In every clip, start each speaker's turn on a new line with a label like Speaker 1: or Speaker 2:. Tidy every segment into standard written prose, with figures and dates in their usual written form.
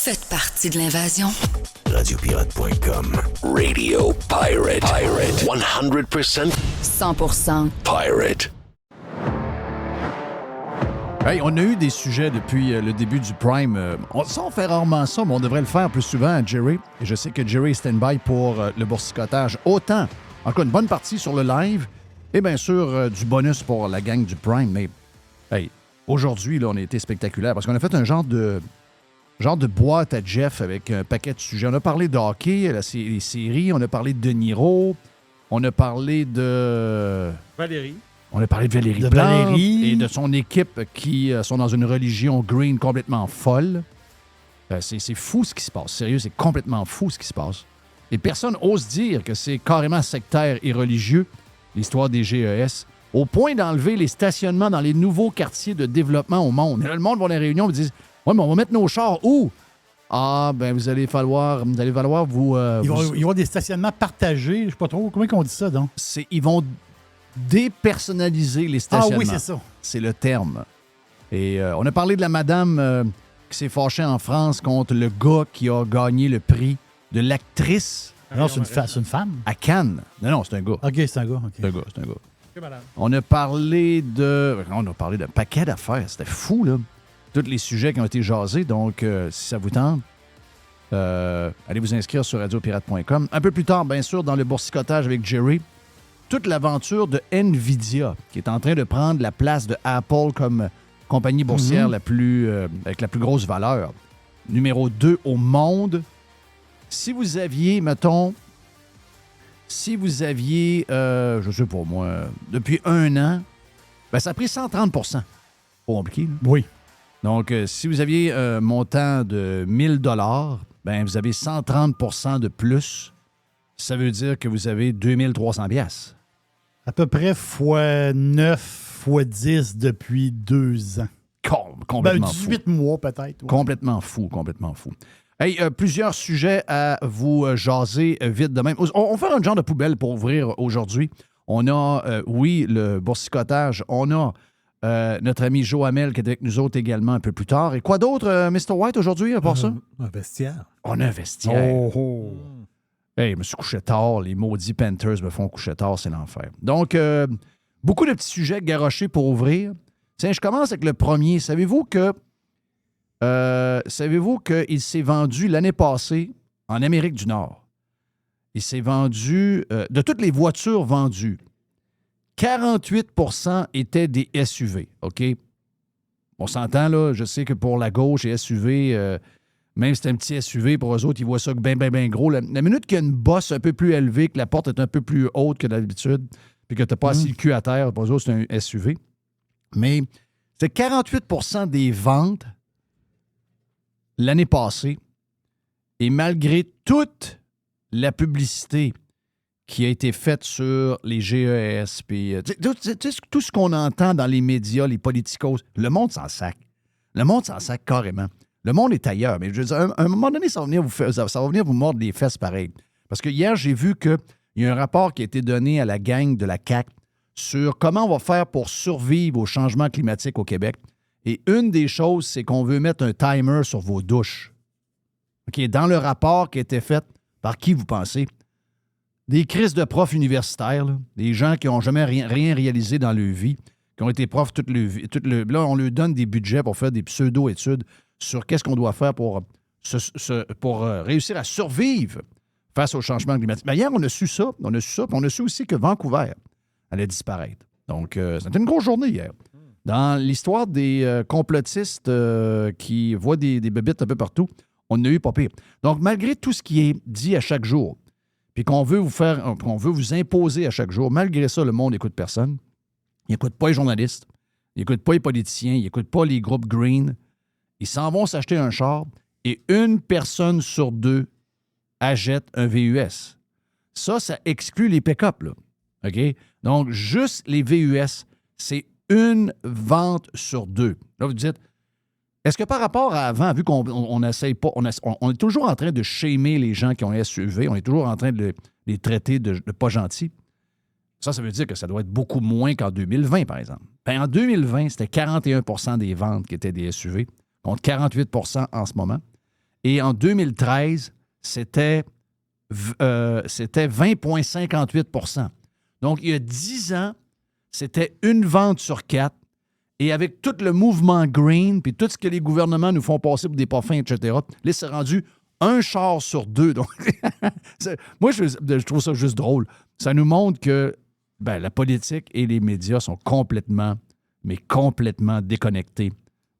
Speaker 1: Faites partie de l'invasion.
Speaker 2: Radiopirate.com. Radio Pirate. 100%
Speaker 1: 100%
Speaker 2: Pirate.
Speaker 3: Hey, on a eu des sujets depuis le début du Prime. On fait rarement ça, mais on devrait le faire plus souvent à Jerry. Et je sais que Jerry est stand-by pour le boursicotage. Autant, encore une bonne partie sur le live et bien sûr du bonus pour la gang du Prime. Mais hey, aujourd'hui, là, on a été spectaculaire parce qu'on a fait un genre de boîte à Jeff avec un paquet de sujets. On a parlé de hockey, les séries, on a parlé de Niro, on a parlé de...
Speaker 4: Valérie.
Speaker 3: On a parlé de Valérie Plante et de son équipe qui sont dans une religion green complètement folle. C'est fou ce qui se passe. Sérieux, c'est complètement fou ce qui se passe. Et personne n'ose dire que c'est carrément sectaire et religieux, l'histoire des GES, au point d'enlever les stationnements dans les nouveaux quartiers de développement au monde. Et là, le monde va dans les réunions et dit « Ouais, mais on va mettre nos chars où? » Ah, ben vous allez falloir vous...
Speaker 4: Ils vont avoir des stationnements partagés. Je ne sais pas trop. Comment on dit ça, donc?
Speaker 3: Ils vont dépersonnaliser les stationnements.
Speaker 4: Ah oui, c'est ça.
Speaker 3: C'est le terme. Et on a parlé de la madame qui s'est fâchée en France contre le gars qui a gagné le prix de l'actrice.
Speaker 4: Non, c'est une femme.
Speaker 3: À Cannes. Non, c'est un gars.
Speaker 4: OK, c'est un gars. Okay.
Speaker 3: C'est un gars. On a parlé d'un paquet d'affaires. C'était fou, là. Tous les sujets qui ont été jasés. Donc, si ça vous tente, allez vous inscrire sur radiopirate.com. Un peu plus tard, bien sûr, dans le boursicotage avec Jerry, toute l'aventure de NVIDIA, qui est en train de prendre la place de Apple comme compagnie boursière avec la plus grosse valeur. Numéro 2 au monde. Si vous aviez, je sais pas moi, depuis 1 an, ben ça a pris 130%. Pas compliqué, là.
Speaker 4: Oui.
Speaker 3: Donc, si vous aviez un montant de 1 000 $, ben vous avez 130% de plus. Ça veut dire que vous avez 2 300 $.
Speaker 4: À peu près x 9, x 10 depuis 2 ans.
Speaker 3: Complètement
Speaker 4: 18
Speaker 3: fou.
Speaker 4: mois peut-être. Ouais.
Speaker 3: Complètement fou. Hey, plusieurs sujets à vous jaser vite de même. On va faire un genre de poubelle pour ouvrir aujourd'hui. On a, le boursicotage. On a notre ami Joe Hamel qui est avec nous autres également un peu plus tard. Et quoi d'autre, Mr. White, aujourd'hui, à part ça?
Speaker 5: Un vestiaire.
Speaker 3: On a un vestiaire.
Speaker 4: Oh.
Speaker 3: Hey, je me suis couché tard. Les maudits Panthers me font coucher tard. C'est l'enfer. Donc, beaucoup de petits sujets garochés pour ouvrir. Tiens, je commence avec le premier. Savez-vous qu'il s'est vendu l'année passée en Amérique du Nord? Il s'est vendu, de toutes les voitures vendues, 48% étaient des SUV, OK? On s'entend, là, je sais que pour la gauche, les SUV, même si c'est un petit SUV, pour eux autres, ils voient ça bien gros. La minute qu'il y a une bosse un peu plus élevée, que la porte est un peu plus haute que d'habitude, puis que tu n'as pas assis le cul à terre, pour eux autres, c'est un SUV. Mais c'est 48% des ventes l'année passée, et malgré toute la publicité qui a été faite sur les GES, puis tout ce qu'on entend dans les médias, les politicos, le monde s'en sac. Le monde s'en sac carrément. Le monde est ailleurs. Mais je veux dire, à un moment donné, ça va venir vous mordre les fesses pareil. Parce que hier, j'ai vu qu'il y a un rapport qui a été donné à la gang de la CAQ sur comment on va faire pour survivre au changement climatique au Québec. Et une des choses, c'est qu'on veut mettre un timer sur vos douches. OK, dans le rapport qui a été fait, par qui vous pensez? Des crises de profs universitaires, là, des gens qui n'ont jamais rien réalisé dans leur vie, qui ont été profs toute leur vie. Là, on leur donne des budgets pour faire des pseudo-études sur qu'est-ce qu'on doit faire pour réussir à survivre face au changement climatique. Mais hier, on a su ça, puis on a su aussi que Vancouver allait disparaître. Donc, c'était une grosse journée hier. Dans l'histoire des complotistes qui voient des bébites un peu partout, on a eu pas pire. Donc, malgré tout ce qui est dit à chaque jour, puis qu'on veut vous imposer à chaque jour, malgré ça, le monde n'écoute personne. Il n'écoute pas les journalistes, il n'écoute pas les politiciens, il n'écoute pas les groupes green. Ils s'en vont s'acheter un char et 1 personne sur 2 achète un VUS. Ça exclut les pick-up, là. OK? Donc, juste les VUS, c'est 1 vente sur 2. Là, vous dites, est-ce que par rapport à avant, vu qu'on n'essaye pas, on est toujours en train de shamer les gens qui ont SUV, on est toujours en train de les traiter de pas gentils, ça veut dire que ça doit être beaucoup moins qu'en 2020, par exemple. Ben, en 2020, c'était 41% des ventes qui étaient des SUV, contre 48% en ce moment. Et en 2013, c'était 20,58 %. Donc, il y a 10 ans, c'était une vente sur 4. Et avec tout le mouvement green, puis tout ce que les gouvernements nous font passer pour des pas fins, etc., là, c'est rendu un char sur 2. Donc, moi, je trouve ça juste drôle. Ça nous montre que la politique et les médias sont complètement déconnectés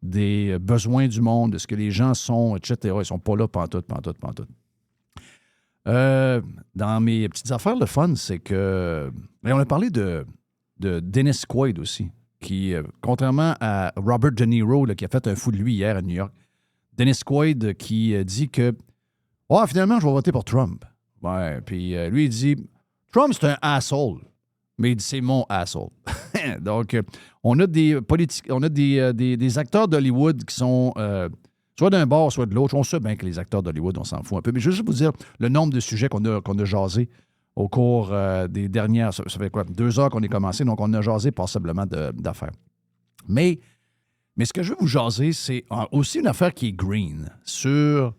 Speaker 3: des besoins du monde, de ce que les gens sont, etc. Ils ne sont pas là pantoute. Dans mes petites affaires, le fun, c'est que... on a parlé de Dennis Quaid aussi, qui, contrairement à Robert De Niro, là, qui a fait un fou de lui hier à New York, Dennis Quaid qui dit que finalement, je vais voter pour Trump. Ouais, puis lui, il dit Trump, c'est un asshole. Mais il dit c'est mon asshole. Donc, on a des acteurs d'Hollywood qui sont soit d'un bord, soit de l'autre. On sait bien que les acteurs d'Hollywood, on s'en fout un peu. Mais je veux juste vous dire le nombre de sujets qu'on a jasé au cours des dernières... Ça fait quoi? 2 heures qu'on est commencé, donc on a jasé passablement d'affaires. Mais ce que je veux vous jaser, c'est aussi une affaire qui est green sur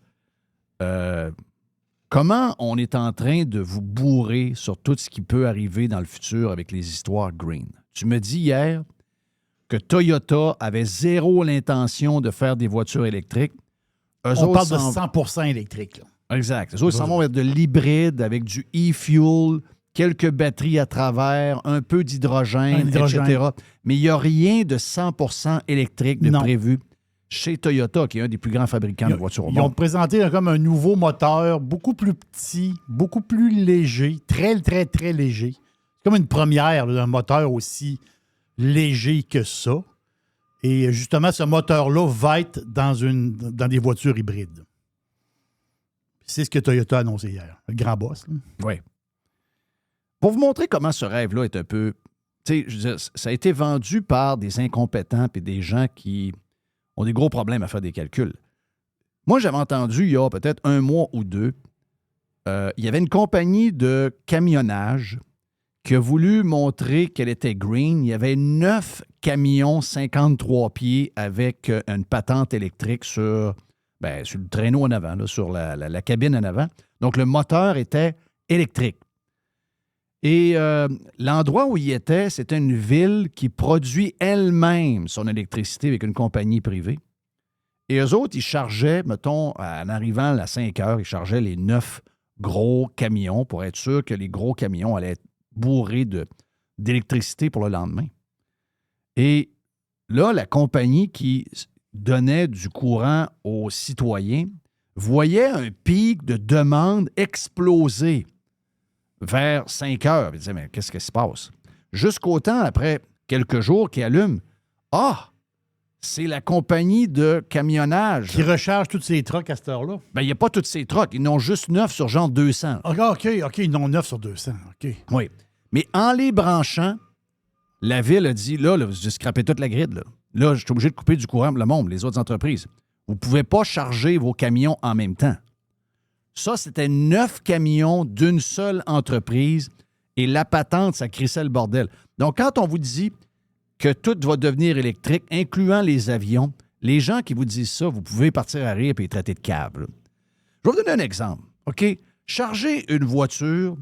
Speaker 3: comment on est en train de vous bourrer sur tout ce qui peut arriver dans le futur avec les histoires green. Tu me dis hier que Toyota avait zéro l'intention de faire des voitures électriques.
Speaker 4: On parle de 100% électrique. Là.
Speaker 3: Exact. Eux autres s'en vont vers de l'hybride avec du e-fuel, quelques batteries à travers, un peu d'hydrogène, etc. Mais il n'y a rien de 100% électrique de prévu chez Toyota, qui est un des plus grands fabricants de voitures au monde.
Speaker 4: Ils ont présenté comme un nouveau moteur, beaucoup plus petit, beaucoup plus léger, très, très, très léger. C'est comme une première d'un moteur aussi léger que ça. Et justement, ce moteur-là va être dans des voitures hybrides. C'est ce que Toyota a annoncé hier, le grand boss. Là.
Speaker 3: Oui. Pour vous montrer comment ce rêve-là est un peu... Tu sais, je veux dire, ça a été vendu par des incompétents et des gens qui ont des gros problèmes à faire des calculs. Moi, j'avais entendu il y a peut-être 1 mois ou 2, il y avait une compagnie de camionnage qui a voulu montrer qu'elle était green. Il y avait 9 camions 53 pieds avec une patente électrique sur le traîneau en avant, là, sur la cabine en avant. Donc, le moteur était électrique. Et l'endroit où il était, c'était une ville qui produit elle-même son électricité avec une compagnie privée. Et eux autres, ils chargeaient, mettons, en arrivant à 5 heures, ils chargeaient les 9 gros camions pour être sûr que les gros camions allaient être bourrés d'électricité pour le lendemain. Et là, la compagnie qui donnait du courant aux citoyens voyait un pic de demande exploser vers 5 heures. Il disait, mais qu'est-ce qui se passe? Jusqu'au temps, après quelques jours, qui allume, c'est la compagnie de camionnage.
Speaker 4: Qui recharge toutes ces trucks à cette heure-là?
Speaker 3: Il n'y a pas toutes ces trucks. Ils n'ont juste 9 sur genre 200.
Speaker 4: OK, ils n'ont 9 sur 200. OK.
Speaker 3: Oui. Mais en les branchant, la ville a dit, là vous scrapez toute la grid. Là, je suis obligé de couper du courant pour le monde, les autres entreprises. Vous ne pouvez pas charger vos camions en même temps. Ça, c'était 9 camions d'une seule entreprise et la patente, ça crissait le bordel. Donc, quand on vous dit que tout va devenir électrique, incluant les avions, les gens qui vous disent ça, vous pouvez partir à rire et les traiter de câbles. Je vais vous donner un exemple. OK? Charger une voiture,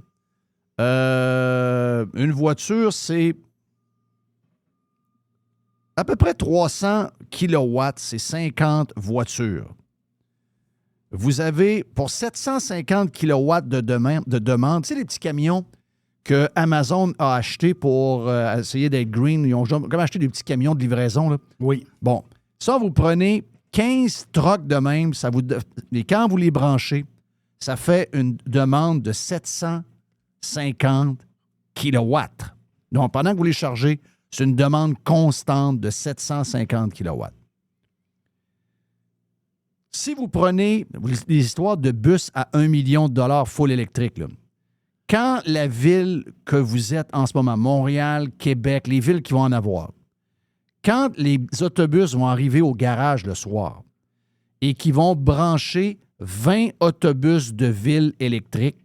Speaker 3: c'est à peu près 300 kilowatts, c'est 50 voitures. Vous avez, pour 750 kilowatts de demande, tu sais, les petits camions que Amazon a achetés pour essayer d'être green, ils ont comme acheté des petits camions de livraison, là.
Speaker 4: Oui.
Speaker 3: Bon, ça, vous prenez 15 trucks de même, et quand vous les branchez, ça fait une demande de 750 kilowatts. Donc, pendant que vous les chargez, c'est une demande constante de 750 kilowatts. Si vous prenez les histoires de bus à 1 million de dollars full électrique, là, quand la ville que vous êtes en ce moment, Montréal, Québec, les villes qui vont en avoir, quand les autobus vont arriver au garage le soir et qui vont brancher 20 autobus de ville électriques,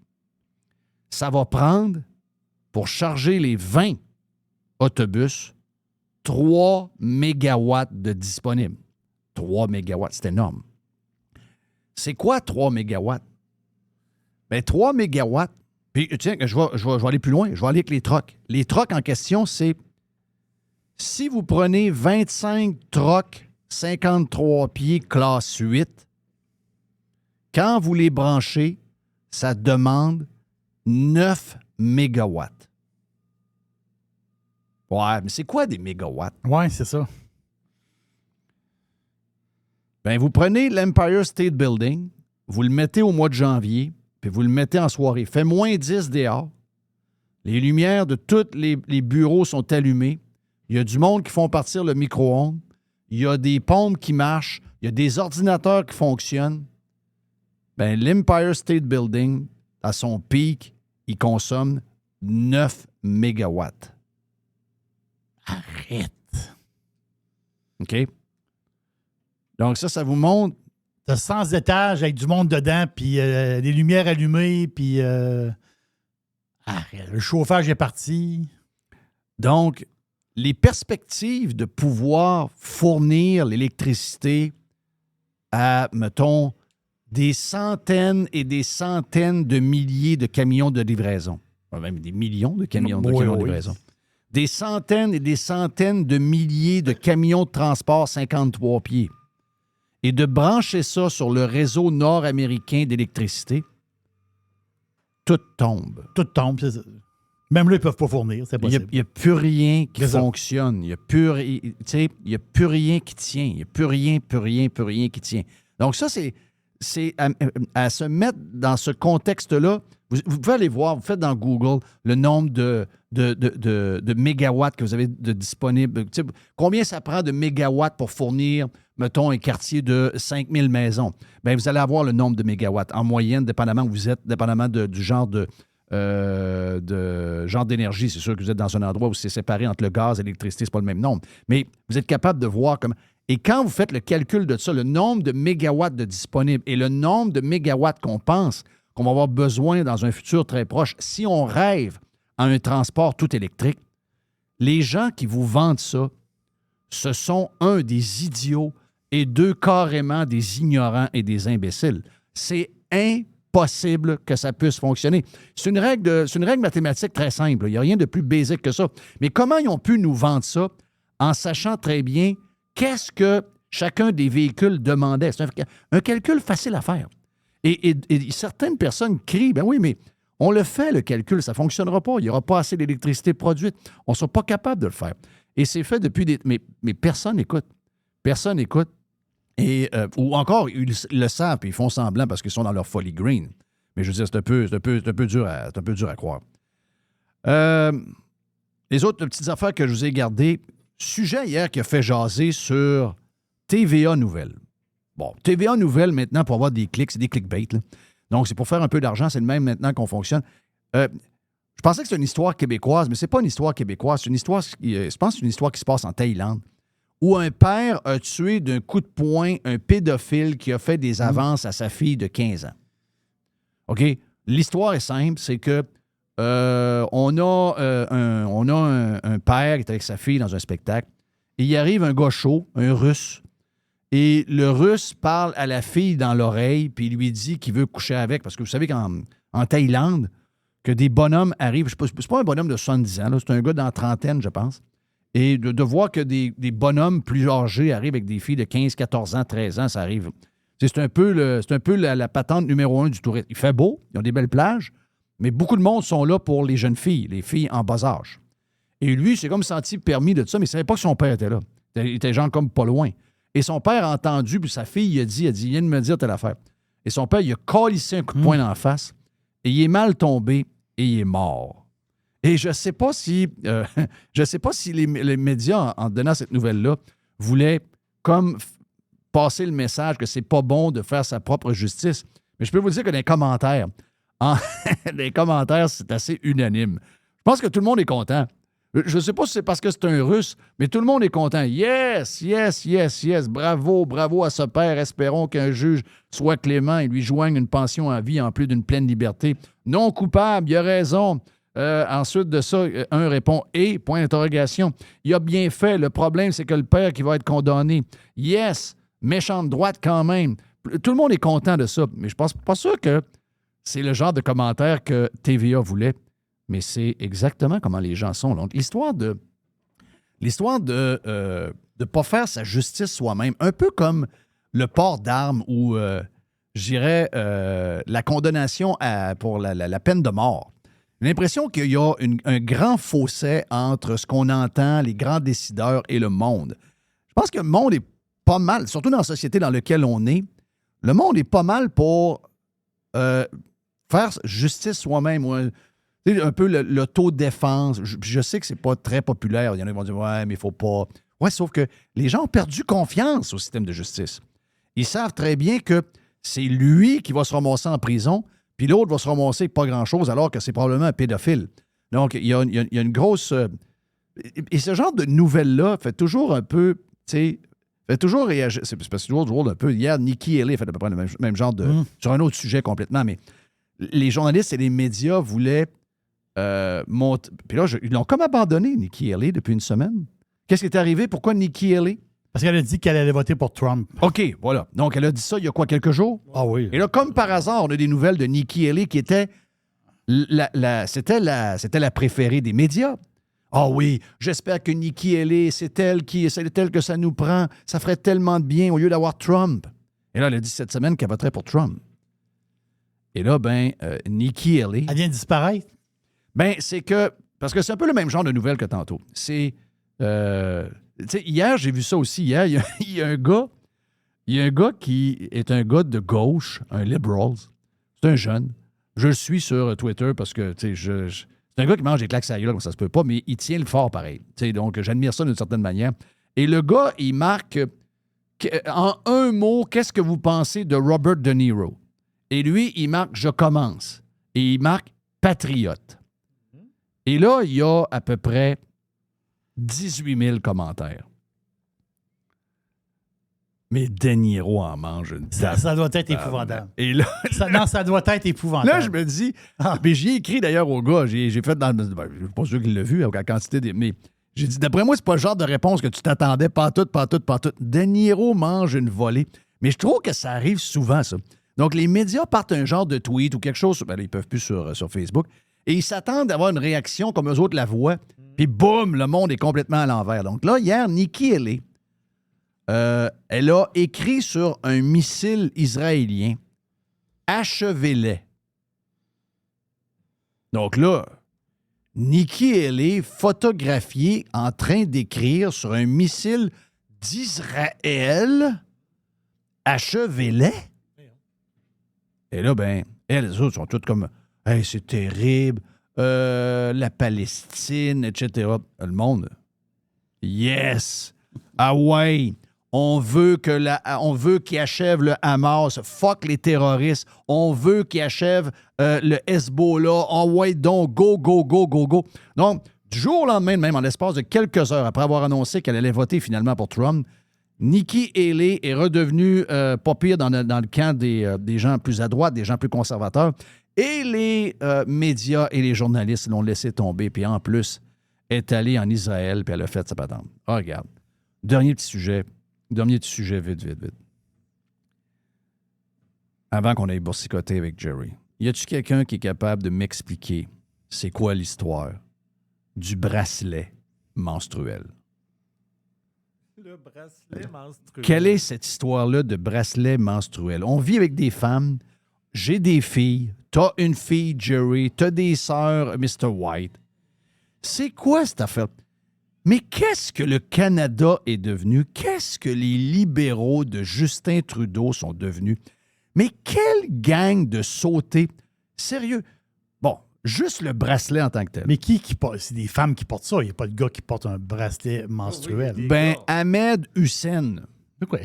Speaker 3: ça va prendre, pour charger les 20 autobus, 3 mégawatts de disponibles. 3 mégawatts, c'est énorme. c'est quoi 3 mégawatts? Bien, 3 mégawatts, puis tiens, je vais aller plus loin, je vais aller avec les trocs. Les trocs en question, c'est si vous prenez 25 trocs 53 pieds classe 8, quand vous les branchez, ça demande 9 mégawatts. Ouais, mais c'est quoi des mégawatts?
Speaker 4: Ouais, c'est ça.
Speaker 3: Bien, vous prenez l'Empire State Building, vous le mettez au mois de janvier, puis vous le mettez en soirée. Il fait moins 10 dehors. Les lumières de tous les bureaux sont allumées. Il y a du monde qui font partir le micro-ondes. Il y a des pompes qui marchent. Il y a des ordinateurs qui fonctionnent. Bien, l'Empire State Building, à son pic, il consomme 9 mégawatts.
Speaker 4: Arrête.
Speaker 3: OK? Donc, ça vous montre.
Speaker 4: T'as 100 étages avec du monde dedans, puis des lumières allumées, puis arrête. Le chauffage est parti.
Speaker 3: Donc, les perspectives de pouvoir fournir l'électricité à, mettons, des centaines et des centaines de milliers de camions de livraison, même des millions de camions de livraison, des centaines et des centaines de milliers de camions de transport 53 pieds, et de brancher ça sur le réseau nord-américain d'électricité, tout tombe.
Speaker 4: Tout tombe. C'est ça. Même là, ils ne peuvent pas fournir, c'est possible.
Speaker 3: Il n'y a plus rien qui fonctionne. Il n'y a plus rien qui tient. Il n'y a plus rien qui tient. Donc ça, c'est à se mettre dans ce contexte-là. Vous pouvez aller voir, vous faites dans Google le nombre de mégawatts que vous avez de disponibles. Combien ça prend de mégawatts pour fournir, mettons, un quartier de 5000 maisons? Bien, vous allez avoir le nombre de mégawatts en moyenne, dépendamment où vous êtes, dépendamment du genre genre d'énergie. C'est sûr que vous êtes dans un endroit où c'est séparé entre le gaz et l'électricité, c'est pas le même nombre. Mais vous êtes capable de voir comment. Et quand vous faites le calcul de ça, le nombre de mégawatts de disponibles et le nombre de mégawatts qu'on pense qu'on va avoir besoin dans un futur très proche, si on rêve à un transport tout électrique, les gens qui vous vendent ça, ce sont un, des idiots et deux, carrément des ignorants et des imbéciles. C'est impossible que ça puisse fonctionner. C'est une règle mathématique très simple. Il n'y a rien de plus basique que ça. Mais comment ils ont pu nous vendre ça en sachant très bien qu'est-ce que chacun des véhicules demandait? C'est un calcul facile à faire. Et certaines personnes crient, ben oui, mais on le fait, le calcul, ça ne fonctionnera pas. Il n'y aura pas assez d'électricité produite. On ne sera pas capable de le faire. Et c'est fait depuis des... Mais personne n'écoute. Personne n'écoute. Ou encore, ils le savent et ils font semblant parce qu'ils sont dans leur folie green. Mais je veux dire, c'est un peu dur à croire. Les autres petites affaires que je vous ai gardées, sujet hier qui a fait jaser sur TVA Nouvelles. Bon, TVA Nouvelles, maintenant, pour avoir des clics, c'est des clickbait. Là. Donc, c'est pour faire un peu d'argent. C'est le même maintenant qu'on fonctionne. Je pensais que c'est une histoire québécoise, mais c'est pas une histoire québécoise. C'est une histoire, je pense que c'est une histoire qui se passe en Thaïlande, où un père a tué d'un coup de poing un pédophile qui a fait des avances à sa fille de 15 ans. OK? L'histoire est simple, c'est que on a un père qui est avec sa fille dans un spectacle, et il arrive un gars chaud, un Russe, et le Russe parle à la fille dans l'oreille, puis il lui dit qu'il veut coucher avec, parce que vous savez qu'en Thaïlande, que des bonhommes arrivent, c'est pas un bonhomme de 70 ans, là, c'est un gars dans la trentaine, je pense, et de voir que des bonhommes plus âgés arrivent avec des filles de 15, 14 ans, 13 ans, ça arrive. C'est un peu la patente numéro 1 du tourisme. Il fait beau, ils ont des belles plages, mais beaucoup de monde sont là pour les jeunes filles, les filles en bas âge. Et lui, il s'est comme senti permis de ça, mais il ne savait pas que son père était là. Il était genre comme pas loin. Et son père a entendu, puis sa fille, il a dit, il vient de me dire telle affaire. Et son père, il a calissé un coup de poing dans la face, et il est mal tombé, et il est mort. Et je ne sais pas si les médias, en donnant cette nouvelle-là, voulaient comme passer le message que c'est pas bon de faire sa propre justice. Mais je peux vous dire que dans les commentaires, c'est assez unanime. Je pense que tout le monde est content. Je ne sais pas si c'est parce que c'est un Russe, mais tout le monde est content. Yes, yes, yes, yes. Bravo, bravo à ce père. Espérons qu'un juge soit clément et lui joigne une pension à vie en plus d'une pleine liberté. Non coupable, il a raison. Ensuite de ça, un répond « Et », point d'interrogation. Il a bien fait. Le problème, c'est que le père qui va être condamné. Yes, méchante droite quand même. Tout le monde est content de ça, mais je pense pas sûr que c'est le genre de commentaire que TVA voulait, mais c'est exactement comment les gens sont. Donc, l'histoire de pas faire sa justice soi-même, un peu comme le port d'armes ou, je dirais, la condamnation pour la peine de mort. J'ai l'impression qu'il y a un grand fossé entre ce qu'on entend, les grands décideurs et le monde. Je pense que le monde est pas mal, surtout dans la société dans laquelle on est, le monde est pas mal pour faire justice soi-même. Un peu l'autodéfense. Je sais que c'est pas très populaire. Il y en a qui vont dire « Ouais, mais il faut pas... » Ouais, sauf que les gens ont perdu confiance au système de justice. Ils savent très bien que c'est lui qui va se ramasser en prison, puis l'autre va se ramasser avec pas grand-chose, alors que c'est probablement un pédophile. Donc, il y a une grosse... Et ce genre de nouvelles-là fait toujours un peu, tu sais, fait toujours réagir. C'est parce que c'est toujours drôle un peu. Hier, Nikki Haley a fait à peu près le même genre de... Sur un autre sujet complètement, mais les journalistes et les médias voulaient monter... Puis là, ils l'ont comme abandonné, Nikki Haley, depuis une semaine. Qu'est-ce qui est arrivé? Pourquoi Nikki Haley?
Speaker 4: Parce qu'elle a dit qu'elle allait voter pour Trump.
Speaker 3: OK, voilà. Donc, elle a dit ça il y a quoi, quelques jours?
Speaker 4: Ah oui.
Speaker 3: Et là, comme par hasard, on a des nouvelles de Nikki Haley qui était c'était la préférée des médias. Ah oui, j'espère que Nikki Haley, c'est elle que ça nous prend. Ça ferait tellement de bien au lieu d'avoir Trump. Et là, elle a dit cette semaine qu'elle voterait pour Trump. Et là, Nikki Haley...
Speaker 4: Elle vient de disparaître?
Speaker 3: C'est que... Parce que c'est un peu le même genre de nouvelles que tantôt. C'est... tu sais, hier, j'ai vu ça aussi. Hier, il y a un gars qui est un gars de gauche, un liberal. C'est un jeune. Je le suis sur Twitter parce que, tu sais, c'est un gars qui mange des claques à la gueule, comme ça se peut pas, mais il tient le fort pareil. Tu sais, donc, j'admire ça d'une certaine manière. Et le gars, il marque en un mot, qu'est-ce que vous pensez de Robert De Niro? Et lui, il marque « Je commence ». Et il marque « Patriote ». Et là, il y a à peu près 18 000 commentaires. Mais De Niro en mange une table.
Speaker 4: Ça doit être épouvantable.
Speaker 3: Et là,
Speaker 4: ça doit être épouvantable.
Speaker 3: là, je me dis... Mais j'y ai écrit d'ailleurs au gars. J'ai fait dans... je ne suis pas sûr qu'il l'a vu avec la quantité de... Mais j'ai dit, d'après moi, c'est pas le genre de réponse que tu t'attendais. Pas tout. De Niro mange une volée. Mais je trouve que ça arrive souvent, ça. Donc, les médias partent un genre de tweet ou quelque chose... Ben, ils ne peuvent plus sur Facebook. Et ils s'attendent à avoir une réaction comme eux autres la voient. Puis boum, le monde est complètement à l'envers. Donc là, hier, Nikki Haley, elle a écrit sur un missile israélien « Achevez-les ». Donc là, Nikki Haley photographiée en train d'écrire sur un missile d'Israël « Achevez-les ». Et là, les autres sont toutes comme « Hey, c'est terrible ». La Palestine, etc. Le monde. Yes! Ah ouais! On veut qu'ils achèvent le Hamas. Fuck les terroristes. On veut qu'ils achèvent le Hezbollah. Ah ouais, donc go. Donc, du jour au lendemain, même en l'espace de quelques heures après avoir annoncé qu'elle allait voter finalement pour Trump, Nikki Haley est redevenue pas pire dans le camp des gens plus à droite, des gens plus conservateurs. Et les médias et les journalistes l'ont laissé tomber. Puis en plus, elle est allée en Israël puis elle a fait sa patente. Ah, regarde. Dernier petit sujet, vite. Avant qu'on aille boursicoter avec Jerry. Y a-tu quelqu'un qui est capable de m'expliquer c'est quoi l'histoire du bracelet menstruel?
Speaker 5: Le bracelet menstruel.
Speaker 3: Quelle est cette histoire-là de bracelet menstruel? On vit avec des femmes. J'ai des filles. T'as une fille, Jerry. T'as des sœurs, Mr. White. C'est quoi cette affaire? Mais qu'est-ce que le Canada est devenu? Qu'est-ce que les libéraux de Justin Trudeau sont devenus? Mais quelle gang de sautés! Sérieux. Bon, juste le bracelet en tant que tel.
Speaker 4: Mais qui porte? C'est des femmes qui portent ça. Il n'y a pas de gars qui porte un bracelet menstruel.
Speaker 3: Ahmed Hussein.
Speaker 4: Pourquoi?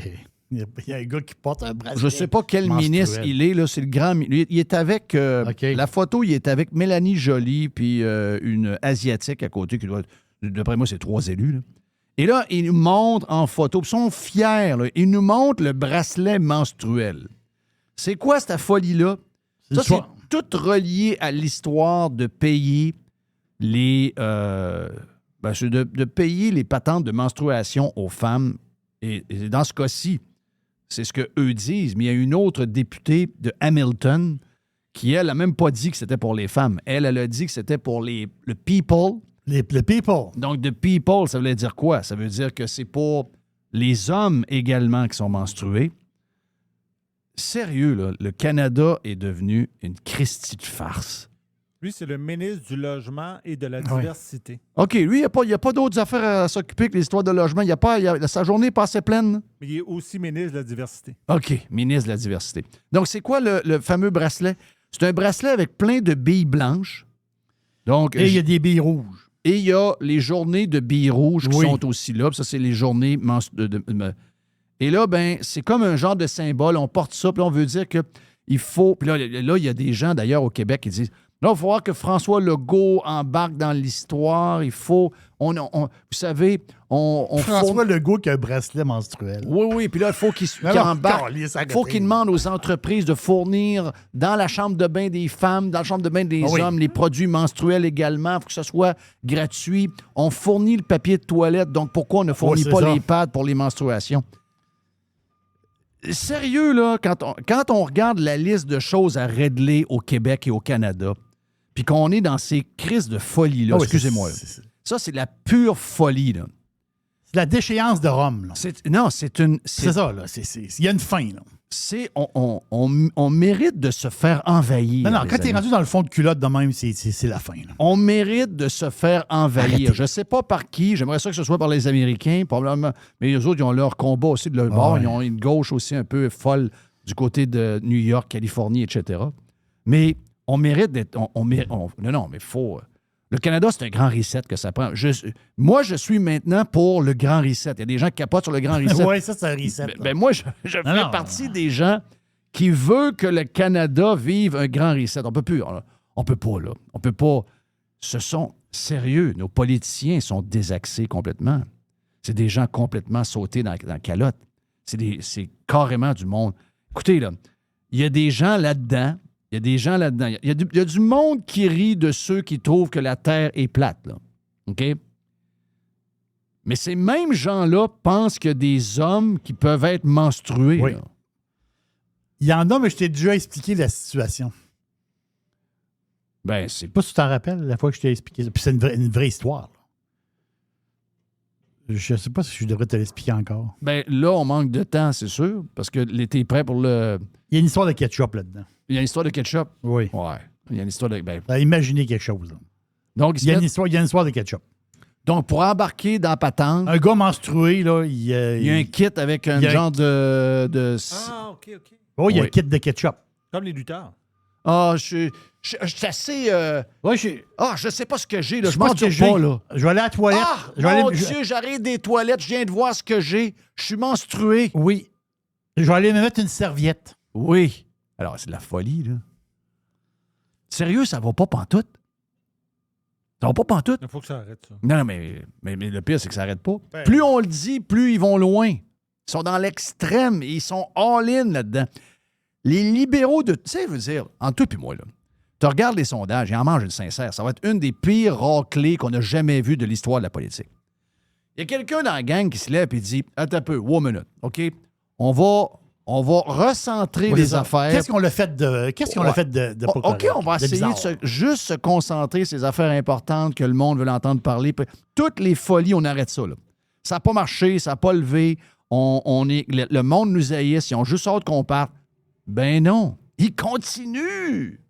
Speaker 4: Il y a un gars qui porte un bracelet.
Speaker 3: Je ne sais pas quel ministre il est, là. C'est le grand. Il est avec. La photo, il est avec Mélanie Joly, puis une Asiatique à côté, qui doit. D'après moi, c'est 3 élus. Là. Et là, il nous montre en photo, ils sont fiers, là, il nous montre le bracelet menstruel. C'est quoi cette folie-là? Ça, c'est tout relié à l'histoire de payer les. De payer les patentes de menstruation aux femmes. Et dans ce cas-ci, C'est ce qu'eux disent. Mais il y a une autre députée de Hamilton qui, elle, n'a même pas dit que c'était pour les femmes. Elle a dit que c'était pour le people.
Speaker 4: Le people.
Speaker 3: Donc, the people, ça voulait dire quoi? Ça veut dire que c'est pour les hommes également qui sont menstrués. Sérieux, là, le Canada est devenu une Christie de farce.
Speaker 5: Lui, c'est le ministre du Logement et de la Diversité.
Speaker 3: OK, lui, il n'y a pas d'autres affaires à s'occuper que les histoires de logement. Sa journée n'est pas assez pleine.
Speaker 5: Mais il est aussi ministre de la Diversité.
Speaker 3: OK, ministre de la Diversité. Donc, c'est quoi le fameux bracelet? C'est un bracelet avec plein de billes blanches. Donc,
Speaker 4: Et il y a des billes rouges.
Speaker 3: Et il y a les journées de billes rouges qui sont aussi là. Puis ça, c'est les journées Et là, ben, c'est comme un genre de symbole. On porte ça, puis on veut dire qu'il faut... Puis là, il y a des gens, d'ailleurs, au Québec, qui disent, là, il faut voir que François Legault embarque dans l'histoire. Il faut... vous savez,
Speaker 4: François Legault qui a un bracelet menstruel.
Speaker 3: Oui. Puis là, il faut qu'il embarque. Il faut qu'il demande aux entreprises de fournir dans la chambre de bain des femmes, dans la chambre de bain des hommes, les produits menstruels également. Il faut que ce soit gratuit. On fournit le papier de toilette. Donc, pourquoi on ne fournit pas les pads pour les menstruations? Sérieux, là, quand on regarde la liste de choses à régler au Québec et au Canada, puis qu'on est dans ces crises de folie-là, excusez-moi, ça, c'est de la pure folie, là.
Speaker 4: C'est la déchéance de Rome, là.
Speaker 3: C'est
Speaker 4: ça, là. Il y a une fin, là.
Speaker 3: On mérite de se faire envahir.
Speaker 4: Non, quand t'es rendu dans le fond de culotte de même, c'est la fin, là.
Speaker 3: On mérite de se faire envahir.
Speaker 4: Arrêtez.
Speaker 3: Je ne sais pas par qui. J'aimerais ça que ce soit par les Américains, probablement. Mais les autres, ils ont leur combat aussi de leur bord. Ils ont une gauche aussi un peu folle du côté de New York, Californie, etc. Mais on mérite d'être... Non, mais il faut... Le Canada, c'est un grand reset que ça prend. Moi, je suis maintenant pour le grand reset. Il y a des gens qui capotent sur le grand reset.
Speaker 4: Oui, ça, c'est un reset.
Speaker 3: Ben moi, je fais partie des gens qui veulent que le Canada vive un grand reset. On peut plus. On peut pas, là. On peut pas. Ce sont sérieux. Nos politiciens sont désaxés complètement. C'est des gens complètement sautés dans la calotte. C'est carrément du monde. Écoutez, là, il y a des gens là-dedans. Il y a du monde qui rit de ceux qui trouvent que la Terre est plate, là. OK? Mais ces mêmes gens-là pensent qu'il y a des hommes qui peuvent être menstrués.
Speaker 4: Oui.
Speaker 3: Là.
Speaker 4: Il y en a, mais je t'ai déjà expliqué la situation.
Speaker 3: Ben,
Speaker 4: Je sais pas si tu t'en rappelles la fois que je t'ai expliqué ça. Puis c'est une vraie histoire, là. Je sais pas si je devrais te l'expliquer encore.
Speaker 3: Ben, là, on manque de temps, c'est sûr, parce que l'été est prêt pour le...
Speaker 4: Il y a une histoire de ketchup là-dedans.
Speaker 3: Il y a une histoire de ketchup.
Speaker 4: Oui.
Speaker 3: Ouais. Il y a une histoire de... Ben,
Speaker 4: Imaginez quelque chose, là.
Speaker 3: donc,
Speaker 4: Il y a une histoire de ketchup.
Speaker 3: donc, pour embarquer dans la patente,
Speaker 4: Un gars menstrué, là,
Speaker 3: il y a un kit avec un genre de...
Speaker 5: Ah, OK.
Speaker 4: Oh, il y a
Speaker 3: Oui.
Speaker 4: un kit de ketchup.
Speaker 5: Comme les lutteurs.
Speaker 3: Ah, je suis assez... je sais pas ce que j'ai, là. Je
Speaker 4: pas
Speaker 3: m'en
Speaker 4: ce que
Speaker 3: dis
Speaker 4: j'ai.
Speaker 3: pas, là.
Speaker 4: Je vais aller à la toilette.
Speaker 3: Ah,
Speaker 4: Je vais aller-
Speaker 3: mon Dieu, j'arrive des toilettes, je viens de voir ce que j'ai. Je suis menstrué.
Speaker 4: Oui. Je vais aller me mettre une serviette.
Speaker 3: Oui. Alors, c'est de la folie, là. Sérieux, ça va pas pantoute. Ça va pas pantoute.
Speaker 5: Il faut que ça arrête, ça.
Speaker 3: Non, mais le pire, c'est que ça n'arrête pas. Plus on le dit, plus ils vont loin. Ils sont dans l'extrême et ils sont all-in là-dedans. Les libéraux de... Tu sais, je veux dire, entre toi et moi, là, tu regardes les sondages, ils en mangent une sincère. Ça va être une des pires raclées qu'on a jamais vues de l'histoire de la politique. Il y a quelqu'un dans la gang qui se lève et dit « Attends un peu, one minute, OK? On va recentrer les affaires. »
Speaker 4: Qu'est-ce qu'on a fait de pas
Speaker 3: OK,
Speaker 4: correct,
Speaker 3: on va
Speaker 4: de
Speaker 3: essayer
Speaker 4: bizarre?
Speaker 3: de juste se concentrer sur ces affaires importantes que le monde veut l'entendre parler. Puis toutes les folies, on arrête ça, là. Ça n'a pas marché, ça n'a pas levé. Le monde nous haïsse, ils ont juste hâte qu'on parte. Ben non, ils continuent.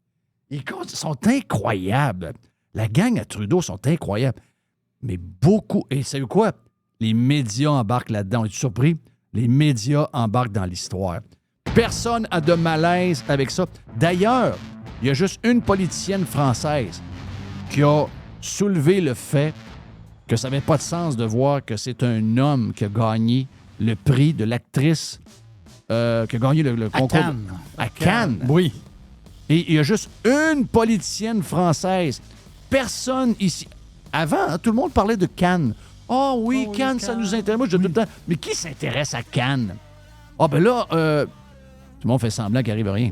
Speaker 3: Ils sont incroyables. La gang à Trudeau sont incroyables. Mais beaucoup... Et savez quoi? Les médias embarquent là-dedans. Es-tu surpris? Les médias embarquent dans l'histoire. Personne n'a de malaise avec ça. D'ailleurs, il y a juste une politicienne française qui a soulevé le fait que ça n'avait pas de sens de voir que c'est un homme qui a gagné le prix de l'actrice, qui a gagné le concours.
Speaker 4: Cannes.
Speaker 3: À Cannes.
Speaker 4: Oui.
Speaker 3: Et il y a juste une politicienne française. Personne ici... Avant, tout le monde parlait de Cannes. Ah oui, Cannes, ça nous intéresse. Moi, je dis tout le temps, mais qui s'intéresse à Cannes? Ah ben là, tout le monde fait semblant qu'il n'arrive rien.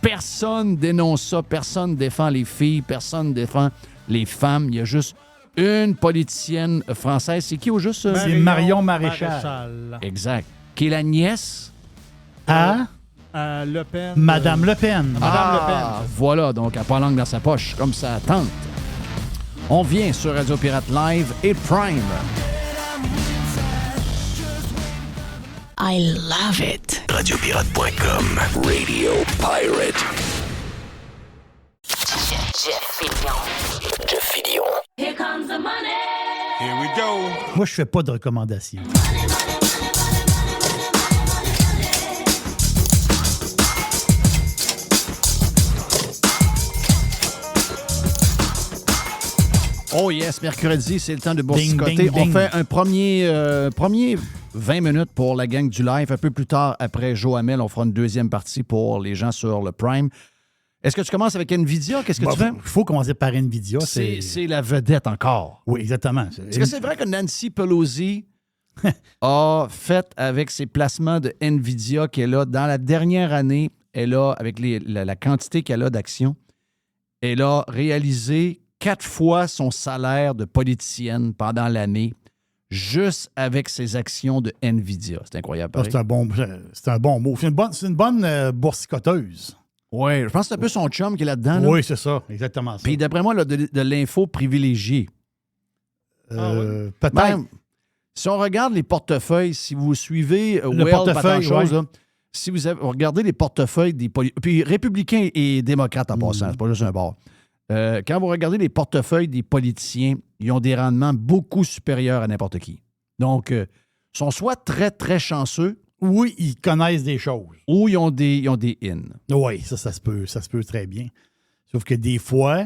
Speaker 3: Personne dénonce ça. Personne défend les filles. Personne défend les femmes. Il y a juste une politicienne française. C'est qui au juste?
Speaker 4: C'est Marion Maréchal.
Speaker 3: Exact. Qui est la nièce
Speaker 4: à
Speaker 5: Le Pen.
Speaker 4: Madame Le Pen.
Speaker 5: Madame Le Pen.
Speaker 3: Voilà, donc elle n'a pas langue dans sa poche, comme ça tente. On vient sur Radio Pirate Live et Prime.
Speaker 1: I love it.
Speaker 2: Radiopirate.com. Radio Pirate. Jeff Fillion.
Speaker 6: Here comes the money.
Speaker 7: Here we go.
Speaker 4: Moi, je fais pas de recommandations.
Speaker 3: Oh yes, mercredi, c'est le temps de
Speaker 4: Ding,
Speaker 3: boursicoter.
Speaker 4: ding,
Speaker 3: On
Speaker 4: ding.
Speaker 3: fait un premier 20 minutes pour la gang du live. Un peu plus tard, après Joe Hamel, on fera une deuxième partie pour les gens sur le Prime. Est-ce que tu commences avec NVIDIA? Qu'est-ce que tu fais?
Speaker 4: Il faut commencer par NVIDIA.
Speaker 3: C'est la vedette encore.
Speaker 4: Oui, exactement.
Speaker 3: Est-ce que c'est vrai que Nancy Pelosi a fait avec ses placements de NVIDIA qu'elle a dans la dernière année, elle a, avec la quantité qu'elle a d'actions, elle a réalisé 4 fois son salaire de politicienne pendant l'année, juste avec ses actions de NVIDIA. C'est incroyable.
Speaker 4: Ah,
Speaker 3: pareil.
Speaker 4: c'est un bon mot. C'est une bonne boursicoteuse.
Speaker 3: Oui, je pense que c'est un peu son chum qui est là-dedans. Là.
Speaker 4: Oui, c'est ça. Exactement ça.
Speaker 3: Puis d'après moi, là, de l'info privilégiée.
Speaker 4: Peut-être.
Speaker 3: Même, si on regarde les portefeuilles, si vous suivez
Speaker 4: Le
Speaker 3: Well,
Speaker 4: portefeuille,
Speaker 3: pas tant-chose,
Speaker 4: ouais.
Speaker 3: là, si vous regardez les portefeuilles des puis républicains et démocrates en passant, c'est pas juste un bord. Quand vous regardez les portefeuilles des politiciens, ils ont des rendements beaucoup supérieurs à n'importe qui. Donc, ils sont soit très, très chanceux
Speaker 4: Oui, ils connaissent des choses.
Speaker 3: ou ils ont des in.
Speaker 4: Oui, ça se peut très bien. Sauf que des fois,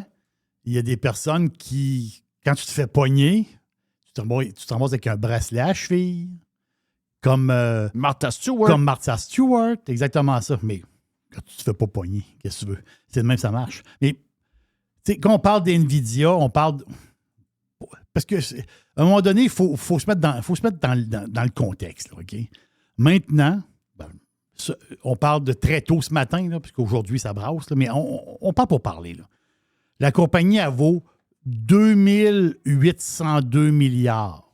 Speaker 4: il y a des personnes qui, quand tu te fais pogner, tu te ramasses avec un bracelet à cheville, comme
Speaker 3: Martha Stewart.
Speaker 4: comme Martha Stewart, exactement ça. Mais quand tu te fais pas pogner, qu'est-ce que tu veux? C'est de même, ça marche. Mais tu sais, quand on parle d'NVIDIA, on parle... Parce que à un moment donné, il faut se mettre dans le contexte, là, OK? Maintenant, on parle de très tôt ce matin, là, puisqu'aujourd'hui, ça brasse, là, mais on parle pour parler. Là. La compagnie, elle vaut 2802 milliards.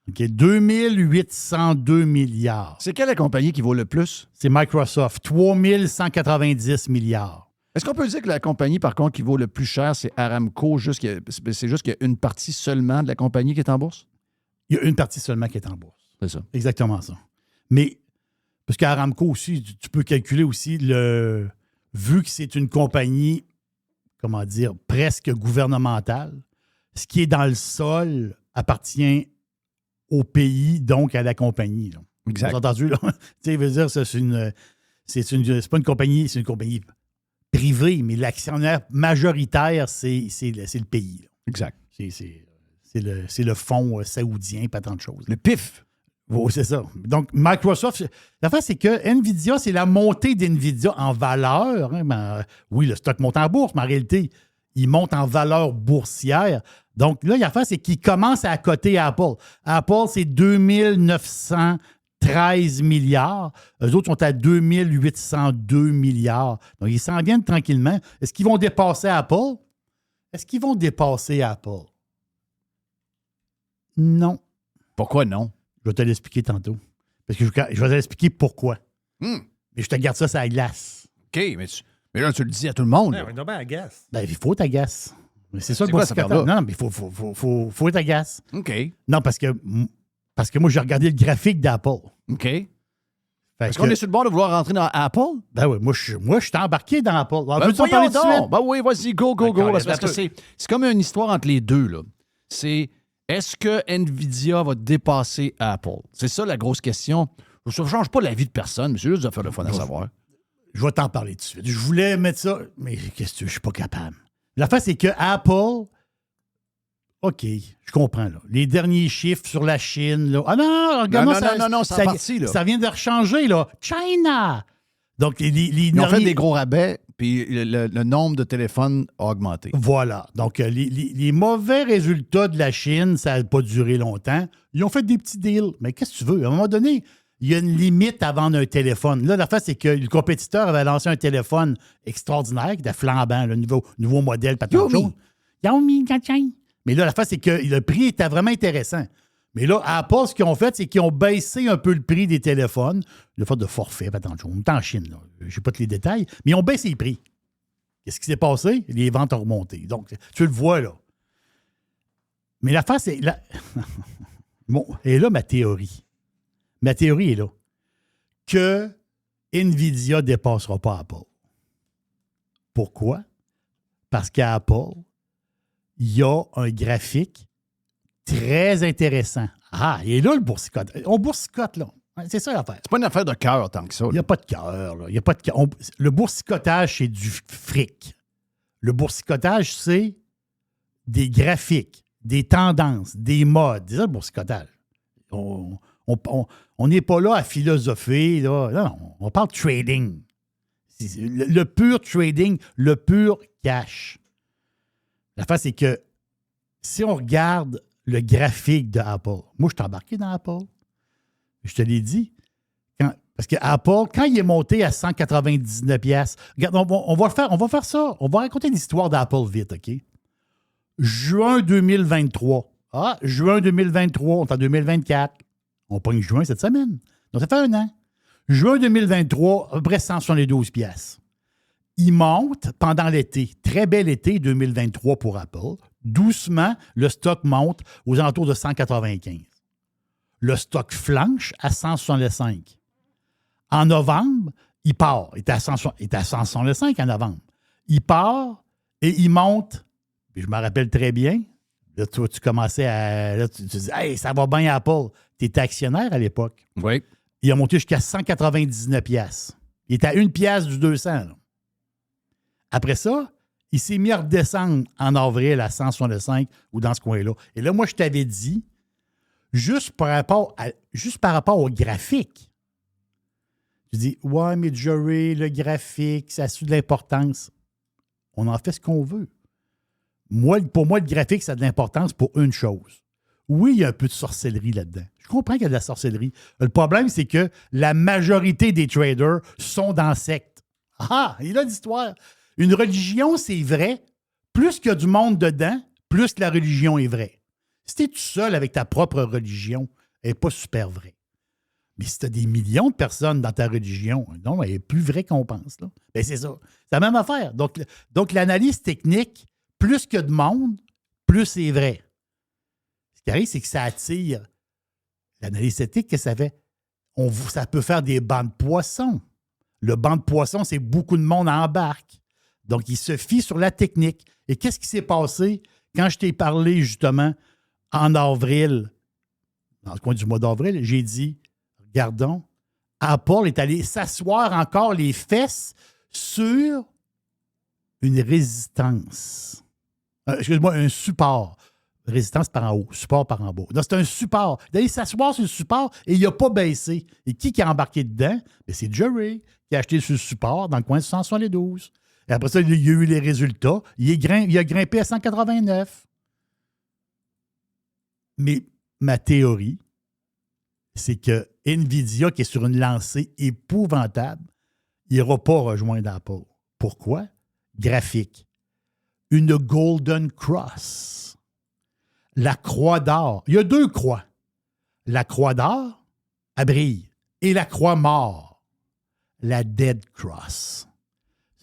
Speaker 4: OK? 2802 milliards.
Speaker 3: C'est quelle la compagnie qui vaut le plus?
Speaker 4: C'est Microsoft. 3190 milliards.
Speaker 3: Est-ce qu'on peut dire que la compagnie, par contre, qui vaut le plus cher, c'est Aramco, c'est juste qu'il y a une partie seulement de la compagnie qui est en bourse?
Speaker 4: Il y a une partie seulement qui est en bourse.
Speaker 3: C'est ça.
Speaker 4: Exactement ça. Mais, parce qu'Aramco aussi, tu peux calculer aussi, vu que c'est une compagnie, comment dire, presque gouvernementale, ce qui est dans le sol appartient au pays, donc à la compagnie. Là.
Speaker 3: Exact.
Speaker 4: Vous avez entendu, là? Tu sais, veut dire, ça, c'est pas une compagnie, c'est une compagnie privée, mais l'actionnaire majoritaire, c'est le pays. Là.
Speaker 3: Exact.
Speaker 4: C'est le fonds saoudien, pas tant de choses.
Speaker 3: Le PIF.
Speaker 4: Oui, c'est ça. Donc, Microsoft, l'affaire, c'est que NVIDIA, c'est la montée d'NVIDIA en valeur. Hein, oui, le stock monte en bourse, mais en réalité, il monte en valeur boursière. Donc, là, l'affaire, c'est qu'il commence à coter Apple. Apple, c'est 2913 milliards. Eux autres sont à 2802 milliards. Donc, ils s'en viennent tranquillement. Est-ce qu'ils vont dépasser Apple? Est-ce qu'ils vont dépasser Apple? Non.
Speaker 3: Pourquoi non?
Speaker 4: Je vais te l'expliquer tantôt. Parce que je vais te l'expliquer pourquoi. Mais je te garde ça sur la glace.
Speaker 3: OK, mais là, tu le dis à tout le monde.
Speaker 5: Ouais,
Speaker 3: là.
Speaker 5: on est tombé à agace.
Speaker 4: Ben, il faut t'agace. C'est ça
Speaker 3: C'est
Speaker 4: le
Speaker 3: quoi, ça
Speaker 4: boursicoteur.
Speaker 3: parle-là?
Speaker 4: Non, mais il faut t'agace.
Speaker 3: OK.
Speaker 4: Non, parce que moi, j'ai regardé le graphique d'Apple.
Speaker 3: OK.
Speaker 4: Fait
Speaker 3: Est-ce
Speaker 4: que-
Speaker 3: qu'on est sur le bord de vouloir rentrer dans Apple?
Speaker 4: Ben oui, moi, je suis embarqué dans Apple. Alors,
Speaker 3: Ben,
Speaker 4: veux-tu en parler
Speaker 3: voyons
Speaker 4: tout de suite?
Speaker 3: donc. Ben oui, vas-y, go.
Speaker 4: D'accord,
Speaker 3: Parce
Speaker 4: attends
Speaker 3: que
Speaker 4: un peu.
Speaker 3: c'est comme une histoire entre les deux, là. C'est, est-ce que NVIDIA va dépasser Apple? C'est ça la grosse question. Ça ne change pas la vie de personne, mais c'est juste de faire le fun à savoir.
Speaker 4: Je vais t'en parler tout de suite. Je voulais mettre ça, mais qu'est-ce que tu veux, je suis pas capable. L'affaire, c'est que Apple, OK, je comprends, là. Les derniers chiffres sur la Chine, là. Ah non, regarde,
Speaker 3: Non, c'est parti, là.
Speaker 4: Ça vient de rechanger, là. China! Donc, les
Speaker 3: Ils ont fait
Speaker 4: derniers-
Speaker 3: des gros rabais, puis le nombre de téléphones a augmenté.
Speaker 4: Voilà. Donc, les mauvais résultats de la Chine, ça n'a pas duré longtemps. Ils ont fait des petits deals. Mais qu'est-ce que tu veux? À un moment donné, il y a une limite à vendre un téléphone. Là, l'affaire, c'est que le compétiteur avait lancé un téléphone extraordinaire, qui était flambant, le nouveau modèle, pas tant de
Speaker 3: Xiaomi.
Speaker 4: choses. Xiaomi, tchan. Mais là, l'affaire, c'est que le prix était vraiment intéressant. Mais là, Apple, ce qu'ils ont fait, c'est qu'ils ont baissé un peu le prix des téléphones. Le fait de forfait, attention, on est en Chine, là. Je n'ai pas tous les détails, mais ils ont baissé les prix. Qu'est-ce qui s'est passé? Les ventes ont remonté. Donc, tu le vois, là. Mais l'affaire, c'est... Bon, et là, ma théorie. Ma théorie est là. Que NVIDIA ne dépassera pas Apple. Pourquoi? Parce qu'à Apple, il y a un graphique très intéressant. Ah, il est là, le boursicote. On boursicote, là. C'est ça l'affaire.
Speaker 3: C'est pas une affaire de cœur tant que ça.
Speaker 4: Il n'y a pas de cœur, là. Il y a pas de cœur. Le boursicotage, c'est du fric. Le boursicotage, c'est des graphiques, des tendances, des modes. C'est ça, le boursicotage. On n'est pas là à philosopher. Là. Non, on parle de trading. C'est le pur trading, le pur cash. L'affaire, c'est que si on regarde le graphique d'Apple, moi, je suis embarqué dans Apple. Je te l'ai dit. Parce que Apple, quand il est monté à 199$, regarde, on va faire ça. On va raconter l'histoire d'Apple vite, OK? Juin 2023. Ah, juin 2023, on est en 2024. On pogne juin cette semaine. Donc, ça fait un an. Juin 2023, à peu près 172$. Il monte pendant l'été. Très bel été 2023 pour Apple. Doucement, le stock monte aux alentours de 195. Le stock flanche à 165. En novembre, il part. Il était à 165 en novembre. Il part et il monte. Puis je me rappelle très bien. Là, toi, tu commençais à... Là, tu dis, « Hey, ça va bien Apple. » Tu étais actionnaire à l'époque.
Speaker 3: Oui.
Speaker 4: Il a monté jusqu'à 199$. Il était à 1$ du 200. Là. Après ça, il s'est mis à redescendre en avril à 165 ou dans ce coin-là. Et là, moi, je t'avais dit, juste par rapport au graphique, tu dis, ouais, mais Jerry, le graphique, ça a su de l'importance. On en fait ce qu'on veut. Pour moi, le graphique, ça a de l'importance pour une chose. Oui, il y a un peu de sorcellerie là-dedans. Je comprends qu'il y a de la sorcellerie. Le problème, c'est que la majorité des traders sont dans la secte. Ah, il y a l'histoire. Une religion, c'est vrai. Plus qu'il y a du monde dedans, plus que la religion est vraie. Si tu es tout seul avec ta propre religion, elle n'est pas super vraie. Mais si tu as des millions de personnes dans ta religion, non, elle est plus vraie qu'on pense. Là. Bien, c'est ça. C'est la même affaire. Donc l'analyse technique, plus qu'il y a de monde, plus c'est vrai. Ce qui arrive, c'est que ça attire. L'analyse technique, qu'est-ce que ça fait? Ça peut faire des bancs de poissons. Le banc de poissons, c'est beaucoup de monde embarque. Donc, il se fie sur la technique. Et qu'est-ce qui s'est passé quand je t'ai parlé, justement, en avril, dans le coin du mois d'avril, j'ai dit, regardons, Apple est allé s'asseoir encore les fesses sur une résistance. Excuse-moi, un support. Résistance par en haut, support par en bas. Donc, c'est un support. Il est allé s'asseoir sur le support et il n'a pas baissé. Et qui a embarqué dedans? Bien, c'est Jerry qui a acheté sur le support dans le coin de 172. Et après ça, il y a eu les résultats. Il a grimpé à 189. Mais ma théorie, c'est que NVIDIA, qui est sur une lancée épouvantable, il n'ira pas rejoindre Apple. Pourquoi? Graphique. Une Golden Cross. La croix d'or. Il y a deux croix. La croix d'or, elle brille. Et la croix mort. La Dead Cross.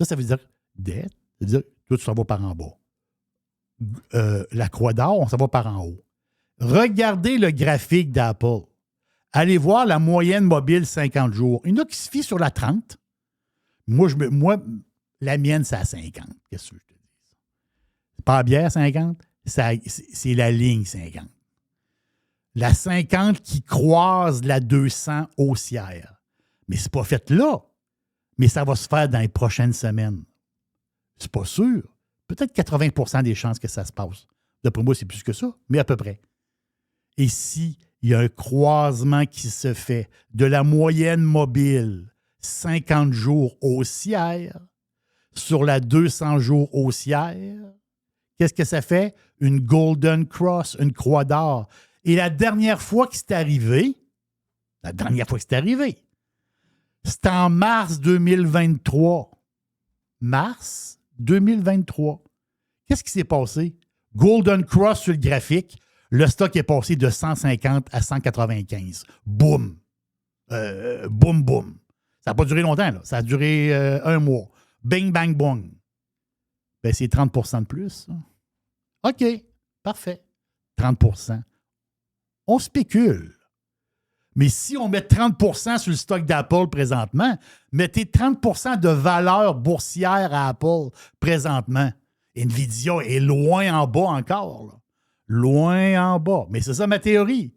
Speaker 4: Ça veut dire dead. Ça veut dire toi, tu s'en vas par en bas. La croix d'or, on s'en va par en haut. Regardez le graphique d'Apple. Allez voir la moyenne mobile 50 jours. Il y en a qui se fient sur la 30. Moi, la mienne, c'est à 50. Qu'est-ce que je te dis? C'est pas la bière 50? C'est la ligne 50. La 50 qui croise la 200 haussière. Mais c'est pas fait là. Mais ça va se faire dans les prochaines semaines. C'est pas sûr. Peut-être 80% des chances que ça se passe. D'après moi, c'est plus que ça, mais à peu près. Et si il y a un croisement qui se fait de la moyenne mobile 50 jours haussière sur la 200 jours haussière, qu'est-ce que ça fait? Une Golden Cross, une croix d'or. Et la dernière fois que c'est arrivé, c'était en mars 2023. Mars 2023. Qu'est-ce qui s'est passé? Golden Cross sur le graphique. Le stock est passé de 150 à 195. Boum. Boum, boum. Ça n'a pas duré longtemps, là. Ça a duré 1 mois. Bing, bang, bong. Ben, c'est 30 de plus. Ça. OK. Parfait. 30 On spécule. Mais si on met 30 sur le stock d'Apple présentement, mettez 30 de valeur boursière à Apple présentement. Nvidia est loin en bas encore. Là. Loin en bas. Mais c'est ça ma théorie.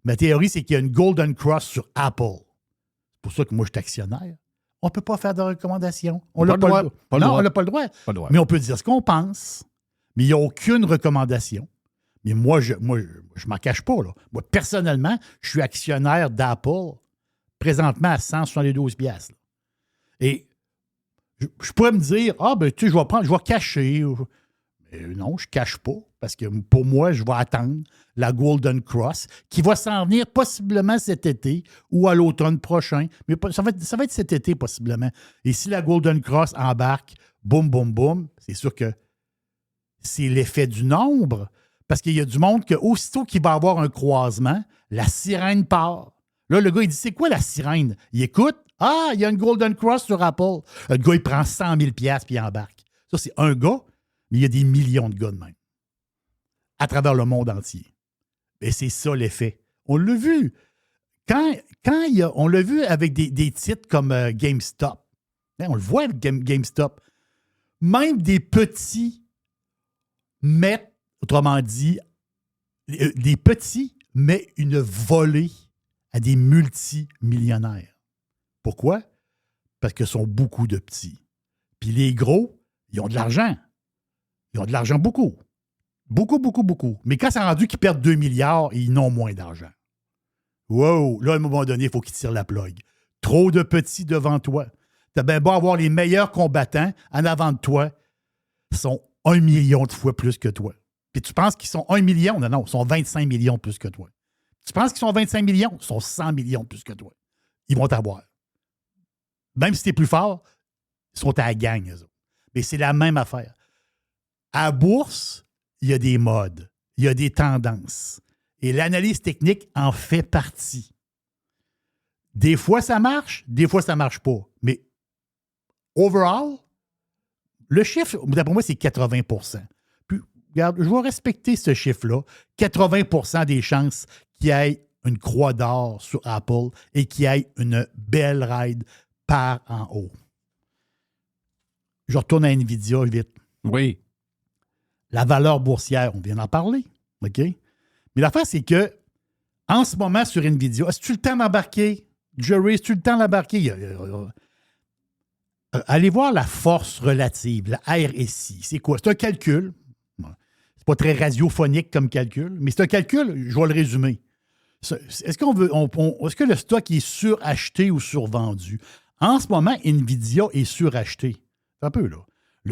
Speaker 4: Ma théorie, c'est qu'il y a une Golden Cross sur Apple. C'est pour ça que moi, je suis actionnaire. On ne peut pas faire de recommandations. On n'a pas le droit. Non, on n'a pas le droit.
Speaker 3: Pas le droit.
Speaker 4: Mais on peut dire ce qu'on pense. Mais il n'y a aucune recommandation. Mais moi, je m'en cache pas. Là. Moi, personnellement, je suis actionnaire d'Apple présentement à 172 $. Et je pourrais me dire, ben, tu sais, je vais cacher. Mais non, je ne cache pas. Parce que pour moi, je vais attendre la Golden Cross qui va s'en venir possiblement cet été ou à l'automne prochain. Mais ça va être cet été possiblement. Et si la Golden Cross embarque, boum, boum, boum, c'est sûr que c'est l'effet du nombre. Parce qu'il y a du monde que aussitôt qu'il va avoir un croisement, la sirène part. Là, le gars, il dit, c'est quoi la sirène? Il écoute, il y a une Golden Cross sur Apple. Le gars, il prend 100 000 $ puis il embarque. Ça, c'est un gars, mais il y a des millions de gars de même. À travers le monde entier. Et c'est ça l'effet. On l'a vu. On l'a vu avec des titres comme GameStop. On le voit avec GameStop. Même des petits mettent, autrement dit, des petits mettent une volée à des multimillionnaires. Pourquoi? Parce que ce sont beaucoup de petits. Puis les gros, ils ont de l'argent. Ils ont de l'argent beaucoup. Beaucoup, beaucoup, beaucoup. Mais quand c'est rendu qu'ils perdent 2 milliards, ils n'ont moins d'argent. Wow! Là, à un moment donné, il faut qu'ils tirent la plug. Trop de petits devant toi. T'as bien beau avoir les meilleurs combattants en avant de toi. Ils sont 1 million de fois plus que toi. Puis tu penses qu'ils sont 1 million? Non, ils sont 25 millions plus que toi. Tu penses qu'ils sont 25 millions? Ils sont 100 millions plus que toi. Ils vont t'avoir. Même si tu es plus fort, ils sont à la gang, eux autres. Mais c'est la même affaire. À la bourse, il y a des modes, il y a des tendances. Et l'analyse technique en fait partie. Des fois, ça marche, des fois, ça ne marche pas. Mais overall, le chiffre, d'après moi, c'est 80 %. Puis, regarde, je vais respecter ce chiffre-là. 80 des chances qu'il y ait une croix d'or sur Apple et qu'il y ait une belle ride par en haut. Je retourne à Nvidia vite.
Speaker 3: Oui.
Speaker 4: La valeur boursière, on vient d'en parler. OK? Mais l'affaire, c'est que en ce moment, sur Nvidia, as-tu le temps d'embarquer? Jerry, as-tu le temps d'embarquer? Allez voir la force relative, la RSI. C'est quoi? C'est un calcul. C'est pas très radiophonique comme calcul, mais c'est un calcul, je vais le résumer. Est-ce que le stock est suracheté ou survendu? En ce moment, Nvidia est suracheté. C'est un peu, là.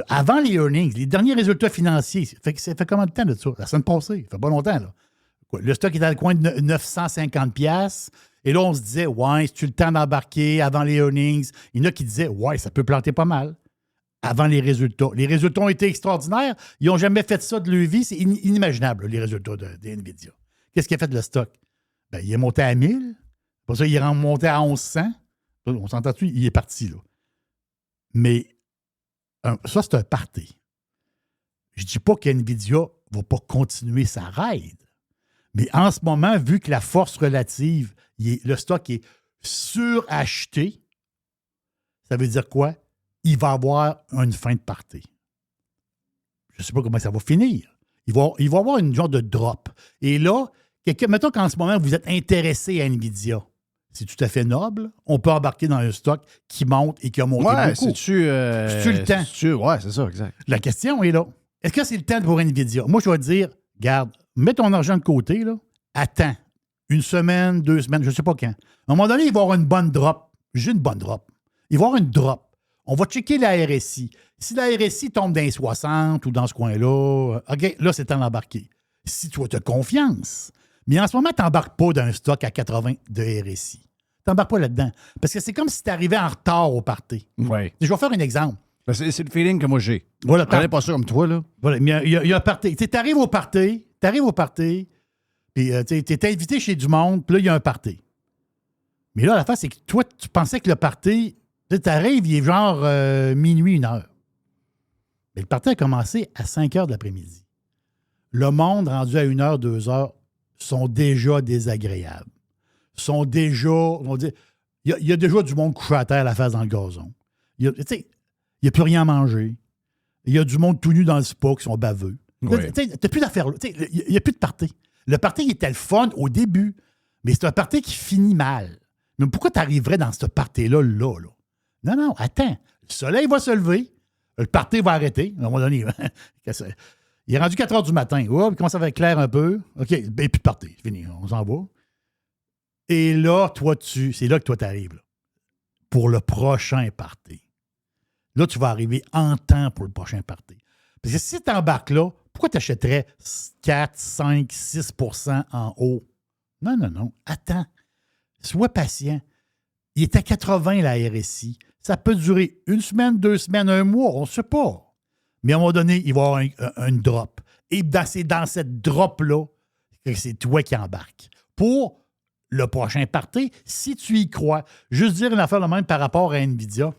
Speaker 4: Avant les earnings, les derniers résultats financiers, ça fait combien de temps de ça? La semaine passée, ça fait pas longtemps, là. Le stock est dans le coin de 950 $. Et là, on se disait, ouais, c'est-tu le temps d'embarquer avant les earnings? Il y en a qui disaient, ouais, ça peut planter pas mal avant les résultats. Les résultats ont été extraordinaires. Ils n'ont jamais fait ça de leur vie. C'est inimaginable, les résultats de Nvidia. Qu'est-ce qui a fait le stock? Ben, il est monté à 1000. Pour ça, il est remonté à 1100. On s'entend-tu? Il est parti, là. Mais ça, c'est un party. Je ne dis pas qu'NVIDIA ne va pas continuer sa ride. Mais en ce moment, vu que la force relative, le stock est suracheté, ça veut dire quoi? Il va avoir une fin de party. Je ne sais pas comment ça va finir. Il va avoir une genre de drop. Et là, mettons qu'en ce moment, vous êtes intéressé à NVIDIA. C'est tout à fait noble. On peut embarquer dans un stock qui monte et qui a monté beaucoup.
Speaker 3: C'est-tu
Speaker 4: le temps?
Speaker 3: Oui, c'est ça, exact.
Speaker 4: La question est là. Est-ce que c'est le temps pour NVIDIA? Moi, je vais te dire, garde, mets ton argent de côté, là. Attends. 1 semaine, 2 semaines, je ne sais pas quand. À un moment donné, il va y avoir une bonne drop. J'ai une bonne drop. Il va y avoir une drop. On va checker la RSI. Si la RSI tombe dans les 60 ou dans ce coin-là, OK, là, c'est temps d'embarquer. Si tu as confiance. Mais en ce moment, tu n'embarques pas dans un stock à 80 de RSI. Tu n'embarques pas là-dedans. Parce que c'est comme si tu arrivais en retard au party.
Speaker 3: Oui.
Speaker 4: Je vais faire un exemple.
Speaker 3: C'est le feeling que moi j'ai.
Speaker 4: Voilà,
Speaker 3: je n'en pas sûr comme toi, là.
Speaker 4: Voilà, mais il y a un party. Tu arrives au party, T'arrives au party, puis t'es invité chez du monde, puis là, il y a un party. Mais là, la face, c'est que toi, tu pensais que le party, t'arrives, il est genre minuit, 1h. Mais le party a commencé à 5h de l'après-midi. Le monde rendu à 1h, 2h sont déjà désagréables. Sont déjà, il y a déjà du monde couché à terre, la face dans le gazon. Il n'y a plus rien à manger. Il y a du monde tout nu dans le spa qui sont baveux.
Speaker 3: Ouais.
Speaker 4: T'as plus d'affaires là. Il n'y a plus de party. Le party il était le fun au début, mais c'est un party qui finit mal. Mais pourquoi tu arriverais dans ce party-là, là? Non, attends. Le soleil va se lever. Le party va arrêter. À un moment donné, il est rendu 4 heures du matin. Oh, il commence à faire clair un peu. OK, et plus de party. C'est fini. On s'en va. Et là, c'est là que toi, tu arrives. Pour le prochain party. Là, tu vas arriver en temps pour le prochain party. Parce que si tu embarques là, pourquoi tu achèterais 4, 5, 6 % en haut? Non. Attends. Sois patient. Il est à 80 la RSI. Ça peut durer 1 semaine, 2 semaines, 1 mois. On ne sait pas. Mais à un moment donné, il va y avoir une drop. Et c'est dans cette drop-là que c'est toi qui embarques. Pour le prochain party, si tu y crois, juste dire une affaire de même par rapport à NVIDIA.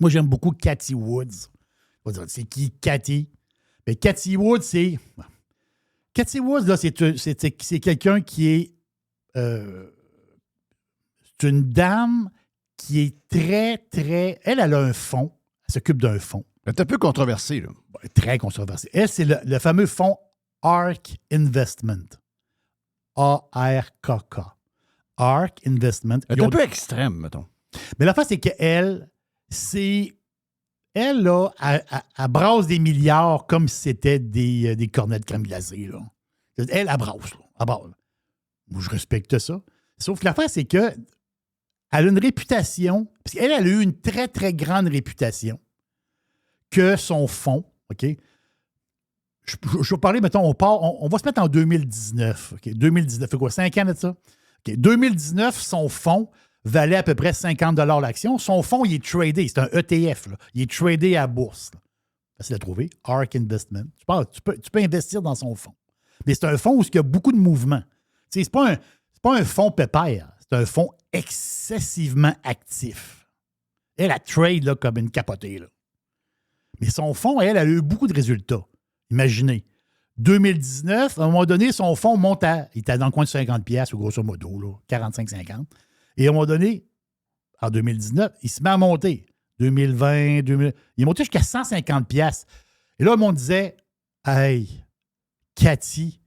Speaker 4: Moi, j'aime beaucoup Cathie Woods. C'est qui, Cathie? Mais Cathie Woods, c'est... Cathie Woods, là, c'est quelqu'un qui est... c'est une dame qui est très, très... Elle a un fonds. Elle s'occupe d'un fonds.
Speaker 3: C'est un peu controversé, là.
Speaker 4: Très controversé. Elle, c'est le fameux fonds ARK Investment. ARKK. ARK Investment.
Speaker 3: C'est un peu extrême, mettons.
Speaker 4: Mais la face, c'est qu'elle, elle, là, elle brasse des milliards comme si c'était des cornets de crème glacée, là. Elle brasse, là. Elle brasse. Moi, je respecte ça. Sauf que l'affaire, c'est que elle a une réputation, parce qu'elle a eu une très, très grande réputation que son fonds, OK? Je vais parler, mettons, on va se mettre en 2019. OK? 2019, fait quoi, 5 ans de ça? OK? 2019, son fonds valait à peu près 50 $ l'action. Son fonds, il est tradé. C'est un ETF. Là. Il est tradé à la bourse. Là. Facile à trouver. ARK Investment. Tu peux investir dans son fonds. Mais c'est un fonds où il y a beaucoup de mouvements. C'est pas un fonds pépère. C'est un fonds excessivement actif. Elle a trade là, comme une capotée. Là. Mais son fonds, elle a eu beaucoup de résultats. Imaginez. 2019, à un moment donné, son fonds monte il était dans le coin de 50$, grosso modo, là, 45-50$. Et à un moment donné, en 2019, il se met à monter. 2020, il est monté jusqu'à 150$. Et là, le monde disait, hey, Cathie,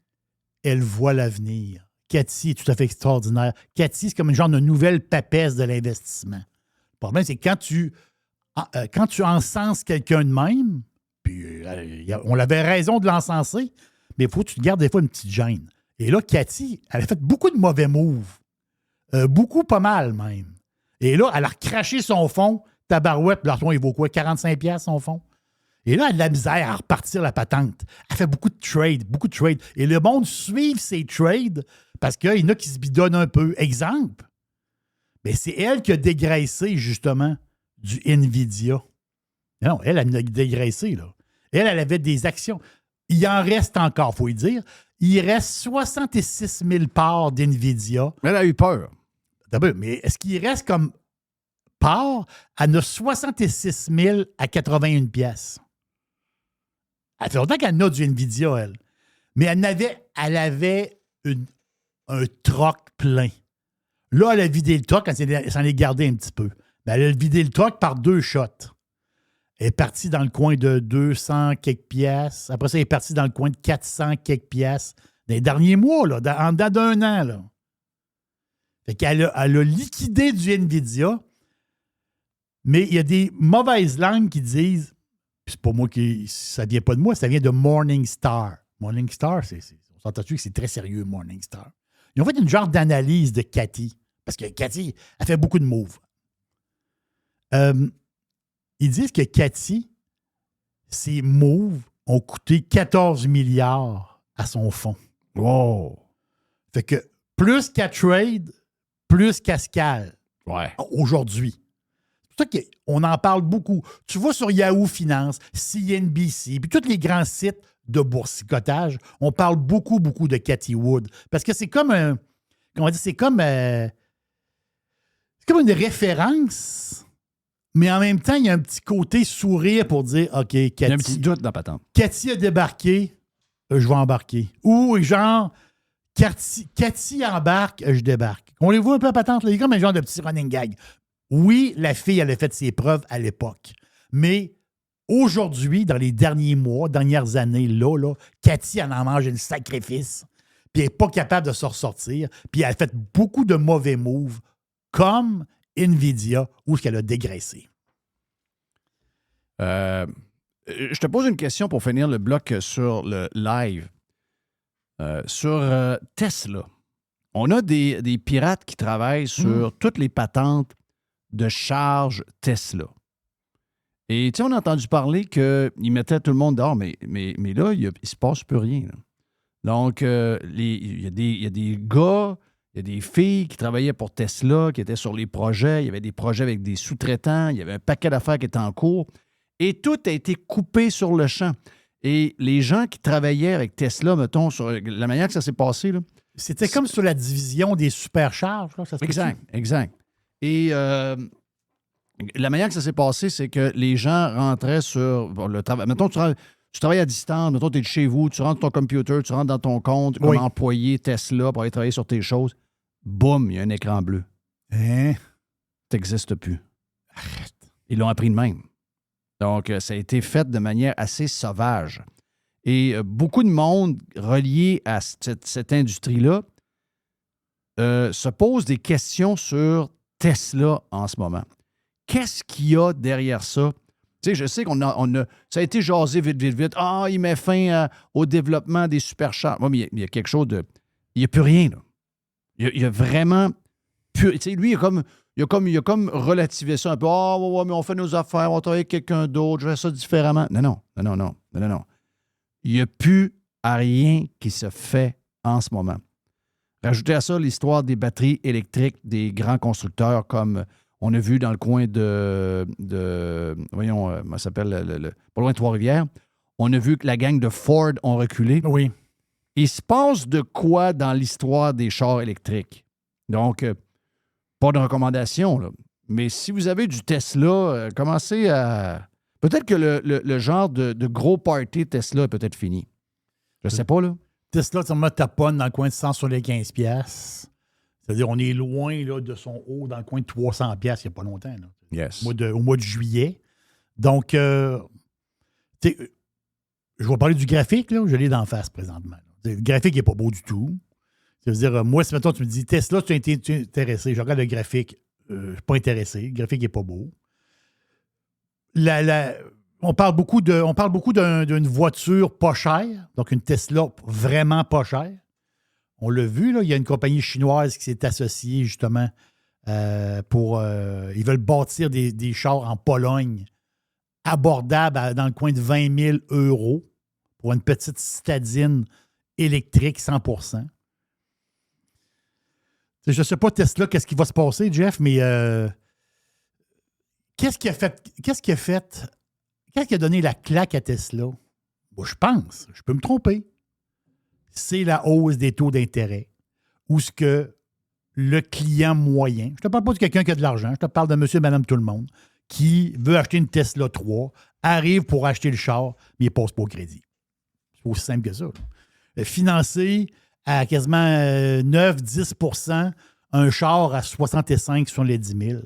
Speaker 4: elle voit l'avenir. Cathie est tout à fait extraordinaire. Cathie, c'est comme une genre de nouvelle papesse de l'investissement. Le problème, c'est que quand tu encenses quelqu'un de même, puis on avait raison de l'encenser, mais il faut que tu te gardes des fois une petite gêne. Et là, Cathie, elle a fait beaucoup de mauvais moves. Beaucoup, pas mal même. Et là, elle a recraché son fonds, tabarouette, puis il vaut quoi? 45$ son fonds? Et là, elle a de la misère à repartir la patente. Elle fait beaucoup de trades. Et le monde suit ses trades parce qu'il y en a qui se bidonnent un peu. Exemple, mais c'est elle qui a dégraissé, justement, du NVIDIA. Non, elle a dégraissé, là. Elle avait des actions. Il en reste encore, il faut le dire. Il reste 66 000 parts d'NVIDIA.
Speaker 3: Elle a eu peur.
Speaker 4: Mais est-ce qu'il reste comme part? Elle a 66 000 à 81 pièces. Elle fait longtemps qu'elle a du NVIDIA, elle. Mais elle avait un troc plein. Là, elle a vidé le troc, elle s'en est gardé un petit peu. Mais elle a vidé le troc par 2 shots. Elle est partie dans le coin de 200 quelques piastres. Après ça, elle est partie dans le coin de 400 quelques piastres. Dans les derniers mois, là, en dedans d'un an. Là. Fait qu'elle a liquidé du NVIDIA, mais il y a des mauvaises langues qui disent, puis c'est pas moi ça vient pas de moi, ça vient de Morningstar. Morningstar, on s'entend-tu que c'est très sérieux, Morningstar. Ils ont fait une genre d'analyse de Cathie, parce que Cathie, elle fait beaucoup de moves. Ils disent que Cathie, ses moves ont coûté 14 milliards à son fonds.
Speaker 3: Wow!
Speaker 4: Fait que plus qu'elle trade, plus qu'elle se cale.
Speaker 3: Ouais.
Speaker 4: Aujourd'hui. C'est pour C'est pour ça qu'on en parle beaucoup. Tu vas sur Yahoo Finance, CNBC, puis tous les grands sites de boursicotage, on parle beaucoup, beaucoup de Cathie Wood. Parce que c'est comme un... Comment dire? C'est comme une référence, mais en même temps, il y a un petit côté sourire pour dire, OK, Cathy...
Speaker 3: Il y a un petit doute dans la patente.
Speaker 4: Cathy a débarqué, je vais embarquer. Ou genre, Cathy embarque, je débarque. On les voit un peu à patente, là, il y a comme un genre de petit running gag. Oui, la fille, elle a fait ses preuves à l'époque, mais aujourd'hui, dans les derniers mois, dernières années, là, Cathy, elle en mange un sacrifice, puis elle n'est pas capable de se ressortir, puis elle a fait beaucoup de mauvais moves, comme Nvidia, où est-ce qu'elle a dégraissé.
Speaker 3: Je te pose une question pour finir le bloc sur le live. Sur Tesla, on a des pirates qui travaillent sur toutes les patentes de charge Tesla. Et tu sais, on a entendu parler qu'ils mettaient tout le monde dehors, mais là, il ne se passe plus rien. Là. Donc, il y a des gars, il y a des filles qui travaillaient pour Tesla, qui étaient sur les projets. Il y avait des projets avec des sous-traitants. Il y avait un paquet d'affaires qui étaient en cours. Et tout a été coupé sur le champ. Et les gens qui travaillaient avec Tesla, mettons, sur la manière que ça s'est passé, là,
Speaker 4: c'était comme sur la division des supercharges. Là, ça
Speaker 3: exact. Et la manière que ça s'est passé, c'est que les gens rentraient sur le travail. Mettons, tu travailles à distance, mettons, tu es de chez vous, tu rentres ton computer, tu rentres dans ton compte comme employé Tesla pour aller travailler sur tes choses. Boum, il y a un écran bleu.
Speaker 4: Hein?
Speaker 3: Ça n'existe plus.
Speaker 4: Arrête.
Speaker 3: Ils l'ont appris de même. Donc, ça a été fait de manière assez sauvage. Et beaucoup de monde relié à cette industrie-là se pose des questions sur Tesla en ce moment. Qu'est-ce qu'il y a derrière ça? Tu sais, je sais qu'on a ça a été jasé vite. Ah, il met fin au développement des supercharges. Oui, mais il y a quelque chose de... Il n'y a plus rien, là. Il y a vraiment... Tu sais, lui, il a comme relativé ça un peu. Ah, mais on fait nos affaires, on travaille avec quelqu'un d'autre, je fais ça différemment. Non. Il n'y a plus à rien qui se fait en ce moment. Rajoutez à ça l'histoire des batteries électriques des grands constructeurs comme on a vu dans le coin voyons, comment ça s'appelle, pas loin de Trois-Rivières. On a vu que la gang de Ford ont reculé.
Speaker 4: Oui.
Speaker 3: Il se passe de quoi dans l'histoire des chars électriques? Donc, pas de recommandation, là. Mais si vous avez du Tesla, commencez à... Peut-être que le genre de gros party Tesla est peut-être fini. Je sais pas, là.
Speaker 4: Tesla, tu me taponne dans le coin de 175$. C'est-à-dire, on est loin là, de son haut dans le coin de 300$ il n'y a pas longtemps. Là.
Speaker 3: Yes.
Speaker 4: Au mois de juillet. Donc, je vais parler du graphique, là, je l'ai d'en face présentement. Le graphique n'est pas beau du tout. C'est-à-dire, moi, si maintenant tu me dis Tesla, tu es intéressé, je regarde le graphique, je ne suis pas intéressé, le graphique n'est pas beau. On parle beaucoup d'une voiture pas chère, donc une Tesla vraiment pas chère. On l'a vu, là, il y a une compagnie chinoise qui s'est associée justement pour... ils veulent bâtir des chars en Pologne abordables dans le coin de 20 000 € pour une petite citadine électrique 100%. Je ne sais pas, Tesla, qu'est-ce qui va se passer, Jeff, mais qu'est-ce qui a donné la claque à Tesla? Bon, je pense, je peux me tromper. C'est la hausse des taux d'intérêt ou ce que le client moyen, je ne te parle pas de quelqu'un qui a de l'argent, je te parle de monsieur et madame tout le monde, qui veut acheter une Tesla 3, arrive pour acheter le char, mais il ne passe pas au crédit. C'est aussi simple que ça. Financer à quasiment 9-10 % un char à 65 sur les 10 000.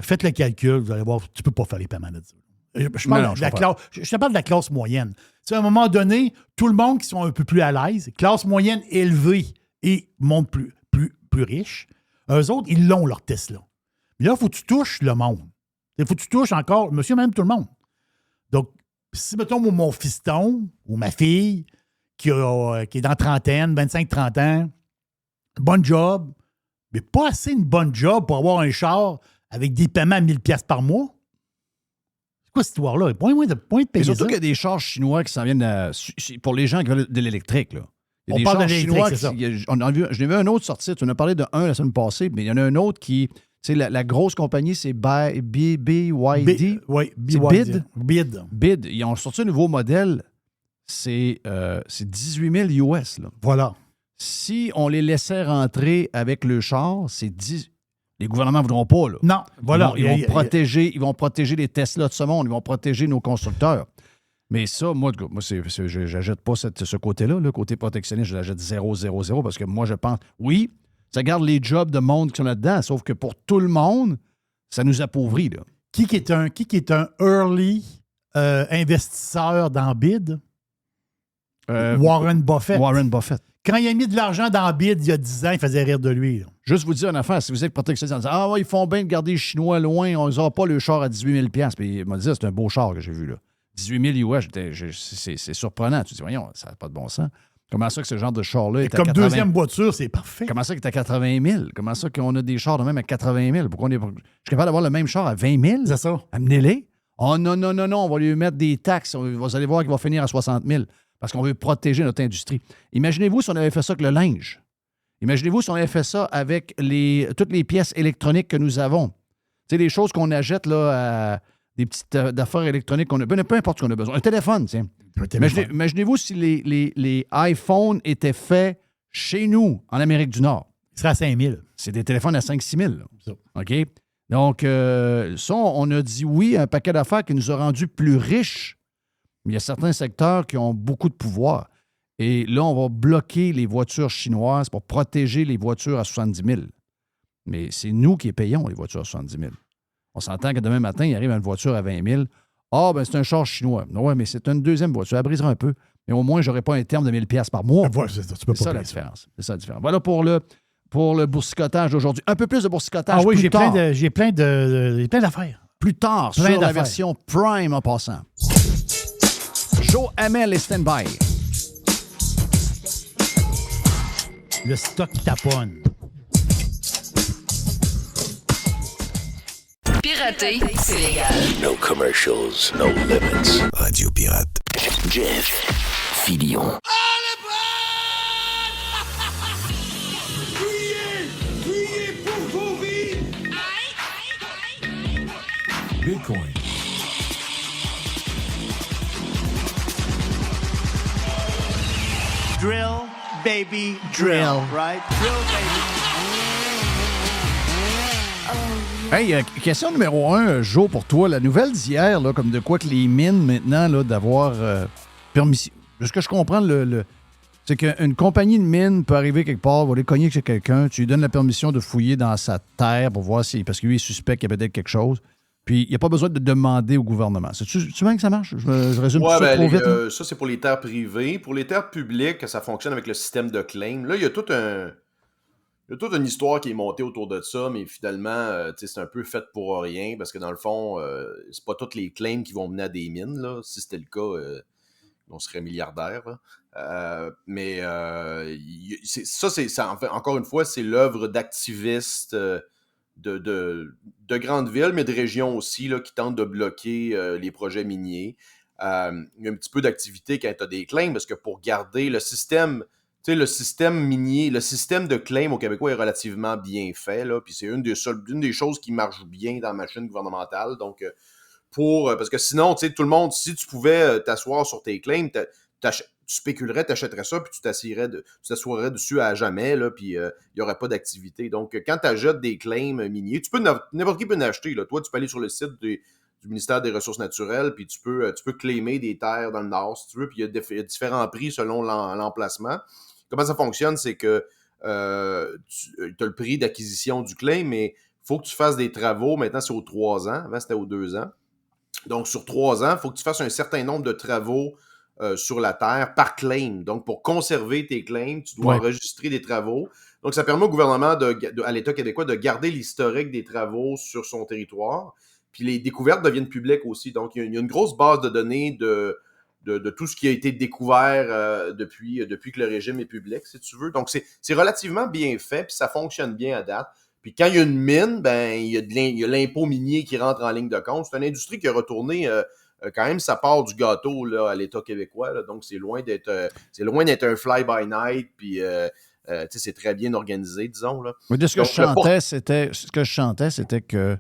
Speaker 4: Faites le calcul, vous allez voir, tu ne peux pas faire les paiements de ça. Je te parle de la classe moyenne. Tu sais, à un moment donné, tout le monde qui sont un peu plus à l'aise, classe moyenne élevée et monde plus riche, eux autres, ils l'ont, leur Tesla. Mais là, il faut que tu touches le monde. Il faut que tu touches encore, monsieur, même tout le monde. Donc, si, mettons, mon fiston ou ma fille qui est dans trentaine, 25-30 ans, bonne job, mais pas assez une bonne job pour avoir un char avec des paiements à 1000$ par mois. C'est quoi cette histoire-là? Point de payer.
Speaker 3: Surtout qu'il y a des chars chinois qui s'en viennent pour les gens qui veulent de l'électrique, là. Il y a
Speaker 4: On
Speaker 3: des
Speaker 4: parle
Speaker 3: chars
Speaker 4: de l'électrique,
Speaker 3: chinois
Speaker 4: c'est ça.
Speaker 3: Je n'ai vu un autre sortir. Tu en as parlé de un la semaine passée, mais il y en a un autre qui Tu sais, la grosse compagnie, c'est BYD.
Speaker 4: Oui,
Speaker 3: C'est
Speaker 4: BID.
Speaker 3: BID. Ils ont sorti un nouveau modèle. C'est 18 000 US. Là.
Speaker 4: Voilà.
Speaker 3: Si on les laissait rentrer avec le char, c'est 10. Les gouvernements ne voudront pas. Là.
Speaker 4: Non, voilà.
Speaker 3: Ils vont protéger les Tesla de ce monde. Ils vont protéger nos constructeurs. Mais ça, moi je n'achète pas ce côté-là. Le côté protectionniste, je l'achète 0,00 parce que moi, je pense, oui, ça garde les jobs de monde qui sont là-dedans, sauf que pour tout le monde, ça nous appauvrit. Là.
Speaker 4: Qui est un early investisseur dans BID? Warren Buffett.
Speaker 3: Warren Buffett.
Speaker 4: Quand il a mis de l'argent dans BID il y a 10 ans, il faisait rire de lui. Là.
Speaker 3: Juste vous dire une affaire, si vous êtes protectionniste, en disant, ouais, ils font bien de garder les Chinois loin, on n'aura pas le char à 18 000 $. Puis il m'a dit, c'est un beau char que j'ai vu là. 18 000 US, c'est surprenant. Tu te dis, voyons, ça n'a pas de bon sens. Comment ça que ce genre de char-là est à 80 000?
Speaker 4: Comme deuxième voiture, c'est parfait.
Speaker 3: Comment ça qu'il est à 80 000? Comment ça qu'on a des chars de même à 80 000? Pourquoi je suis capable d'avoir le même char à 20 000?
Speaker 4: C'est ça.
Speaker 3: Amenez-les. Oh non, on va lui mettre des taxes. Vous allez voir qu'il va finir à 60 000 parce qu'on veut protéger notre industrie. Imaginez-vous si on avait fait ça avec le linge. Imaginez-vous si on avait fait ça avec toutes les pièces électroniques que nous avons. Tu sais, les choses qu'on achète là, à des petites affaires électroniques qu'on a. Peu importe ce qu'on a besoin. Un téléphone, tiens. Imaginez-vous si les iPhones étaient faits chez nous, en Amérique du Nord.
Speaker 4: Il serait à 5 000.
Speaker 3: C'est des téléphones à 5-6 000.
Speaker 4: Ça.
Speaker 3: OK? Donc, ça, on a dit oui à un paquet d'affaires qui nous a rendus plus riches. Mais il y a certains secteurs qui ont beaucoup de pouvoir. Et là, on va bloquer les voitures chinoises pour protéger les voitures à 70 000. Mais c'est nous qui payons les voitures à 70 000. On s'entend que demain matin, il arrive une voiture à 20 000. Ah, ben c'est un char chinois. Oui, mais c'est une deuxième voiture. Elle brisera un peu. Mais au moins, je n'aurai pas un terme de 1 000 $ par mois.
Speaker 4: Voilà, c'est ça la
Speaker 3: différence. C'est ça la différence. Voilà pour le boursicotage d'aujourd'hui. Un peu plus de boursicotage.
Speaker 4: Ah oui,
Speaker 3: j'ai
Speaker 4: plein d'affaires.
Speaker 3: Plus tard,
Speaker 4: Plein
Speaker 3: sur la
Speaker 4: d'affaires.
Speaker 3: version Prime en passant. Joe Hamel est stand-by.
Speaker 4: Le stock taponne.
Speaker 1: Pirater, c'est légal.
Speaker 2: No commercials, no limits. Radio Pirate. Jeff Fillion.
Speaker 6: Criez pour vos vies! Bitcoin.
Speaker 7: Drill, baby, drill, right? Drill, baby.
Speaker 3: Hey, question numéro 1, Joe, pour toi. La nouvelle d'hier, là, comme de quoi que les mines, maintenant, là, d'avoir permission. De ce que je comprends, c'est qu'une compagnie de mine peut arriver quelque part, va aller cogner chez quelqu'un, tu lui donnes la permission de fouiller dans sa terre pour voir si. Parce que lui, il est suspect qu'il y a peut-être quelque chose. Puis, il n'y a pas besoin de demander au gouvernement. Tu vois que ça marche? Je résume tout ça trop vite.
Speaker 8: Ça, c'est pour les terres privées. Pour les terres publiques, ça fonctionne avec le système de claim. Là, il y a toute une histoire qui est montée autour de ça, mais finalement, c'est un peu fait pour rien, parce que dans le fond, c'est pas toutes les claims qui vont mener à des mines. Là. Si c'était le cas, on serait milliardaire. Mais encore une fois, c'est l'œuvre d'activistes de grandes villes, mais de régions aussi, là, qui tentent de bloquer les projets miniers. Il y a un petit peu d'activité quand tu as des claims, parce que pour garder le système, le système minier, le système de claim au Québécois est relativement bien fait, là, puis c'est une des choses qui marche bien dans la machine gouvernementale. Donc, parce que sinon, tout le monde, si tu pouvais t'asseoir sur tes claims, tu spéculerais, tu achèterais ça, puis tu t'assoirais dessus à jamais, là, puis il n'y aurait pas d'activité. Donc, quand tu achètes des claims miniers, n'importe qui peut en acheter. Là. Toi, tu peux aller sur le site du ministère des Ressources naturelles, puis tu peux claimer des terres dans le Nord, si tu veux, puis il y a différents prix selon l'emplacement. Comment ça fonctionne, c'est que tu as le prix d'acquisition du claim, mais il faut que tu fasses des travaux. Maintenant, c'est aux 3 ans. Avant, c'était aux 2 ans. Donc, sur 3 ans, il faut que tu fasses un certain nombre de travaux sur la terre par claim. Donc, pour conserver tes claims, tu dois enregistrer des travaux. Donc, ça permet au gouvernement, à l'État québécois, de garder l'historique des travaux sur son territoire. Puis les découvertes deviennent publiques aussi. Donc, il y a une grosse base de données de tout ce qui a été découvert depuis que le régime est public, si tu veux. Donc, c'est relativement bien fait, puis ça fonctionne bien à date. Puis quand il y a une mine, ben il y a l'impôt minier qui rentre en ligne de compte. C'est une industrie qui a retourné quand même sa part du gâteau là, à l'État québécois. Là. Donc, c'est loin d'être un fly-by-night, puis c'est très bien organisé, disons. Là.
Speaker 3: Mais de ce que
Speaker 8: Donc,
Speaker 3: je chantais, c'était que,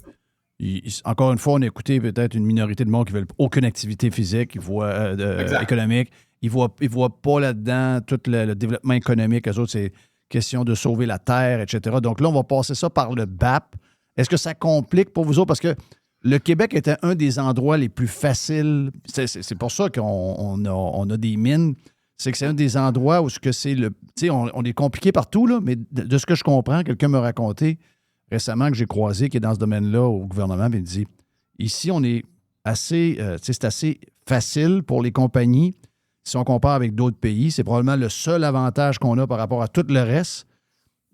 Speaker 3: encore une fois, on a écouté peut-être une minorité de monde qui ne veulent aucune activité physique, économique. Ils ne voient pas là-dedans tout le développement économique. Eux autres, c'est question de sauver la terre, etc. Donc là, on va passer ça par le BAP. Est-ce que ça complique pour vous autres? Parce que le Québec était un des endroits les plus faciles. C'est pour ça qu'on a des mines. C'est que c'est un des endroits où c'est le. Tu sais, on est compliqué partout, là, mais de ce que je comprends, quelqu'un m'a raconté récemment que j'ai croisé qui est dans ce domaine-là au gouvernement, puis il dit ici, on est assez. C'est assez facile pour les compagnies. Si on compare avec d'autres pays, c'est probablement le seul avantage qu'on a par rapport à tout le reste.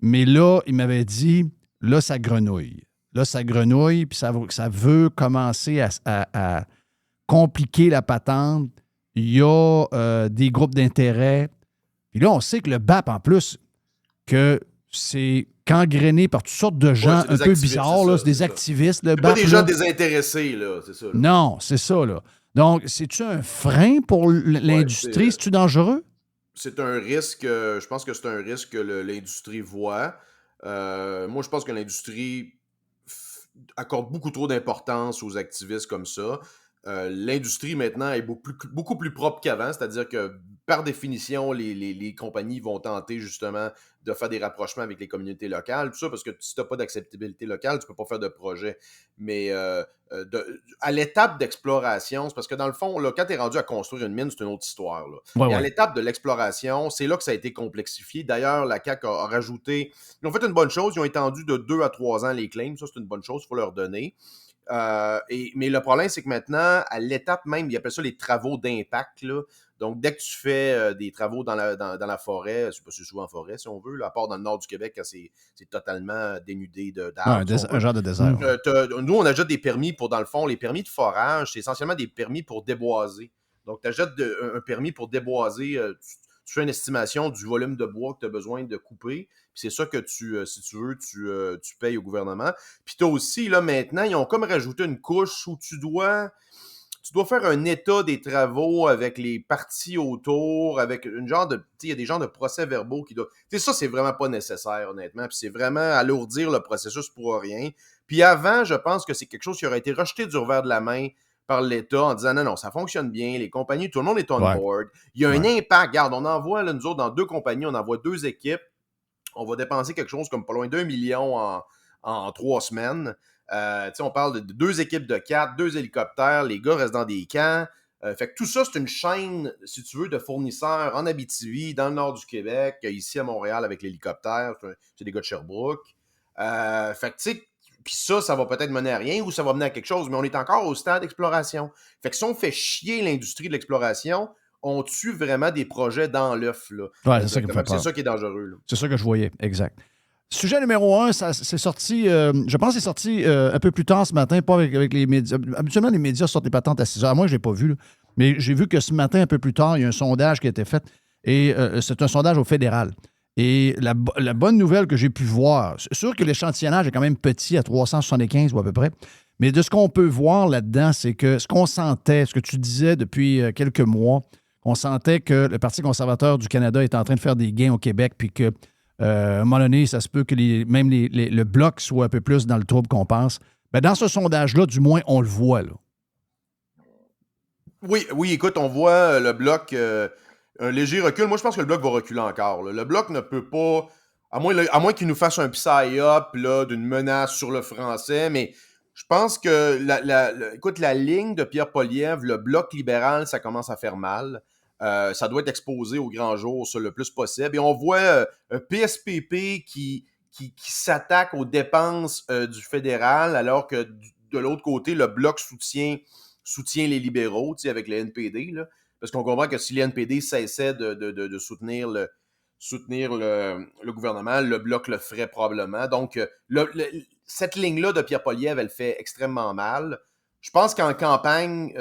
Speaker 3: Mais là, il m'avait dit, là, ça grenouille. Là, ça grenouille, puis ça veut commencer à compliquer la patente. Il y a des groupes d'intérêt. Puis là, on sait que le BAP, en plus, que c'est gangréné par toutes sortes de gens un peu bizarres. C'est des activistes.
Speaker 8: C'est pas des gens désintéressés, là, c'est ça. Là.
Speaker 3: Non, c'est ça, là. Donc, c'est-tu un frein pour l'industrie? C'est-tu dangereux?
Speaker 8: C'est un risque, je pense que c'est un risque que l'industrie voit. Moi, je pense que l'industrie accorde beaucoup trop d'importance aux activistes comme ça. L'industrie, maintenant, est beaucoup plus propre qu'avant, c'est-à-dire que, par définition, les compagnies vont tenter, justement, de faire des rapprochements avec les communautés locales, tout ça, parce que si tu n'as pas d'acceptabilité locale, tu ne peux pas faire de projet. Mais à l'étape d'exploration, c'est parce que, dans le fond, là, quand tu es rendu à construire une mine, c'est une autre histoire. Là. Et à l'étape de l'exploration, c'est là que ça a été complexifié. D'ailleurs, la CAQ a rajouté... Ils ont fait une bonne chose, ils ont étendu de 2 à 3 ans les claims. Ça, c'est une bonne chose, il faut leur donner. Mais le problème, c'est que maintenant, à l'étape même, ils appellent ça les travaux d'impact. Là. Donc, dès que tu fais des travaux dans la forêt, c'est souvent en forêt, si on veut, là, à part dans le nord du Québec, quand c'est totalement dénudé d'arbres.
Speaker 3: Un genre de désert.
Speaker 8: Nous, on achète des permis pour, dans le fond, les permis de forage, c'est essentiellement des permis pour déboiser. Donc, tu achètes un permis pour déboiser, tu fais une estimation du volume de bois que tu as besoin de couper. Puis c'est ça que si tu veux, tu payes au gouvernement. Puis tu as aussi, là, maintenant, ils ont comme rajouté une couche où tu dois faire un état des travaux avec les parties autour, avec une genre de... Tu sais, il y a des genres de procès-verbaux qui doivent... Tu sais, ça, c'est vraiment pas nécessaire, honnêtement. Puis c'est vraiment alourdir le processus pour rien. Puis avant, je pense que c'est quelque chose qui aurait été rejeté du revers de la main par l'État en disant non, ça fonctionne bien, les compagnies, tout le monde est on board. Il y a un impact. Regarde, on envoie, là, nous autres, dans 2 compagnies, on envoie 2 équipes. On va dépenser quelque chose comme pas loin d'1 million en 3 semaines. On parle de 2 équipes de 4, 2 hélicoptères, les gars restent dans des camps. Fait que tout ça, c'est une chaîne, si tu veux, de fournisseurs en Abitibi, dans le nord du Québec, ici à Montréal avec l'hélicoptère. C'est des gars de Sherbrooke. Fait que, tu sais, puis ça va peut-être mener à rien ou ça va mener à quelque chose, mais on est encore au stade d'exploration. Fait que si on fait chier l'industrie de l'exploration, on tue vraiment des projets dans l'œuf.
Speaker 3: Ouais, c'est ça qui me fait peur.
Speaker 8: C'est ça qui est dangereux. Là.
Speaker 3: C'est ça que je voyais, exact. Sujet numéro 1, c'est sorti, je pense que c'est sorti un peu plus tard ce matin, pas avec les médias. Habituellement, les médias sortent des patentes à 6 heures. Moi, je ne l'ai pas vu, là. Mais j'ai vu que ce matin, un peu plus tard, il y a un sondage qui a été fait. Et c'est un sondage au fédéral. Et la bonne nouvelle que j'ai pu voir, c'est sûr que l'échantillonnage est quand même petit, à 375 ou à peu près. Mais de ce qu'on peut voir là-dedans, c'est que ce qu'on sentait, ce que tu disais depuis quelques mois, on sentait que le Parti conservateur du Canada est en train de faire des gains au Québec, puis que à un moment donné, ça se peut que même le Bloc soit un peu plus dans le trouble qu'on pense. Ben, dans ce sondage-là, du moins, on le voit. Là.
Speaker 8: Oui, écoute, on voit le Bloc, un léger recul. Moi, je pense que le Bloc va reculer encore. Là. Le Bloc ne peut pas, à moins qu'il nous fasse un psy-up d'une menace sur le français, mais je pense que, écoute, la ligne de Pierre Poilievre, le Bloc libéral, ça commence à faire mal. Ça doit être exposé au grand jour ça, le plus possible. Et on voit un PSPP qui s'attaque aux dépenses du fédéral, alors que de l'autre côté, le Bloc soutient les libéraux, avec le NPD. Là, parce qu'on comprend que si le NPD cessait de soutenir le gouvernement, le Bloc le ferait probablement. Donc, cette ligne-là de Pierre Poilievre, elle fait extrêmement mal. Je pense qu'en campagne,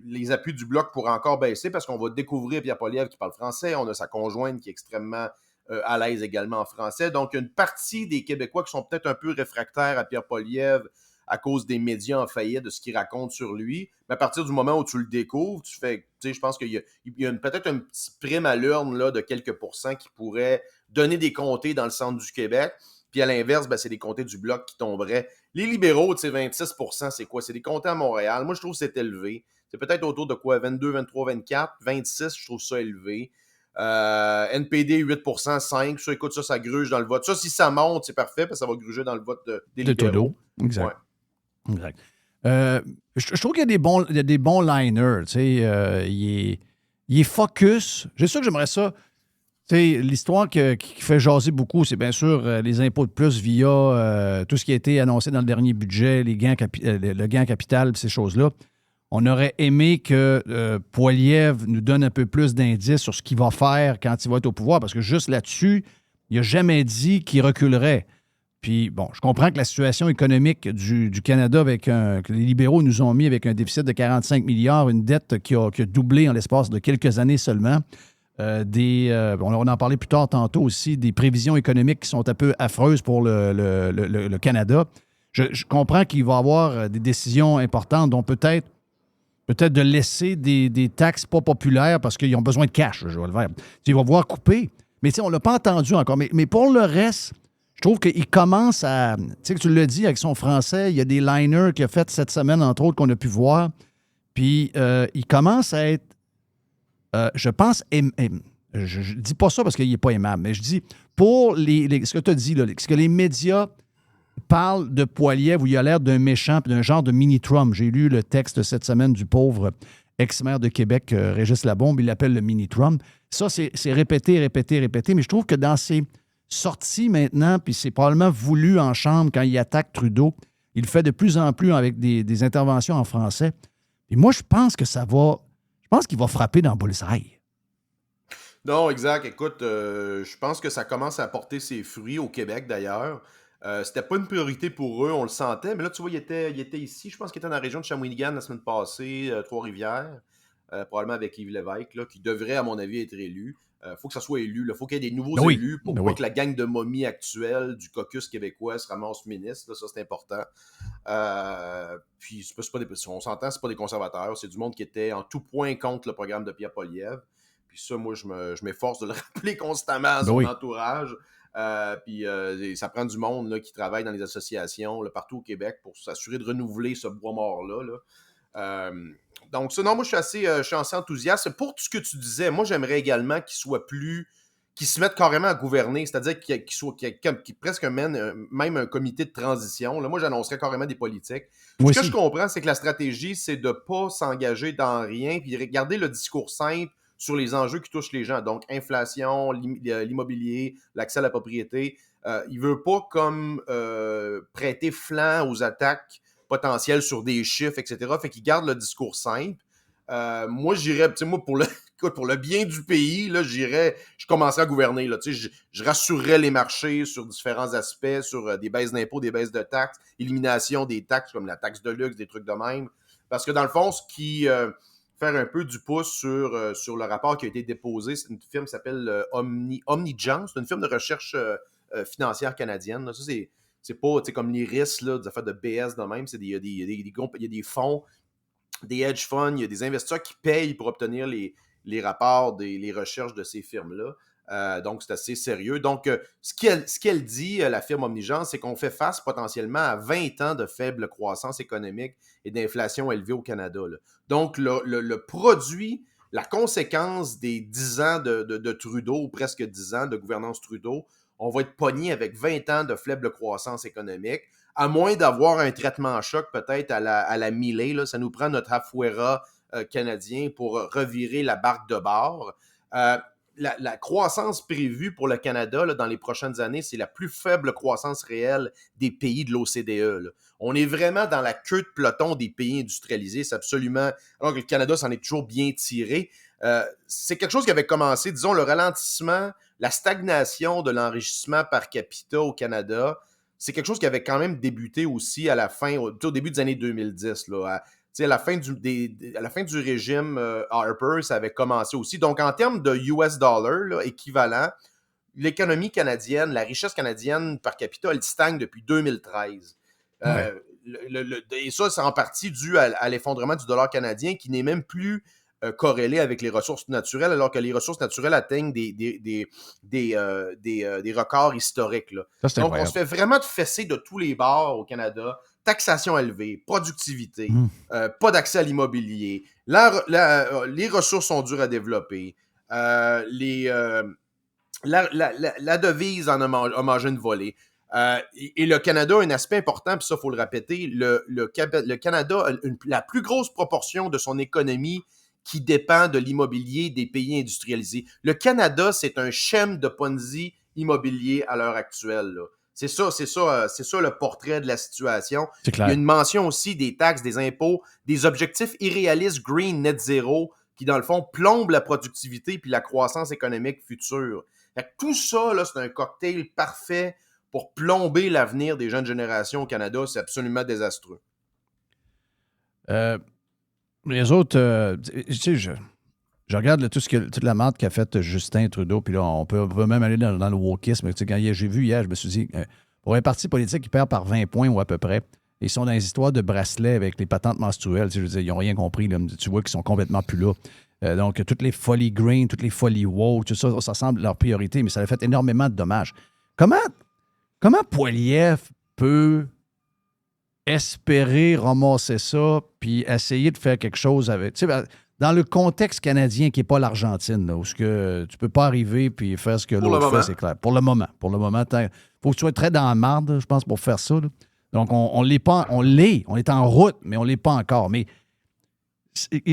Speaker 8: les appuis du Bloc pourraient encore baisser parce qu'on va découvrir Pierre Poilievre qui parle français. On a sa conjointe qui est extrêmement à l'aise également en français. Donc, une partie des Québécois qui sont peut-être un peu réfractaires à Pierre Poilievre, à cause des médias en faillite, de ce qu'ils racontent sur lui. Mais à partir du moment où tu le découvres, tu fais, tu sais, je pense qu'il y a peut-être un petit prime à l'urne là, de quelques pourcents qui pourrait donner des comtés dans le centre du Québec. Puis à l'inverse, ben, c'est des comtés du Bloc qui tomberaient. Les libéraux, tu sais, 26%, c'est quoi? C'est des comtés à Montréal. Moi, je trouve que c'est élevé. C'est peut-être autour de quoi? 22, 23, 24, 26, je trouve ça élevé. NPD, 8%, 5%. Ça, écoute, ça gruge dans le vote. Ça, si ça monte, c'est parfait, parce que ça va gruger dans le vote des libéraux.
Speaker 3: Trudeau. Exact.
Speaker 8: Ouais.
Speaker 3: Exact. Je trouve qu'il y a des bons liners. Tu sais, il est focus. J'ai sûr que j'aimerais ça. Tu sais, l'histoire qui fait jaser beaucoup, c'est bien sûr les impôts de plus via tout ce qui a été annoncé dans le dernier budget, le gain capital, ces choses-là. On aurait aimé que Poilievre nous donne un peu plus d'indices sur ce qu'il va faire quand il va être au pouvoir, parce que juste là-dessus, il n'a jamais dit qu'il reculerait. Puis, bon, je comprends que la situation économique du Canada, que les libéraux nous ont mis avec un déficit de 45 milliards, une dette qui a doublé en l'espace de quelques années seulement, on en parlait plus tard tantôt aussi, des prévisions économiques qui sont un peu affreuses pour le Canada. Je comprends qu'il va y avoir des décisions importantes, dont peut-être de laisser des taxes pas populaires parce qu'ils ont besoin de cash, je vais le faire. Il va voir couper. Mais on ne l'a pas entendu encore. Mais pour le reste, je trouve qu'il commence à... Tu sais, tu l'as dit avec son français, il y a des liners qu'il a fait cette semaine, entre autres, qu'on a pu voir. Puis, il commence à être, je pense, je dis pas ça parce qu'il n'est pas aimable, mais je dis, pour ce que tu as dit, là, ce que les médias parle de Poilievre où il a l'air d'un méchant puis d'un genre de mini-Trump. J'ai lu le texte cette semaine du pauvre ex-maire de Québec, Régis Labombe, il l'appelle le mini-Trump. Ça, c'est répété, mais je trouve que dans ses sorties maintenant, puis c'est probablement voulu en chambre quand il attaque Trudeau, il le fait de plus en plus avec des interventions en français. Et moi, je pense qu'il va frapper dans Bullseye.
Speaker 8: Non, exact. Écoute, je pense que ça commence à porter ses fruits au Québec, d'ailleurs. C'était pas une priorité pour eux, on le sentait, mais là, tu vois, il était ici, je pense qu'il était dans la région de Shawinigan la semaine passée, Trois-Rivières, probablement avec Yves Lévesque, là, qui devrait, à mon avis, être élu. Faut que ça soit élu, il faut qu'il y ait des nouveaux élus pour pas que la gang de momies actuelle du caucus québécois se ramasse ministre, là, ça c'est important. Puis, on s'entend, c'est pas des conservateurs, c'est du monde qui était en tout point contre le programme de Pierre Poilievre. Puis ça, moi, je m'efforce de le rappeler constamment à son entourage. Puis ça prend du monde là, qui travaille dans les associations là, partout au Québec pour s'assurer de renouveler ce bois mort-là. Là. Donc ça, non, moi je suis assez enthousiaste. Pour tout ce que tu disais, moi j'aimerais également qu'il se mette carrément à gouverner, c'est-à-dire qu'il presque mène même un comité de transition. Là, moi j'annoncerais carrément des politiques. Ce que je comprends, c'est que la stratégie, c'est de ne pas s'engager dans rien, puis garder le discours simple sur les enjeux qui touchent les gens. Donc, inflation, l'immobilier, l'accès à la propriété. Il ne veut pas comme prêter flanc aux attaques potentielles sur des chiffres, etc. Fait qu'il garde le discours simple. Moi, j'irais, tu sais, moi, pour le bien du pays, là, je commencerais à gouverner. Là, tu sais, je rassurerais les marchés sur différents aspects, sur des baisses d'impôts, des baisses de taxes, élimination des taxes comme la taxe de luxe, des trucs de même. Parce que dans le fond, ce qui... faire un peu du pouce sur le rapport qui a été déposé. C'est une firme qui s'appelle Omnigence. C'est une firme de recherche financière canadienne. Là. Ça, c'est pas comme l'IRIS, là, des affaires de BS de même. Il y a des fonds, des hedge funds, il y a des investisseurs qui payent pour obtenir les rapports, les recherches de ces firmes-là. Donc, c'est assez sérieux. Donc, ce qu'elle dit, la firme Omnigence, c'est qu'on fait face potentiellement à 20 ans de faible croissance économique et d'inflation élevée au Canada. Là. Donc, le produit, la conséquence des 10 ans de Trudeau, ou presque 10 ans de gouvernance Trudeau, on va être pogné avec 20 ans de faible croissance économique, à moins d'avoir un traitement en choc peut-être à la Milei. Là, ça nous prend notre Afuera canadien pour revirer la barque de bord. La croissance prévue pour le Canada là, dans les prochaines années, c'est la plus faible croissance réelle des pays de l'OCDE. Là. On est vraiment dans la queue de peloton des pays industrialisés. C'est absolument... Alors que le Canada s'en est toujours bien tiré. C'est quelque chose qui avait commencé, disons, le ralentissement, la stagnation de l'enrichissement par capita au Canada. C'est quelque chose qui avait quand même débuté aussi à la fin, au début des années 2010, là, à la fin du régime Harper, ça avait commencé aussi. Donc, en termes de US dollar là, équivalent, l'économie canadienne, la richesse canadienne par capita, elle stagne depuis 2013. et ça, c'est en partie dû à l'effondrement du dollar canadien qui n'est même plus corrélé avec les ressources naturelles, alors que les ressources naturelles atteignent des records historiques. Là.
Speaker 3: Ça,
Speaker 8: donc, on se fait vraiment fesser de tous les bords au Canada. Taxation élevée, productivité, pas d'accès à l'immobilier, les ressources sont dures à développer, la devise en a mangé une volée. Et le Canada a un aspect important, puis ça, il faut le répéter, le Canada a la plus grosse proportion de son économie qui dépend de l'immobilier des pays industrialisés. Le Canada, c'est un schème de Ponzi immobilier à l'heure actuelle. Là. C'est ça le portrait de la situation.
Speaker 3: C'est clair.
Speaker 8: Il y a une mention aussi des taxes, des impôts, des objectifs irréalistes green net zéro qui, dans le fond, plombent la productivité puis la croissance économique future. Fait que tout ça, là, c'est un cocktail parfait pour plomber l'avenir des jeunes générations au Canada. C'est absolument désastreux.
Speaker 3: Les autres, tu sais, je regarde toute la merde qu'a faite Justin Trudeau, puis là, on peut même aller dans le wokisme. Tu sais, quand j'ai vu hier, je me suis dit, pour un parti politique qui perd par 20 points ou à peu près, ils sont dans les histoires de bracelets avec les patentes menstruelles. Tu sais, je veux dire, ils n'ont rien compris. Là. Tu vois qu'ils sont complètement plus là. Donc, toutes les folies green, toutes les folies woke, tout ça, ça semble leur priorité, mais ça a fait énormément de dommages. Comment Poilievre peut espérer ramasser ça puis essayer de faire quelque chose avec... Tu sais, dans le contexte canadien qui n'est pas l'Argentine, là, où tu ne peux pas arriver puis faire ce que l'autre fait, c'est clair. Pour le moment. Il faut que tu sois très dans la marde, je pense, pour faire ça. Là. Donc, on l'est pas. On est en route, mais on ne l'est pas encore. Mais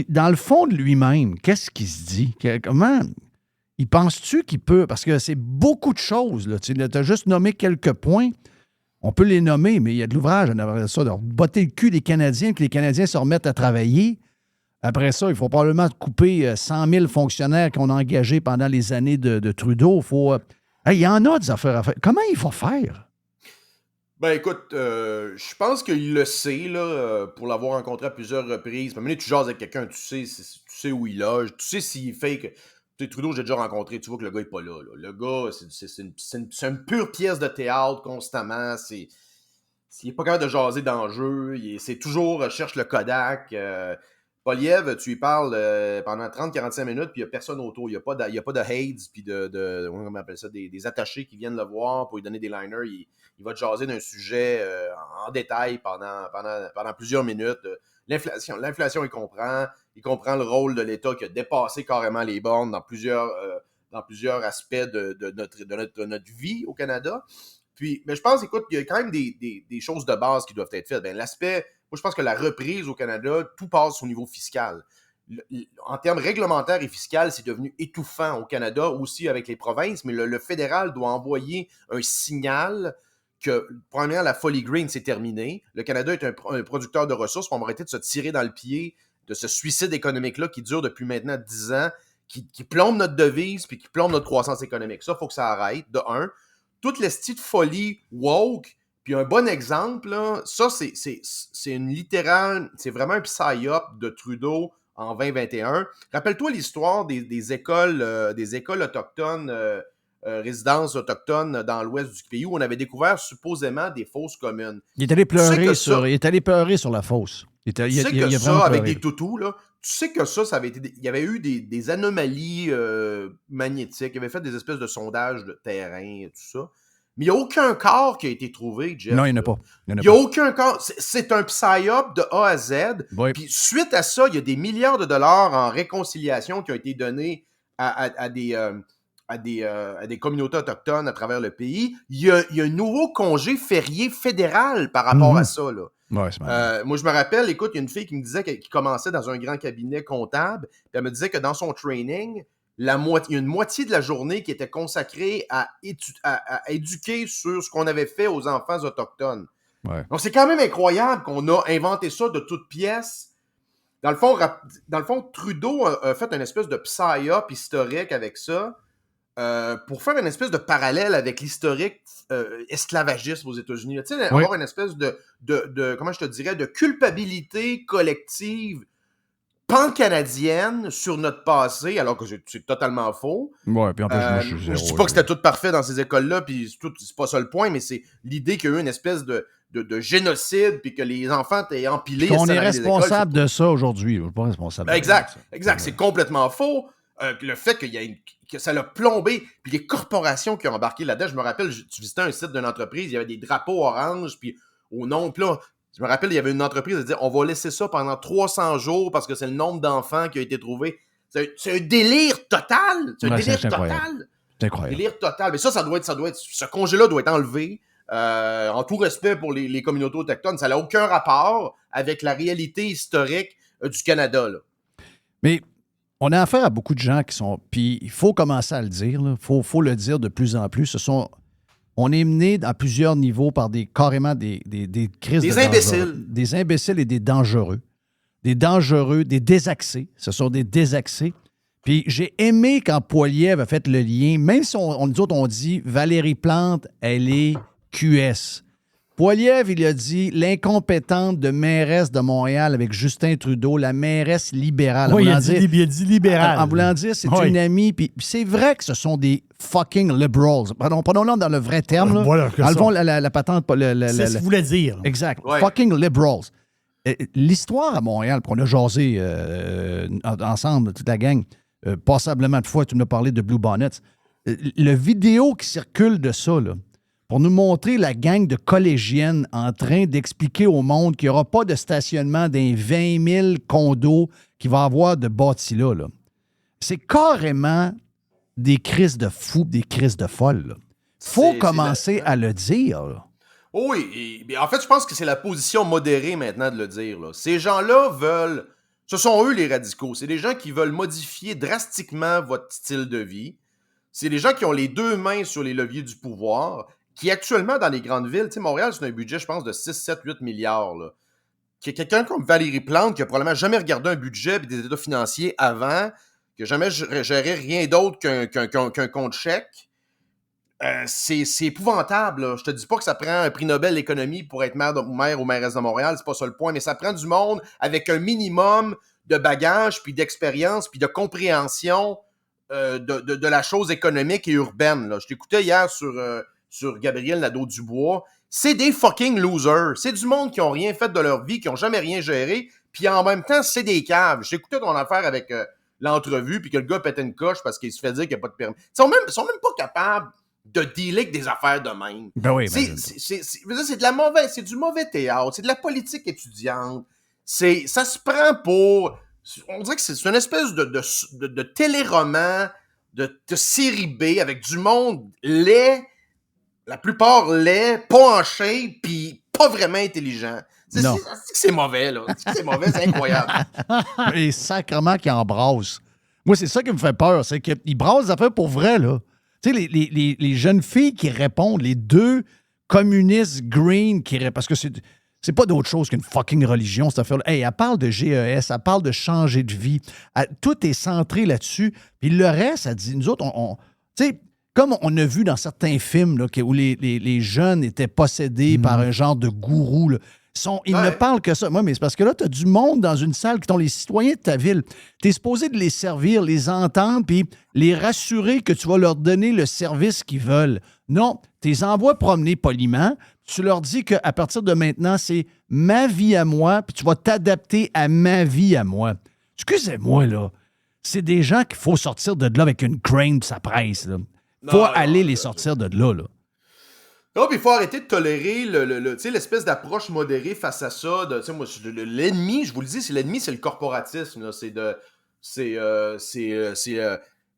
Speaker 3: dans le fond de lui-même, qu'est-ce qu'il se dit? Comment... Il pense-tu qu'il peut... Parce que c'est beaucoup de choses. Tu as juste nommé quelques points. On peut les nommer, mais il y a de l'ouvrage en avant de ça, de botter le cul des Canadiens, que les Canadiens se remettent à travailler. Après ça, il faut probablement couper 100 000 fonctionnaires qu'on a engagés pendant les années de Trudeau. Il y en a des affaires à faire. Comment il va faire?
Speaker 8: Ben écoute, je pense qu'il le sait, là, pour l'avoir rencontré à plusieurs reprises. À un moment donné, tu jases avec quelqu'un, tu sais où il loge, tu sais s'il fait que... Tu sais, Trudeau, j'ai déjà rencontré, tu vois que le gars n'est pas là. Le gars, c'est une pure pièce de théâtre constamment. Il n'est pas capable de jaser dans le jeu. C'est toujours cherche le Kodak. Poilievre, tu lui parles pendant 30-45 minutes, puis il n'y a personne autour. Il n'y a pas de hades, puis comment on appelle ça, des attachés qui viennent le voir pour lui donner des liners. Il va te jaser d'un sujet en détail pendant plusieurs minutes. L'inflation, il comprend. Il comprend le rôle de l'État qui a dépassé carrément les bornes dans plusieurs aspects de notre vie au Canada. Puis, mais je pense, écoute, il y a quand même des choses de base qui doivent être faites. Moi, je pense que la reprise au Canada, tout passe au niveau fiscal. En termes réglementaires et fiscaux, c'est devenu étouffant au Canada, aussi avec les provinces, mais le fédéral doit envoyer un signal que, premièrement, la folie green, c'est terminé. Le Canada est un producteur de ressources. On va arrêter de se tirer dans le pied de ce suicide économique-là qui dure depuis maintenant 10 ans, qui plombe notre devise puis qui plombe notre croissance économique. Ça, il faut que ça arrête, de un. Toute l'esti de folie woke, puis un bon exemple, là, ça, c'est une littérale, c'est vraiment un psy-up de Trudeau en 2021. Rappelle-toi l'histoire des écoles autochtones, résidences autochtones dans l'ouest du pays où on avait découvert supposément des fosses communes.
Speaker 3: Il est allé pleurer sur la fosse. Il a
Speaker 8: ça, avec des toutous, là, tu sais que ça avait été... Il y avait eu des anomalies magnétiques. Il avait fait des espèces de sondages de terrain et tout ça. Mais il n'y a aucun corps qui a été trouvé, Jeff.
Speaker 3: Non, il n'y en a pas.
Speaker 8: Il n'y a aucun corps. C'est un psy-up de A à Z.
Speaker 3: Oui.
Speaker 8: Puis suite à ça, il y a des milliards de dollars en réconciliation qui ont été donnés à des communautés autochtones à travers le pays. Il y a un nouveau congé férié fédéral par rapport à ça, là.
Speaker 3: Ouais,
Speaker 8: moi, je me rappelle, écoute, il y a une fille qui me disait qu'elle commençait dans un grand cabinet comptable, puis elle me disait que dans son training, il y a une moitié de la journée qui était consacrée à éduquer sur ce qu'on avait fait aux enfants autochtones.
Speaker 3: Ouais.
Speaker 8: Donc, c'est quand même incroyable qu'on a inventé ça de toutes pièces. Dans le fond, Trudeau a fait une espèce de psy-up historique avec ça. Pour faire une espèce de parallèle avec l'historique esclavagisme aux États-Unis. Tu sais, avoir une espèce de comment je te dirais, de culpabilité collective pan-canadienne sur notre passé, alors que c'est totalement faux.
Speaker 3: Ouais, puis en plus,
Speaker 8: je dis pas que c'était tout parfait dans ces écoles-là, puis c'est pas ça le point, mais c'est l'idée qu'il y a eu une espèce de de génocide, puis que les enfants étaient empilés.
Speaker 3: On est responsable de ça aujourd'hui. On n'est pas responsable.
Speaker 8: Exact. C'est complètement faux. Le fait que ça l'a plombé, puis les corporations qui ont embarqué là-dedans. Je me rappelle, tu visitais un site d'une entreprise, il y avait des drapeaux orange, puis au nom, puis là, je me rappelle, il y avait une entreprise qui disait on va laisser ça pendant 300 jours parce que c'est le nombre d'enfants qui a été trouvé. C'est un délire total. C'est un délire total.
Speaker 3: C'est incroyable.
Speaker 8: Délire total. Mais ça doit être, ce congé-là doit être enlevé. En tout respect pour les communautés autochtones, ça n'a aucun rapport avec la réalité historique du Canada. Là.
Speaker 3: Mais on a affaire à beaucoup de gens qui sont... Puis il faut commencer à le dire. Il faut le dire de plus en plus. On est mené à plusieurs niveaux par carrément des crises
Speaker 8: des
Speaker 3: de
Speaker 8: imbéciles.
Speaker 3: Dangereux. Des imbéciles et des dangereux. Des dangereux, des désaxés. Ce sont des désaxés. Puis j'ai aimé quand Poilievre a fait le lien, même si nous autres, on dit Valérie Plante, elle est QS. Poilievre, il a dit l'incompétente de mairesse de Montréal avec Justin Trudeau, la mairesse libérale.
Speaker 4: Oui, il a dit libéral.
Speaker 3: En voulant dire, c'est une amie. Puis c'est vrai que ce sont des fucking liberals. Pardon-le dans le vrai terme. Là.
Speaker 4: Voilà,
Speaker 3: enlevons la patente.
Speaker 4: C'est ce qu'il voulait dire.
Speaker 3: Exact.
Speaker 8: Ouais.
Speaker 3: Fucking liberals. L'histoire à Montréal, puis on a jasé ensemble, toute la gang, passablement de fois, tu m'as parlé de Blue Bonnets. Le vidéo qui circule de ça, là, pour nous montrer la gang de collégiennes en train d'expliquer au monde qu'il n'y aura pas de stationnement dans 20 000 condos qu'il va y avoir de bâtis là. C'est carrément des crises de fous, des crises de folles. Il faut commencer à le dire. Là.
Speaker 8: Oui, en fait, je pense que c'est la position modérée maintenant de le dire. Là. Ces gens-là veulent... Ce sont eux les radicaux. C'est des gens qui veulent modifier drastiquement votre style de vie. C'est des gens qui ont les deux mains sur les leviers du pouvoir, qui actuellement, dans les grandes villes, tu sais, Montréal, c'est un budget, je pense, de 6, 7, 8 milliards. Là. Qu'il y a quelqu'un comme Valérie Plante qui a probablement jamais regardé un budget et des états financiers avant, qui n'a jamais géré rien d'autre qu'un compte chèque. C'est épouvantable. Là. Je te dis pas que ça prend un prix Nobel d'économie pour être maire ou mairesse de Montréal, c'est pas ça le point, mais ça prend du monde avec un minimum de bagages, puis d'expérience, puis de compréhension de la chose économique et urbaine. Là. Je t'écoutais hier sur Gabriel Nadeau-Dubois. C'est des fucking losers. C'est du monde qui ont rien fait de leur vie, qui ont jamais rien géré, puis en même temps, c'est des caves. Je t'écoutais ton affaire avec l'entrevue, puis que le gars pétait une coche parce qu'il se fait dire qu'il n'y a pas de permis. Ils sont même pas capables de dealer avec des affaires de même.
Speaker 3: Ben oui,
Speaker 8: c'est de la mauvaise, c'est du mauvais théâtre, c'est de la politique étudiante. Ça se prend pour... On dirait que c'est une espèce de téléroman, de série B avec du monde laid, la plupart laid, pas en shape, puis pas vraiment intelligent. C'est mauvais, là. C'est mauvais, c'est incroyable.
Speaker 3: Et sacrement qu'ils embrassent. Moi, c'est ça qui me fait peur, c'est qu'ils brassent des affaires pour vrai, là. Tu sais, les jeunes filles qui répondent, les deux communistes green qui répondent, parce que c'est pas d'autre chose qu'une fucking religion, cette affaire-là. Hey, elle parle de GES, elle parle de changer de vie. Tout est centré là-dessus. Puis le reste, elle dit, nous autres, tu sais, comme on a vu dans certains films là, où les jeunes étaient possédés par un genre de gourou, là, ils ne parlent que ça. Moi, mais c'est parce que là, tu as du monde dans une salle qui sont les citoyens de ta ville. Tu es supposé de les servir, les entendre, puis les rassurer que tu vas leur donner le service qu'ils veulent. Non, tu les envoies promener poliment. Tu leur dis qu'à partir de maintenant, c'est ma vie à moi, puis tu vas t'adapter à ma vie à moi. Excusez-moi, là. C'est des gens qu'il faut sortir de là avec une crane pis ça presse, là. Faut aller les sortir de là, là.
Speaker 8: Non, puis il faut arrêter de tolérer l'espèce d'approche modérée face à ça. Moi, l'ennemi, je vous le dis, l'ennemi, c'est le corporatisme. Là.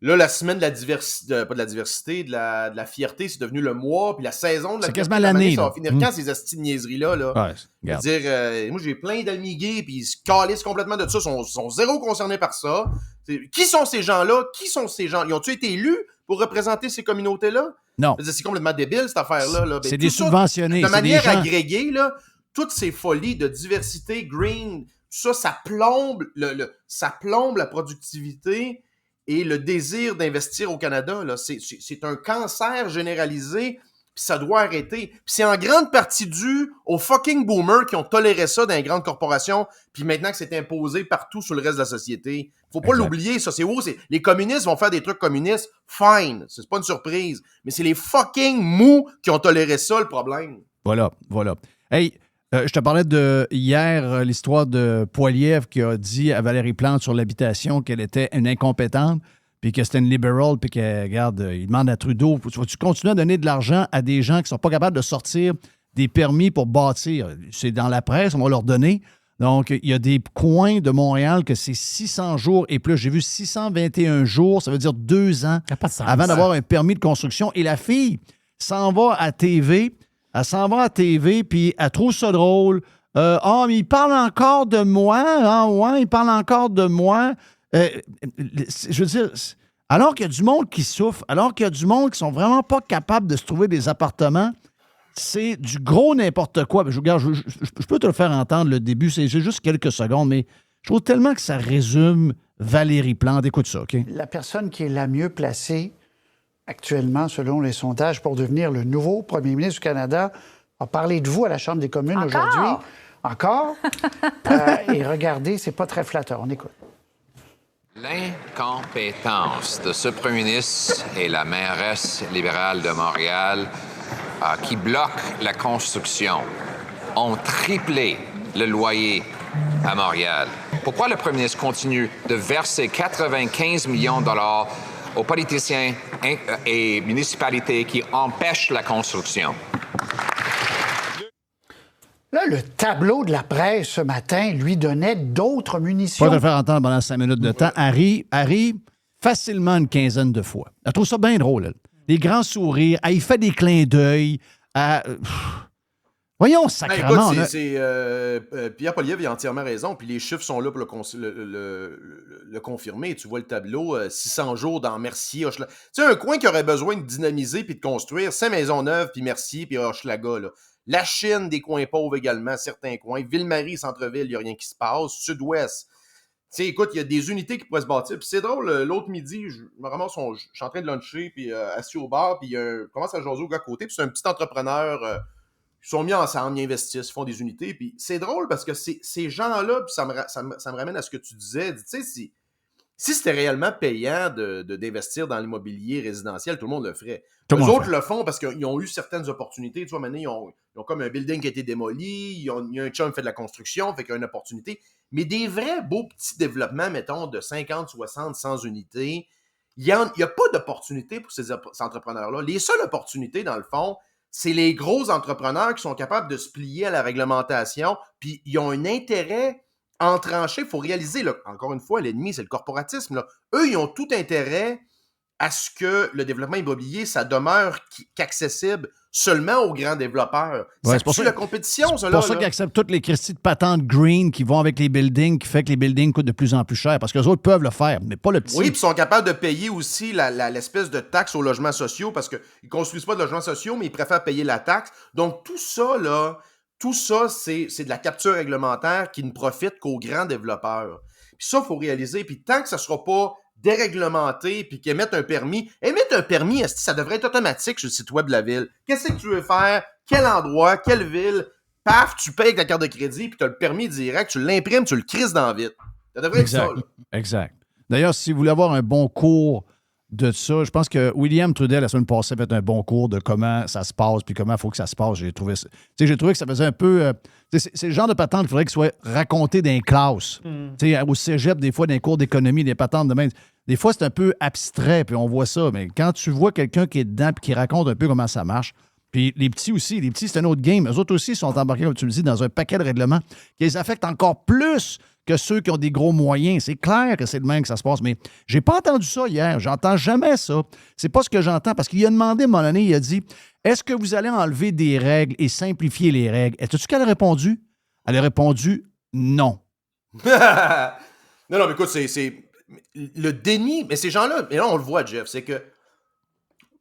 Speaker 8: Là, la semaine de la diversité, pas de la diversité, de la fierté, c'est devenu le mois, puis la saison de la
Speaker 3: c'est quasiment l'année.
Speaker 8: Ça va finir quand ces astis de niaiseries-là? Là? Ouais, moi, j'ai plein d'amis gays, puis ils se calissent complètement de ça, sont zéro concernés par ça. Qui sont ces gens-là? Ils ont-tu été élus pour représenter ces communautés-là?
Speaker 3: Non.
Speaker 8: C'est complètement débile, cette affaire-là. Là.
Speaker 3: C'est des subventionnés.
Speaker 8: De manière agrégée, là, toutes ces folies de diversité, green, tout ça, ça plombe la productivité et le désir d'investir au Canada. Là. C'est un cancer généralisé, puis ça doit arrêter. Puis c'est en grande partie dû aux fucking boomers qui ont toléré ça dans les grandes corporations, puis maintenant que c'est imposé partout sur le reste de la société. Faut pas l'oublier, ça. Les communistes vont faire des trucs communistes, fine, c'est pas une surprise. Mais c'est les fucking mous qui ont toléré ça, le problème.
Speaker 3: Voilà. Hey, je te parlais de hier, l'histoire de Poilievre qui a dit à Valérie Plante sur l'habitation qu'elle était une incompétente, puis que c'était une libérale, puis que, regarde, il demande à Trudeau, vas-tu continuer à donner de l'argent à des gens qui ne sont pas capables de sortir des permis pour bâtir? C'est dans la presse, on va leur donner. Donc, il y a des coins de Montréal que c'est 600 jours et plus. J'ai vu 621 jours, ça veut dire 2 ans avant d'avoir un permis de construction. Et la fille s'en va à TV, puis elle trouve ça drôle. Mais il parle encore de moi. Ah ouais, il parle encore de moi. Je veux dire, alors qu'il y a du monde qui souffre, alors qu'il y a du monde qui sont vraiment pas capables de se trouver des appartements, c'est du gros n'importe quoi. Je peux te le faire entendre, le début, c'est juste quelques secondes, mais je trouve tellement que ça résume Valérie Plante. Écoute ça, OK?
Speaker 9: La personne qui est la mieux placée actuellement, selon les sondages, pour devenir le nouveau premier ministre du Canada, a parlé de vous à la Chambre des communes aujourd'hui. Encore? Et regardez, c'est pas très flatteur. On écoute.
Speaker 10: L'incompétence de ce premier ministre et la mairesse libérale de Montréal qui bloquent la construction ont triplé le loyer à Montréal. Pourquoi le premier ministre continue de verser 95 millions de dollars aux politiciens et municipalités qui empêchent la construction?
Speaker 9: Là, le tableau de la presse ce matin lui donnait d'autres munitions.
Speaker 3: Pas de le faire entendre pendant 5 minutes de temps. Harry, facilement une quinzaine de fois. Elle trouve ça bien drôle, elle. Des grands sourires. Elle fait des clins d'œil. Voyons, sacrément.
Speaker 8: Pierre Poilievre a entièrement raison. Puis les chiffres sont là pour le confirmer. Tu vois le tableau, 600 jours dans Mercier, Hochelaga. Tu sais, un coin qui aurait besoin de dynamiser puis de construire, Saint-Maisonneuve, puis Mercier, puis Hochelaga, là. La Chine, des coins pauvres également, certains coins. Ville-Marie, centre-ville, il n'y a rien qui se passe. Sud-Ouest. Tu sais, écoute, il y a des unités qui pourraient se bâtir. Puis c'est drôle, l'autre midi, je me ramasse, je suis en train de luncher, puis assis au bar, puis commence à jaser au gars à côté, puis c'est un petit entrepreneur. Ils sont mis ensemble, ils investissent, ils font des unités. Puis c'est drôle parce que ces gens-là, puis ça me ramène à ce que tu disais. Tu sais, si c'était réellement payant d'investir dans l'immobilier résidentiel, tout le monde le ferait. Les autres le font parce qu'ils ont eu certaines opportunités. Tu vois, maintenant, ils ont comme un building qui a été démoli, il y a un chum qui fait de la construction, fait qu'il y a une opportunité. Mais des vrais beaux petits développements, mettons, de 50, 60, 100 unités, il n'y a pas d'opportunité pour ces entrepreneurs-là. Les seules opportunités, dans le fond, c'est les gros entrepreneurs qui sont capables de se plier à la réglementation, puis ils ont un intérêt entranché. Il faut réaliser, là, encore une fois, l'ennemi, c'est le corporatisme. Là. Eux, ils ont tout intérêt à ce que le développement immobilier, ça demeure qu'accessible seulement aux grands développeurs.
Speaker 3: Ouais,
Speaker 8: c'est pour ça la compétition, ça.
Speaker 3: C'est pour ça qu'ils acceptent toutes les Christie de patentes green qui vont avec les buildings, qui fait que les buildings coûtent de plus en plus cher. Parce qu'eux autres peuvent le faire, mais pas le petit.
Speaker 8: Oui, puis ils sont capables de payer aussi l'espèce de taxe aux logements sociaux parce qu'ils ne construisent pas de logements sociaux, mais ils préfèrent payer la taxe. Donc, tout ça, c'est de la capture réglementaire qui ne profite qu'aux grands développeurs. Puis ça, il faut réaliser. Puis tant que ça ne sera pas déréglementé, puis qu'ils émettent un permis, ça devrait être automatique sur le site web de la ville. Qu'est-ce que tu veux faire? Quel endroit? Quelle ville? Paf, tu payes avec ta carte de crédit, puis tu as le permis direct, tu l'imprimes, tu le crises dans vite. Ça devrait être ça. Là.
Speaker 3: Exact. D'ailleurs, si vous voulez avoir un bon cours de ça, je pense que William Trudel, la semaine passée, a fait un bon cours de comment ça se passe, puis comment il faut que ça se passe. J'ai trouvé que ça faisait un peu... c'est le genre de patente qu'il faudrait qu'il soit raconté dans les classes. Au cégep, des fois, dans les cours d'économie, des patentes de même. Des fois, c'est un peu abstrait, puis on voit ça. Mais quand tu vois quelqu'un qui est dedans puis qui raconte un peu comment ça marche, puis les petits aussi, c'est un autre game. Eux autres aussi sont embarqués, comme tu me dis, dans un paquet de règlements qui les affectent encore plus que ceux qui ont des gros moyens. C'est clair que c'est le même que ça se passe, mais j'ai pas entendu ça hier. J'entends jamais ça. C'est pas ce que j'entends, parce qu'il a demandé, à un moment donné, il a dit, est-ce que vous allez enlever des règles et simplifier les règles? Est-ce qu'elle a répondu? Elle a répondu non.
Speaker 8: non, mais écoute, c'est le déni. Mais ces gens-là, et là, on le voit, Jeff, c'est que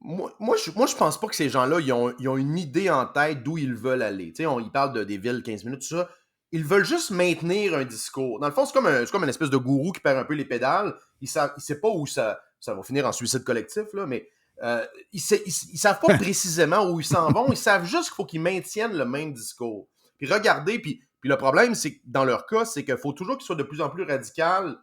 Speaker 8: moi, je pense pas que ces gens-là, ils ont une idée en tête d'où ils veulent aller. Tu sais, ils parlent des villes 15 minutes, tout ça. Ils veulent juste maintenir un discours. Dans le fond, c'est comme une espèce de gourou qui perd un peu les pédales. Il sait pas où ça va finir en suicide collectif, là, mais ils savent pas précisément où ils s'en vont. Ils savent juste qu'il faut qu'ils maintiennent le même discours. Puis regardez, puis le problème, c'est que dans leur cas, c'est qu'il faut toujours qu'ils soient de plus en plus radical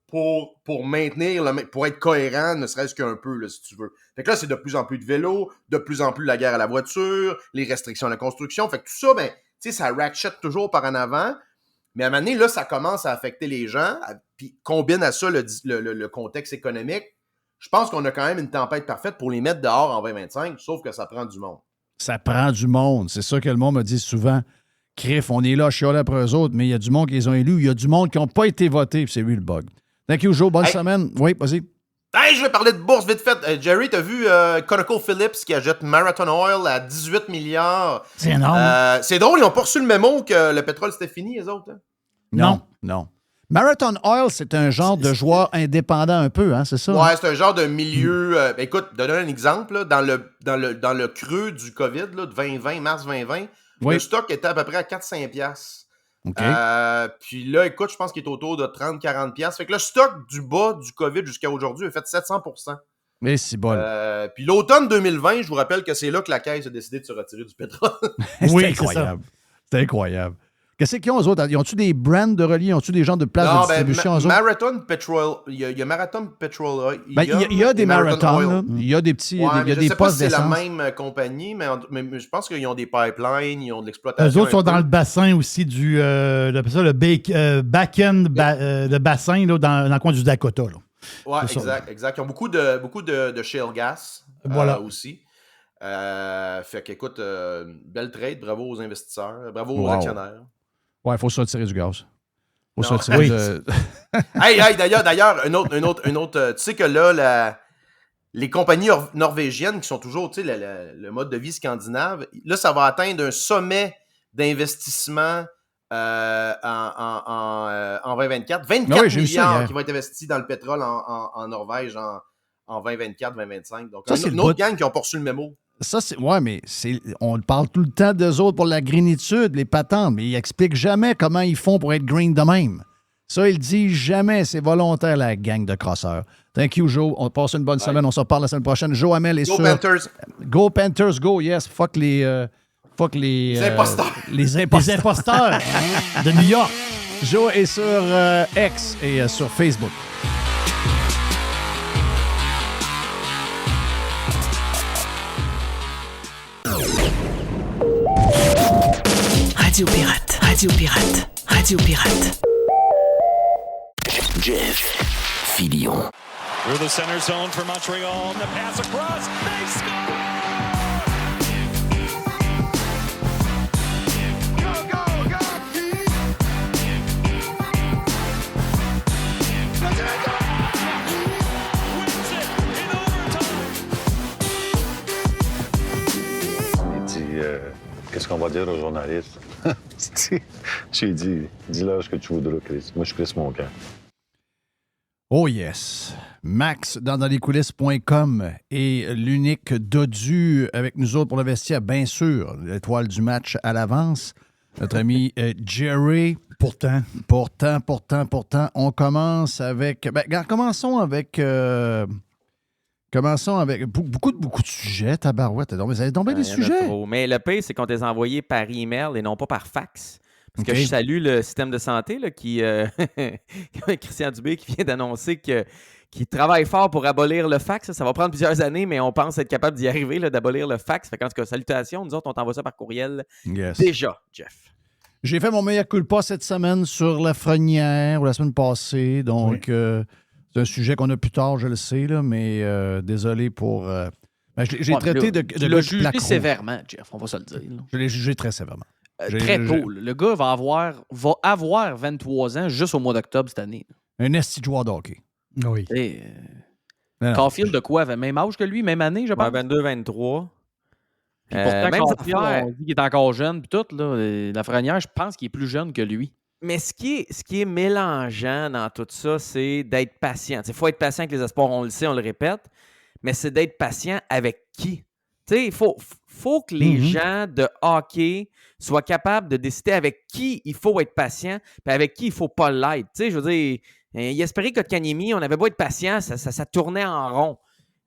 Speaker 8: pour maintenir, pour être cohérent, ne serait-ce qu'un peu, là, si tu veux. Fait que là, c'est de plus en plus de vélos, de plus en plus la guerre à la voiture, les restrictions à la construction. Fait que tout ça, ben, sais, ça ratchet toujours par en avant. Mais à un moment donné, là, ça commence à affecter les gens. Puis combine à ça le contexte économique. Je pense qu'on a quand même une tempête parfaite pour les mettre dehors en 2025, sauf que ça prend du monde.
Speaker 3: Ça prend du monde. C'est ça que le monde me dit souvent. Criff, on est là, chialer après eux autres, mais il y a du monde qui les ont élus. Il y a du monde qui n'ont pas été votés, puis c'est lui le bug. Thank you, Joe. Bonne semaine. Oui, vas-y.
Speaker 8: Hey, je vais parler de bourse vite fait. Jerry, t'as vu ConocoPhillips qui achète Marathon Oil à 18 milliards?
Speaker 4: C'est énorme.
Speaker 8: C'est drôle, ils n'ont pas reçu le mémo que le pétrole c'était fini, les autres. Hein?
Speaker 3: Non. Marathon Oil, c'est un genre de joueur indépendant un peu, hein, c'est ça?
Speaker 8: Ouais, c'est un genre de milieu... écoute, donner un exemple, là, dans le creux du COVID, là, de 2020, mars 2020, le stock était à peu près à 4-5$.
Speaker 3: OK.
Speaker 8: Puis là, écoute, je pense qu'il est autour de 30-40$. Fait que le stock du bas du COVID jusqu'à aujourd'hui a fait 700%.
Speaker 3: Mais c'est bon.
Speaker 8: Puis l'automne 2020, je vous rappelle que c'est là que la Caisse a décidé de se retirer du pétrole.
Speaker 3: C'est incroyable. C'est incroyable. Qu'est-ce qu'ils ont, eux autres? Ils ont-tu des brands de reliés? Ils ont-tu des genres de places de distribution, eux autres?
Speaker 8: Marathon Petrol, il y a Marathon Petrol.
Speaker 3: Il y a des marathons, il y a des petits, il y a des postes d'essence.
Speaker 8: Je sais pas si c'est la même compagnie, mais je pense qu'ils ont des pipelines, ils ont de l'exploitation.
Speaker 4: Eux autres sont dans le bassin aussi du, le back-end, le bassin là, dans le coin du Dakota. Là.
Speaker 8: Ouais, exact. Ils ont beaucoup de shale gas aussi. Fait qu'écoute, belle trade, bravo aux investisseurs, bravo aux actionnaires.
Speaker 3: Ouais, il faut se retirer du gaz. Il faut se retirer de...
Speaker 8: hey, d'ailleurs, une autre. Tu sais que là, les compagnies norvégiennes qui sont toujours, tu sais, le mode de vie scandinave, là, ça va atteindre un sommet d'investissement en 2024. 24 milliards qui vont être investis dans le pétrole en Norvège en 2024-2025. Donc, une autre gang qui ont reçu le mémo.
Speaker 3: Ça, mais on parle tout le temps d'eux autres pour la greenitude, les patentes, mais ils n'expliquent jamais comment ils font pour être green de même. Ça, ils disent jamais. C'est volontaire, la gang de crosseurs. Thank you, Joe. On passe une bonne semaine. On se reparle la semaine prochaine. Joe Hamel est sur...
Speaker 8: Go Panthers!
Speaker 3: Go Panthers, go, yes. Fuck les
Speaker 8: imposteurs.
Speaker 3: Les imposteurs
Speaker 4: de New York.
Speaker 3: Joe est sur X et sur Facebook.
Speaker 1: Radio Pirate, Radio Pirate, Radio Pirate.
Speaker 2: Jeff Filion.
Speaker 11: Through the center zone for Montreal. The pass across. They score! Go, go, go! Wins it in overtime.
Speaker 12: Il dit, qu'est-ce qu'on va dire aux journalistes? J'ai dit, dis-leur ce que tu voudras, Chris. Moi, je Chris mon camp.
Speaker 3: Oh yes. Max dans lescoulisses.com est l'unique dodu avec nous autres pour le vestiaire, bien sûr. L'étoile du match à l'avance. Notre ami Jerry.
Speaker 4: Pourtant.
Speaker 3: On commence avec... commençons avec beaucoup de sujets, tabarouette. Vous avez tombé des sujets?
Speaker 13: Mais le pire, c'est qu'on les a envoyés par email et non pas par fax. Parce que je salue le système de santé là, qui Christian Dubé qui vient d'annoncer qu'il travaille fort pour abolir le fax. Ça va prendre plusieurs années, mais on pense être capable d'y arriver, là, d'abolir le fax. Fait qu'en tout cas, salutations. Nous autres, on t'envoie ça par courriel déjà, Jeff.
Speaker 3: J'ai fait mon meilleur culpa cette semaine sur Lafrenière ou la semaine passée. Donc, c'est un sujet qu'on a plus tard, je le sais, là, mais désolé pour... j'ai traité de
Speaker 14: le jugé sévèrement, Jeff, on va se le dire. Là.
Speaker 3: Je l'ai jugé très sévèrement.
Speaker 14: Très tôt. Le gars va avoir 23 ans juste au mois d'octobre cette année.
Speaker 3: Un esti joueur de hockey.
Speaker 4: Oui.
Speaker 14: Caulfield de quoi? Avait même âge que lui, même année, je pense.
Speaker 13: 22-23.
Speaker 14: Puis pourtant, Caulfield, on dit qu'il est encore jeune. Puis tout, là, Lafrenière, je pense qu'il est plus jeune que lui.
Speaker 13: Mais ce qui est mélangeant dans tout ça, c'est d'être patient. Il faut être patient avec les espoirs, on le sait, on le répète, mais c'est d'être patient avec qui? Il faut que les gens de hockey soient capables de décider avec qui il faut être patient et avec qui il ne faut pas l'être. Je veux dire, il espérait que Kotkaniemi, on avait beau être patient, ça tournait en rond.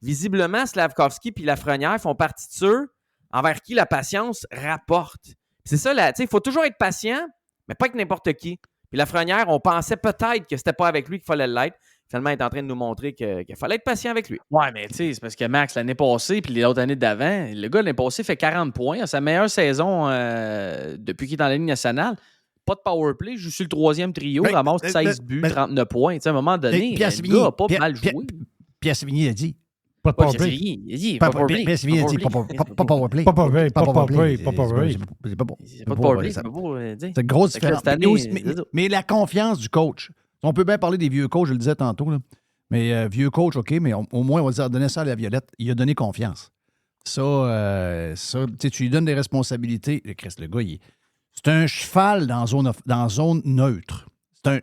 Speaker 13: Visiblement, Slavkovski et Lafrenière font partie de ceux envers qui la patience rapporte. C'est ça, il faut toujours être patient, mais pas avec n'importe qui. Puis Lafrenière, on pensait peut-être que c'était pas avec lui qu'il fallait l'être. finalement, il est en train de nous montrer qu'il fallait être patient avec lui.
Speaker 14: Ouais, mais tu sais, c'est parce que Max, l'année passée, puis les autres années d'avant, le gars, l'année passée, fait 40 points. À sa meilleure saison depuis qu'il est dans la Ligue nationale. Pas de powerplay, joue sur le troisième trio, ramasse 16 buts, 39 points. Tu sais, à un moment donné, le gars n'a pas mal joué.
Speaker 3: Pierre Sévigny a dit.
Speaker 4: Pas de powerplay.
Speaker 3: Pierre Sévigny a dit pas powerplay.
Speaker 4: Pas powerplay. Pas powerplay. Pas powerplay.
Speaker 3: C'est pas bon.
Speaker 14: C'est pas de powerplay, c'est pas beau.
Speaker 3: C'est une grosse différence. Mais la confiance du coach. On peut bien parler des vieux coachs, je le disais tantôt, là. Mais vieux coach, OK, mais au moins, on va dire, donner ça à la Violette. Il a donné confiance. Ça tu lui donnes des responsabilités. Christ, le gars, c'est un cheval dans zone neutre.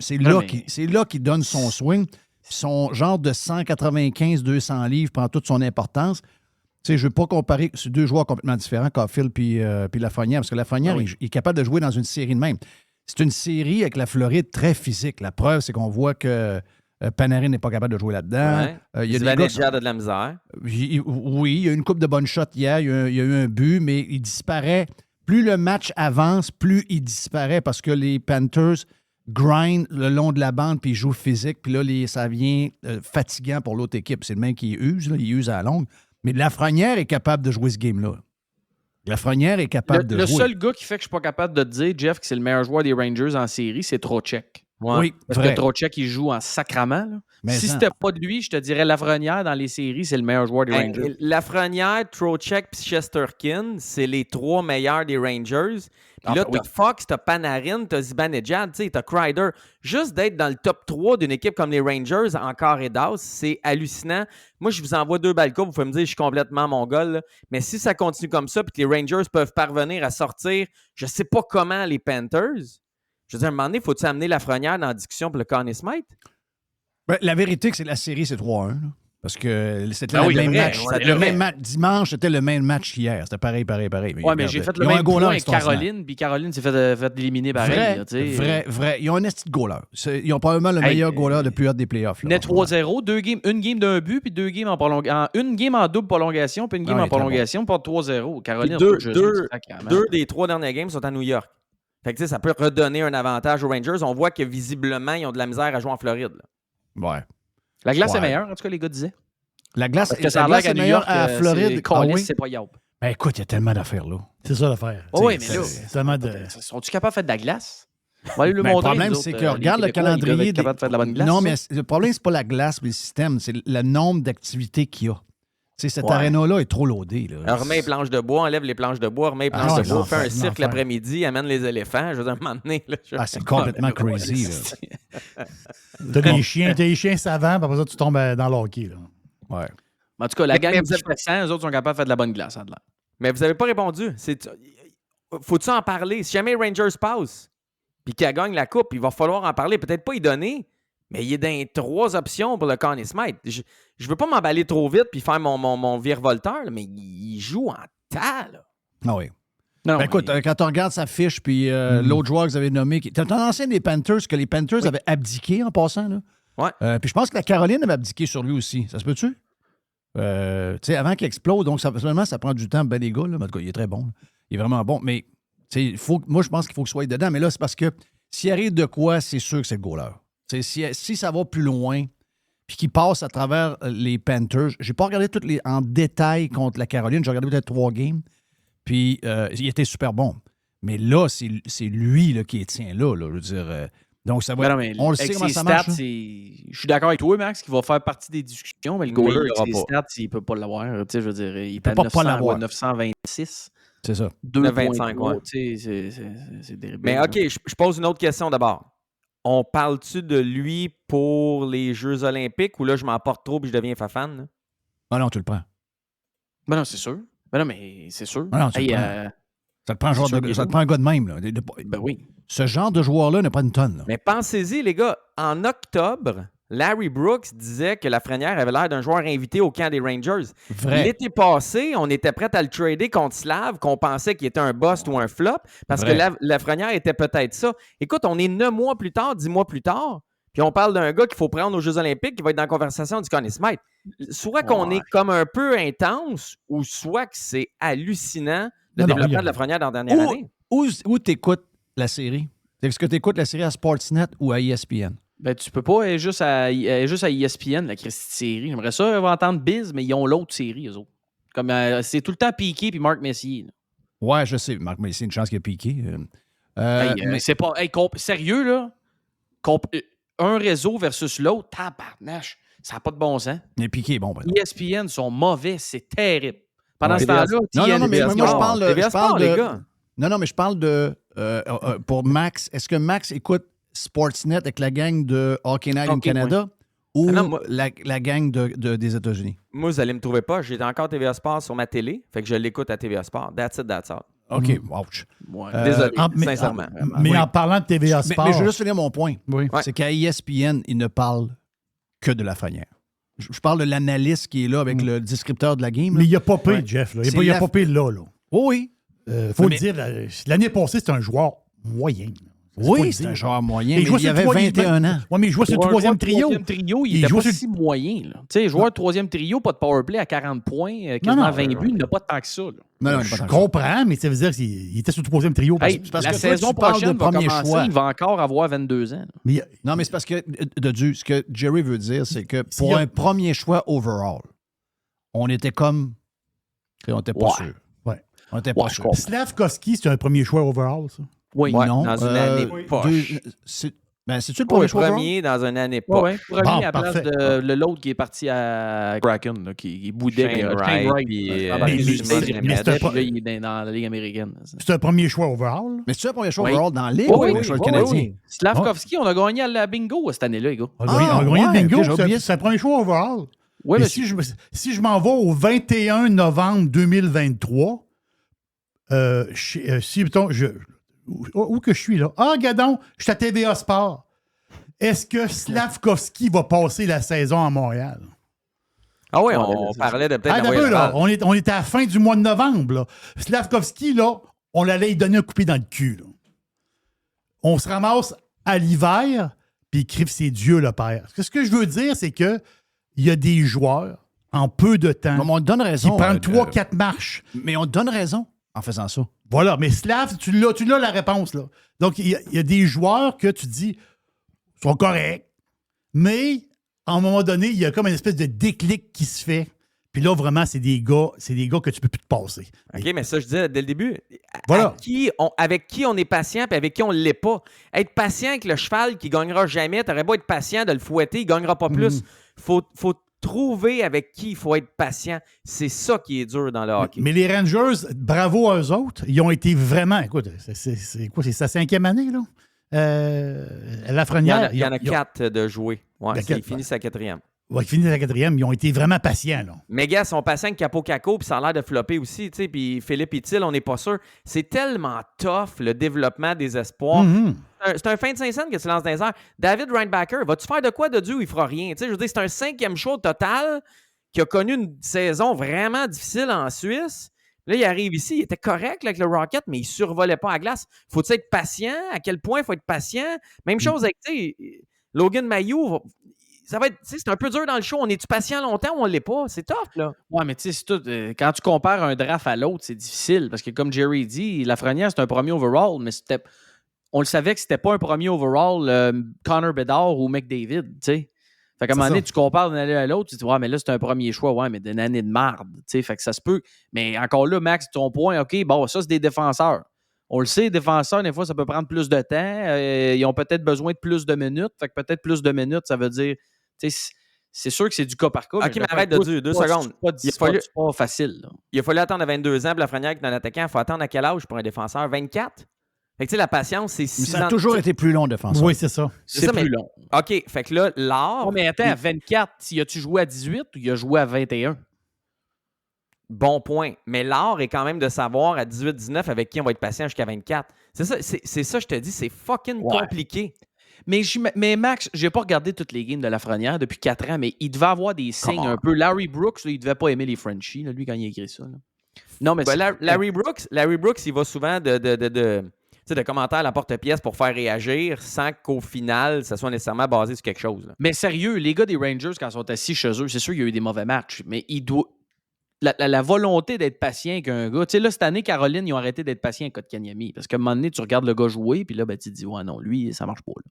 Speaker 3: C'est là qu'il donne son swing. Son genre de 195-200 livres prend toute son importance. Tu sais, je ne veux pas comparer ces deux joueurs complètement différents, Caulfield puis Lafrenière, parce que Lafrenière, il est capable de jouer dans une série de même. C'est une série avec la Floride très physique. La preuve, c'est qu'on voit que Panarin n'est pas capable de jouer là-dedans.
Speaker 13: Zibanejad a de la misère.
Speaker 3: Oui, il y a eu une coupe de bonnes shots hier. Il y a eu un but, mais il disparaît. Plus le match avance, plus il disparaît parce que les Panthers grind le long de la bande puis ils jouent physique. Puis là, ça devient fatigant pour l'autre équipe. C'est le même qui use. Là, il use à la longue. Mais Lafrenière est capable de jouer ce game-là. Lafrenière est capable de jouer.
Speaker 14: Le seul gars qui fait que je ne suis pas capable de te dire, Jeff, que c'est le meilleur joueur des Rangers en série, c'est Trocheck. Ouais. Oui, parce que Trocheck, il joue en sacrament. Si c'était pas de lui, je te dirais Lafrenière dans les séries, c'est le meilleur joueur des Rangers.
Speaker 13: Lafrenière, Trocheck et Shesterkin, c'est les trois meilleurs des Rangers. Puis là, t'as Fox, t'as Panarin, t'as Zibanejad, t'as Kreider. Juste d'être dans le top 3 d'une équipe comme les Rangers en quart et d'as, c'est hallucinant. Moi, je vous envoie 2 balles vous pouvez me dire je suis complètement mongol. Là. Mais si ça continue comme ça, puis que les Rangers peuvent parvenir à sortir, je sais pas comment, les Panthers, je veux dire, à un moment donné, faut-tu amener Lafrenière dans la discussion pour le Conn Smythe?
Speaker 3: Ben, la vérité, c'est que la série, c'est 3-1. Là. Parce que c'était le même match. Le même match. Dimanche, c'était le même match qu'hier. C'était pareil.
Speaker 14: Oui, mais j'ai fait le même point avec Caroline, puis Caroline s'est fait éliminer pareil.
Speaker 3: Vrai. Ils ont un esti de goaler. Ils ont probablement le meilleur goaler depuis des playoffs.
Speaker 14: Net 3-0, une game d'un but, puis 2 games en prolongation. Une game en double prolongation, puis une game en prolongation, puis 3-0. Caroline,
Speaker 13: deux des 3 dernières games sont à New York. Fait que ça peut redonner un avantage aux Rangers. On voit que visiblement, ils ont de la misère à jouer en Floride. Là.
Speaker 3: Ouais.
Speaker 14: La glace est meilleure, en tout cas, les gars disaient.
Speaker 3: La glace est meilleure à Floride.
Speaker 14: C'est pas Yaup.
Speaker 3: Ben écoute, il y a tellement d'affaires là.
Speaker 4: C'est ça l'affaire.
Speaker 14: Oui, mais là, sont-tu capables de faire de la glace? On va aller le montrer.
Speaker 3: Le problème, c'est que regarde le calendrier.
Speaker 14: De faire de la bonne glace,
Speaker 3: non, mais le problème, c'est pas la glace, mais le système, c'est le nombre d'activités qu'il y a. Cette aréna-là est trop loadée.
Speaker 13: Alors, remets les planches de bois, enlève les planches de bois, remets les planches de bois, fais un cirque l'après-midi, amène les éléphants. Je veux dire, un moment donné.
Speaker 3: C'est complètement crazy.
Speaker 4: T'as des chiens savants, puis après ça, tu tombes dans l'hockey.
Speaker 3: Ouais.
Speaker 14: En tout cas, la gang du Texan, eux autres sont capables de faire de la bonne glace.
Speaker 13: Mais vous n'avez pas répondu. Faut-tu en parler? Si jamais Rangers passe, puis qu'elle gagne la coupe, il va falloir en parler. Peut-être pas y donner, mais il est dans les 3 options pour le Conn Smythe. Je veux pas m'emballer trop vite puis faire mon virevolteur, mais il joue en tas. Là.
Speaker 3: Ah oui. Non, écoute, quand tu regardes sa fiche, puis l'autre joueur que vous avez nommé, tu as un ancien des Panthers, que les Panthers avaient abdiqué en passant. Là.
Speaker 13: Ouais.
Speaker 3: Puis je pense que la Caroline avait abdiqué sur lui aussi. Ça se peut-tu? Avant qu'il explose, donc ça prend du temps. Ben les gars, là, en tout cas, il est très bon. Là. Il est vraiment bon. Mais moi, je pense qu'il faut qu'il soit dedans. Mais là, c'est parce que s'il arrive de quoi, c'est sûr que c'est le goaler. Si ça va plus loin, puis qu'il passe à travers les Panthers, j'ai pas regardé en détail contre la Caroline. J'ai regardé peut-être 3 games. Puis il était super bon. Mais là, c'est lui là, qui est tient là. Je veux dire. Donc, ça va. On le sait comment ça marche.
Speaker 14: Je suis d'accord avec toi, Max, qui va faire partie des discussions, mais le goaler, avec ses stats, il ne peut pas l'avoir. Je veux dire, il peut pas 926.
Speaker 3: C'est ça.
Speaker 13: 2,25. Ouais.
Speaker 14: C'est dérivé.
Speaker 13: Mais OK, je pose une autre question d'abord. On parle-tu de lui pour les Jeux olympiques ou là, je m'emporte trop et je deviens fafane? Là?
Speaker 3: Ah non, tu le prends.
Speaker 14: Ben non, c'est sûr. Ben non, mais c'est sûr.
Speaker 3: Ah non, tu le prends. Ça te prend un gars de même. Là.
Speaker 14: Ben oui.
Speaker 3: Ce genre de joueur-là n'a pas une tonne. Là.
Speaker 13: Mais pensez-y, les gars, en octobre, Larry Brooks disait que Lafrenière avait l'air d'un joueur invité au camp des Rangers.
Speaker 3: Vrai.
Speaker 13: L'été passé, on était prêt à le trader contre Slav, qu'on pensait qu'il était un bust ou un flop, parce que Lafrenière était peut-être ça. Écoute, on est 9 mois plus tard, 10 mois plus tard, puis on parle d'un gars qu'il faut prendre aux Jeux olympiques qui va être dans la conversation du Conn Smythe. Soit qu'on est comme un peu intense, ou soit que c'est hallucinant le développement de Lafrenière dans la dernière année.
Speaker 3: Où tu écoutes la série? Est-ce que tu écoutes la série à Sportsnet ou à ESPN?
Speaker 14: Ben, tu peux pas, elle est juste à ESPN, la Christie série. J'aimerais ça entendre Biz, mais ils ont l'autre série, eux autres. Comme, c'est tout le temps Piqué puis Marc Messier. Là.
Speaker 3: Ouais, je sais. Marc Messier, une chance qu'il a piqué.
Speaker 14: Mais c'est pas... sérieux, là? Un réseau versus l'autre, tabarnache, ça n'a pas de bon sens.
Speaker 3: Mais piqué, bon.
Speaker 14: ESPN sont mauvais, c'est terrible. Pendant ce
Speaker 3: TVA
Speaker 14: temps-là,
Speaker 3: non, mais moi, je parle de...
Speaker 13: TVA Sport, les gars.
Speaker 3: Non, mais je parle de... pour Max, est-ce que Max écoute Sportsnet avec la gang de Hockey Night in Canada ou la gang des États-Unis?
Speaker 13: Moi, vous allez me trouver pas. J'ai encore TVA Sport sur ma télé, fait que je l'écoute à TVA Sport. That's it, that's all.
Speaker 3: OK, ouch.
Speaker 13: Ouais. Désolé, sincèrement.
Speaker 4: Mais en parlant de TVA Sport...
Speaker 3: Mais je veux juste finir mon point.
Speaker 4: Oui.
Speaker 3: C'est qu'à ESPN, ils ne parlent que de Lafrenière. Je parle de l'analyste qui est là avec le descripteur de la game. Là.
Speaker 4: Mais il n'y a pas pire, Jeff. Là. Il n'y a pas pire là.
Speaker 3: Oui.
Speaker 4: Faut le dire, l'année passée, c'était un joueur moyen.
Speaker 3: Oui, c'est un joueur moyen, mais il avait 21 ans.
Speaker 4: Oui, mais il jouait sur le troisième trio.
Speaker 14: Il était pas si moyen. Tu sais, joueur de troisième trio, pas de powerplay à 40 points, quasiment 20 buts, il n'a pas tant que ça.
Speaker 3: Non,
Speaker 4: je comprends, mais ça veut dire qu'il était sur le troisième trio.
Speaker 14: Parce la saison prochaine va commencer, il va encore avoir 22 ans.
Speaker 3: Non, mais c'est parce que, ce que Jerry veut dire, c'est que pour un premier choix overall, on était comme... On n'était pas sûr. On n'était pas sûr.
Speaker 4: Slavkovski, c'est un premier choix overall, ça?
Speaker 14: Oui,
Speaker 3: non.
Speaker 13: Dans une année poche.
Speaker 3: C'est-tu le premier choix
Speaker 13: premier dans une année poche?
Speaker 14: Oui, premier à la place de l'autre qui est parti à Kraken, là, qui boudait.
Speaker 13: Shane Wright.
Speaker 14: Mais il est dans la Ligue américaine.
Speaker 4: C'est un premier choix overall?
Speaker 3: Mais c'est un premier choix overall dans la Ligue ou un choix canadien?
Speaker 14: Slavkovski, on a gagné à la bingo cette année-là, les gars.
Speaker 4: On a gagné le bingo, c'est un premier choix overall.
Speaker 14: Oui, mais
Speaker 4: si je m'en vais au 21 novembre 2023, où que je suis là? Ah, gadon, je suis à TVA Sport. Est-ce que Slavkovski va passer la saison à Montréal?
Speaker 13: Ah oui, on parlait de peut-être...
Speaker 4: on était à la fin du mois de novembre. Là. Slavkovski, là, on allait lui donner un coupé dans le cul. Là. On se ramasse à l'hiver, puis il crie c'est Dieu le Père. Ce que je veux dire, c'est que il y a des joueurs, en peu de temps,
Speaker 3: on donne raison,
Speaker 4: qui prennent 3-4 marches.
Speaker 3: Mais on donne raison en faisant ça.
Speaker 4: Voilà, mais Slav, tu l'as la réponse. Là. Donc, il y a des joueurs que tu dis sont corrects, mais à un moment donné, il y a comme une espèce de déclic qui se fait. Puis là, vraiment, c'est des gars que tu peux plus te passer.
Speaker 13: OK, mais ça, je disais dès le début.
Speaker 4: Voilà.
Speaker 13: Avec qui on est patient puis avec qui on ne l'est pas. Être patient avec le cheval qui ne gagnera jamais, tu aurais beau être patient de le fouetter, il ne gagnera pas plus. Faut trouver avec qui il faut être patient. C'est ça qui est dur dans le hockey.
Speaker 4: Mais les Rangers, bravo à eux autres, ils ont été vraiment... Écoute, c'est quoi? C'est sa 5e année, là? Lafrenière...
Speaker 13: Il y en a 4 de jouer. Ouais, il finit sa 4e.
Speaker 4: Ouais, il finit sa 4e. Ils ont été vraiment patients, là.
Speaker 13: Mais gars, ils sont patients avec Capo Caco, puis ça a l'air de flopper aussi, tu sais. Puis Philippe Hitil, on n'est pas sûr. C'est tellement tough, le développement des espoirs. C'est un fin de Saint-Saëns que tu lances dans les airs. David Reinbacher, vas-tu faire de quoi de Dieu? Il fera rien. Tu sais, je veux dire, c'est un 5e show au total qui a connu une saison vraiment difficile en Suisse. Là, il arrive ici, il était correct là, avec le Rocket, mais il ne survolait pas à glace. Faut-il être patient? À quel point il faut être patient? Même chose avec, tu sais, Logan Mailloux. Ça va être, c'est un peu dur dans le show. On est-tu patient longtemps ou on ne l'est pas? C'est tough, là.
Speaker 14: Ouais, mais tu sais, quand tu compares un draft à l'autre, c'est difficile. Parce que comme Jerry dit, Lafrenière, c'est un premier overall, mais on le savait que c'était pas un premier overall Connor Bedard ou McDavid, tu sais. Fait qu'à un moment donné, tu compares d'une année à l'autre, tu te dis, ouais, mais là, c'est un premier choix, ouais, mais d'une année de marde, tu sais. Fait que ça se peut. Mais encore là, Max, ton point, OK, bon, ça, c'est des défenseurs. On le sait, les défenseurs, des fois, ça peut prendre plus de temps. Ils ont peut-être besoin de plus de minutes. Fait que peut-être plus de minutes, ça veut dire... C'est sûr que c'est du cas par cas.
Speaker 13: OK, mais arrête de 2 secondes.
Speaker 14: C'est pas facile. Là.
Speaker 13: Il a fallu attendre à 22 ans pour Lafrenière avec un attaquant. Il faut attendre à quel âge pour un défenseur? 24? Fait que tu sais, la patience, c'est 6 ans.
Speaker 3: Ça a toujours été plus long, défenseur.
Speaker 4: Oui, c'est ça.
Speaker 14: C'est plus long.
Speaker 13: OK, fait que là, l'art...
Speaker 14: Oh, mais attends, à 24, il a-tu joué à 18 ou il a joué à 21?
Speaker 13: Bon point. Mais l'art est quand même de savoir à 18-19 avec qui on va être patient jusqu'à 24. C'est ça, je te dis, c'est fucking compliqué.
Speaker 14: Mais Max, j'ai pas regardé toutes les games de Lafrenière depuis 4 ans, mais il devait avoir des signes un peu. Larry Brooks, là, il devait pas aimer les Frenchies, là, lui, quand il a écrit ça. Là. Non, mais
Speaker 13: Larry Brooks, il va souvent de commentaires à la porte-pièce pour faire réagir sans qu'au final, ça soit nécessairement basé sur quelque chose. Là.
Speaker 14: Mais sérieux, les gars des Rangers, quand ils sont assis chez eux, c'est sûr qu'il y a eu des mauvais matchs, mais il doit... La volonté d'être patient avec un gars. Tu sais, là, cette année, Caroline, ils ont arrêté d'être patient avec Kotkaniemi. Parce qu'à un moment donné, tu regardes le gars jouer, puis là, ben, tu te dis, ouais, non, lui, ça marche pas. Là.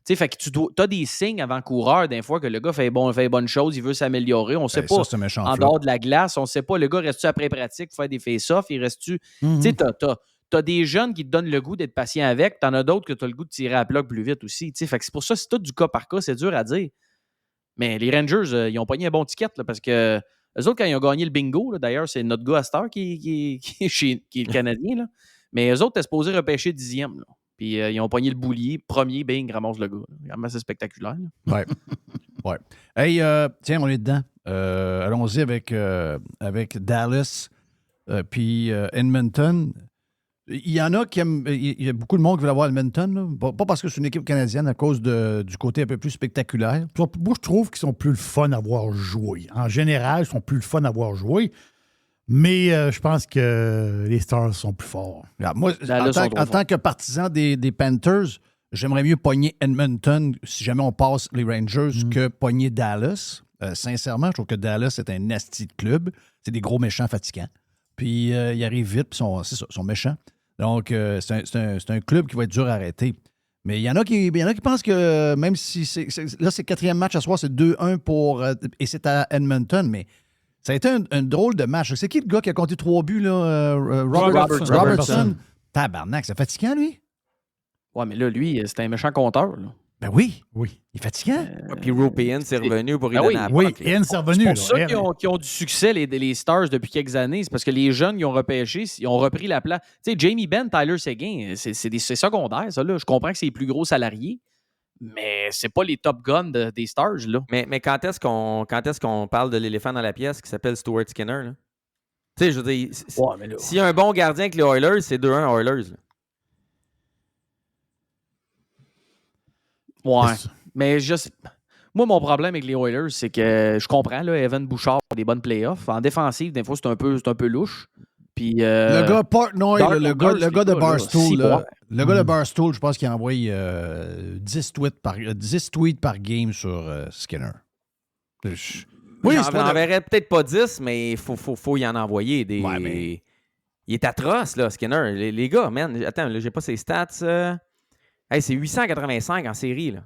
Speaker 14: sais, fait que tu as des signes avant-coureurs, des fois, que le gars fait bonne chose, il veut s'améliorer. On ne sait pas,
Speaker 3: ça,
Speaker 14: en dehors de la glace, on ne sait pas, le gars reste-tu après pratique pour faire des face-offs, il reste-tu... Tu sais, t'as des jeunes qui te donnent le goût d'être patient avec, t'en as d'autres que t'as le goût de tirer à la plaque plus vite aussi. Tu sais, fait que c'est pour ça, c'est tout du cas par cas, c'est dur à dire. Mais les Rangers, ils ont pogné un bon ticket, là, parce que eux autres, quand ils ont gagné le bingo, là, d'ailleurs, c'est notre gars à Star qui est le Canadien, là. Mais eux autres, t'es supposé repêcher 10e, là. Puis ils ont pogné le boulier. Premier, bing, ramasse le gars. C'est quand même assez spectaculaire.
Speaker 3: Ouais. Ouais. Hey, tiens, on est dedans. Allons-y avec Dallas puis Edmonton. Il y en a qui aiment. Il y a beaucoup de monde qui veut avoir Edmonton. Là. Pas parce que c'est une équipe canadienne, à cause du côté un peu plus spectaculaire.
Speaker 4: Moi, je trouve qu'ils sont plus le fun à voir jouer. En général, ils sont plus le fun à voir jouer. Mais je pense que les Stars sont plus forts.
Speaker 3: Regarde, moi, en tant que partisan des Panthers, j'aimerais mieux pogner Edmonton si jamais on passe les Rangers que pogner Dallas. Sincèrement, je trouve que Dallas est un nasty de club. C'est des gros méchants fatigants. Puis ils arrivent vite, puis ils sont méchants. Donc, c'est un club qui va être dur à arrêter. Mais il y en a qui pensent que même si là, c'est 4e match à soir, c'est 2-1 et c'est à Edmonton, mais ça a été un drôle de match. C'est qui le gars qui a compté 3 buts, là? Robertson. Tabarnak, c'est fatigant, lui?
Speaker 14: Ouais, mais là, lui, c'est un méchant compteur, là.
Speaker 3: Ben oui. Il est fatigant.
Speaker 13: Puis Rupien c'est revenu pour y donner la
Speaker 4: Oui, Ian c'est revenu.
Speaker 14: C'est pour ça qu'ils ont du succès, les Stars, depuis quelques années. C'est parce que les jeunes, ils ont repêché, ils ont repris la place. Tu sais, Jamie Benn, Tyler Seguin, c'est secondaire, ça, là. Je comprends que c'est les plus gros salariés, mais c'est pas les top guns des Stars, là.
Speaker 13: Mais quand est-ce qu'on parle de l'éléphant dans la pièce qui s'appelle Stuart Skinner, là? Tu sais, je veux dire, s'il y a un bon gardien avec les Oilers, c'est 2-1 Oilers, là.
Speaker 14: Ouais, mais moi, mon problème avec les Oilers, c'est que je comprends, là, Evan Bouchard a des bonnes playoffs. En défensive, des fois, c'est un peu louche. Puis,
Speaker 3: le gars Portnoy, le gars de Barstool, le gars de Barstool, je pense qu'il envoie 10 tweets par game sur Skinner.
Speaker 13: Oui, j'en enverrais peut-être pas 10, mais il faut y en envoyer. Ouais, mais... Il est atroce, là, Skinner. Les gars, man, attends, là, j'ai pas ses stats. Hey, c'est 885 en série, là.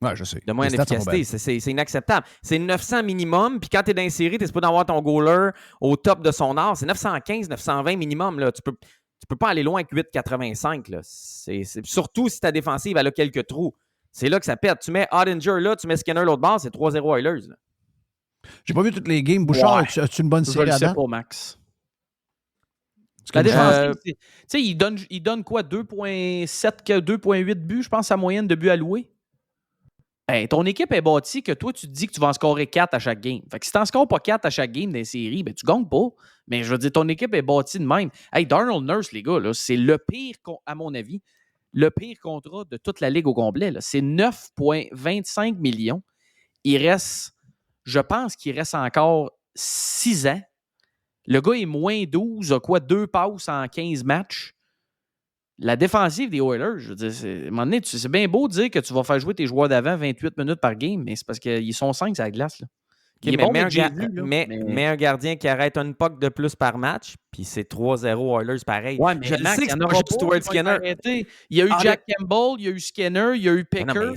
Speaker 3: Ouais, je sais.
Speaker 13: De moyenne d'efficacité, c'est inacceptable. C'est 900 minimum, puis quand tu es dans une série, tu es supposé avoir ton goaler au top de son art. C'est 915, 920 minimum, là. Tu peux pas aller loin avec 885, là. Surtout si ta défensive, elle a quelques trous. C'est là que ça pète. Tu mets Ottinger là, tu mets Skinner l'autre bord, c'est 3-0 Oilers, là.
Speaker 3: J'ai pas vu toutes les games. Bouchard, as-tu une bonne série à date?
Speaker 14: Pour Max. La défense, tu sais, il donne quoi? 2,7, 2,8 buts, je pense, sa moyenne de buts alloués. Ben, ton équipe est bâtie que toi, tu te dis que tu vas en scorer 4 à chaque game. Fait que si tu n'en scores pas 4 à chaque game dans les séries, ben, tu gagnes pas. Mais je veux dire, ton équipe est bâtie de même. Hey, Darnell Nurse, les gars, là, c'est le pire, à mon avis, le pire contrat de toute la Ligue au complet. Là. C'est 9,25 millions. Je pense qu'il reste encore 6 ans. Le gars est moins 12, a quoi, 2 passes en 15 matchs. La défensive des Oilers, je veux dire, à un moment donné, c'est bien beau de dire que tu vas faire jouer tes joueurs d'avant 28 minutes par game, mais c'est parce qu'ils sont 5 sur la glace. Là.
Speaker 13: Okay, mais un gardien qui arrête une puck de plus par match, puis c'est 3-0 Oilers pareil.
Speaker 14: Ouais, mais
Speaker 13: je sais que c'est pas juste Stuart Skinner.
Speaker 14: Il y a eu Jack Campbell, il y a eu Skinner, il y a eu Picker,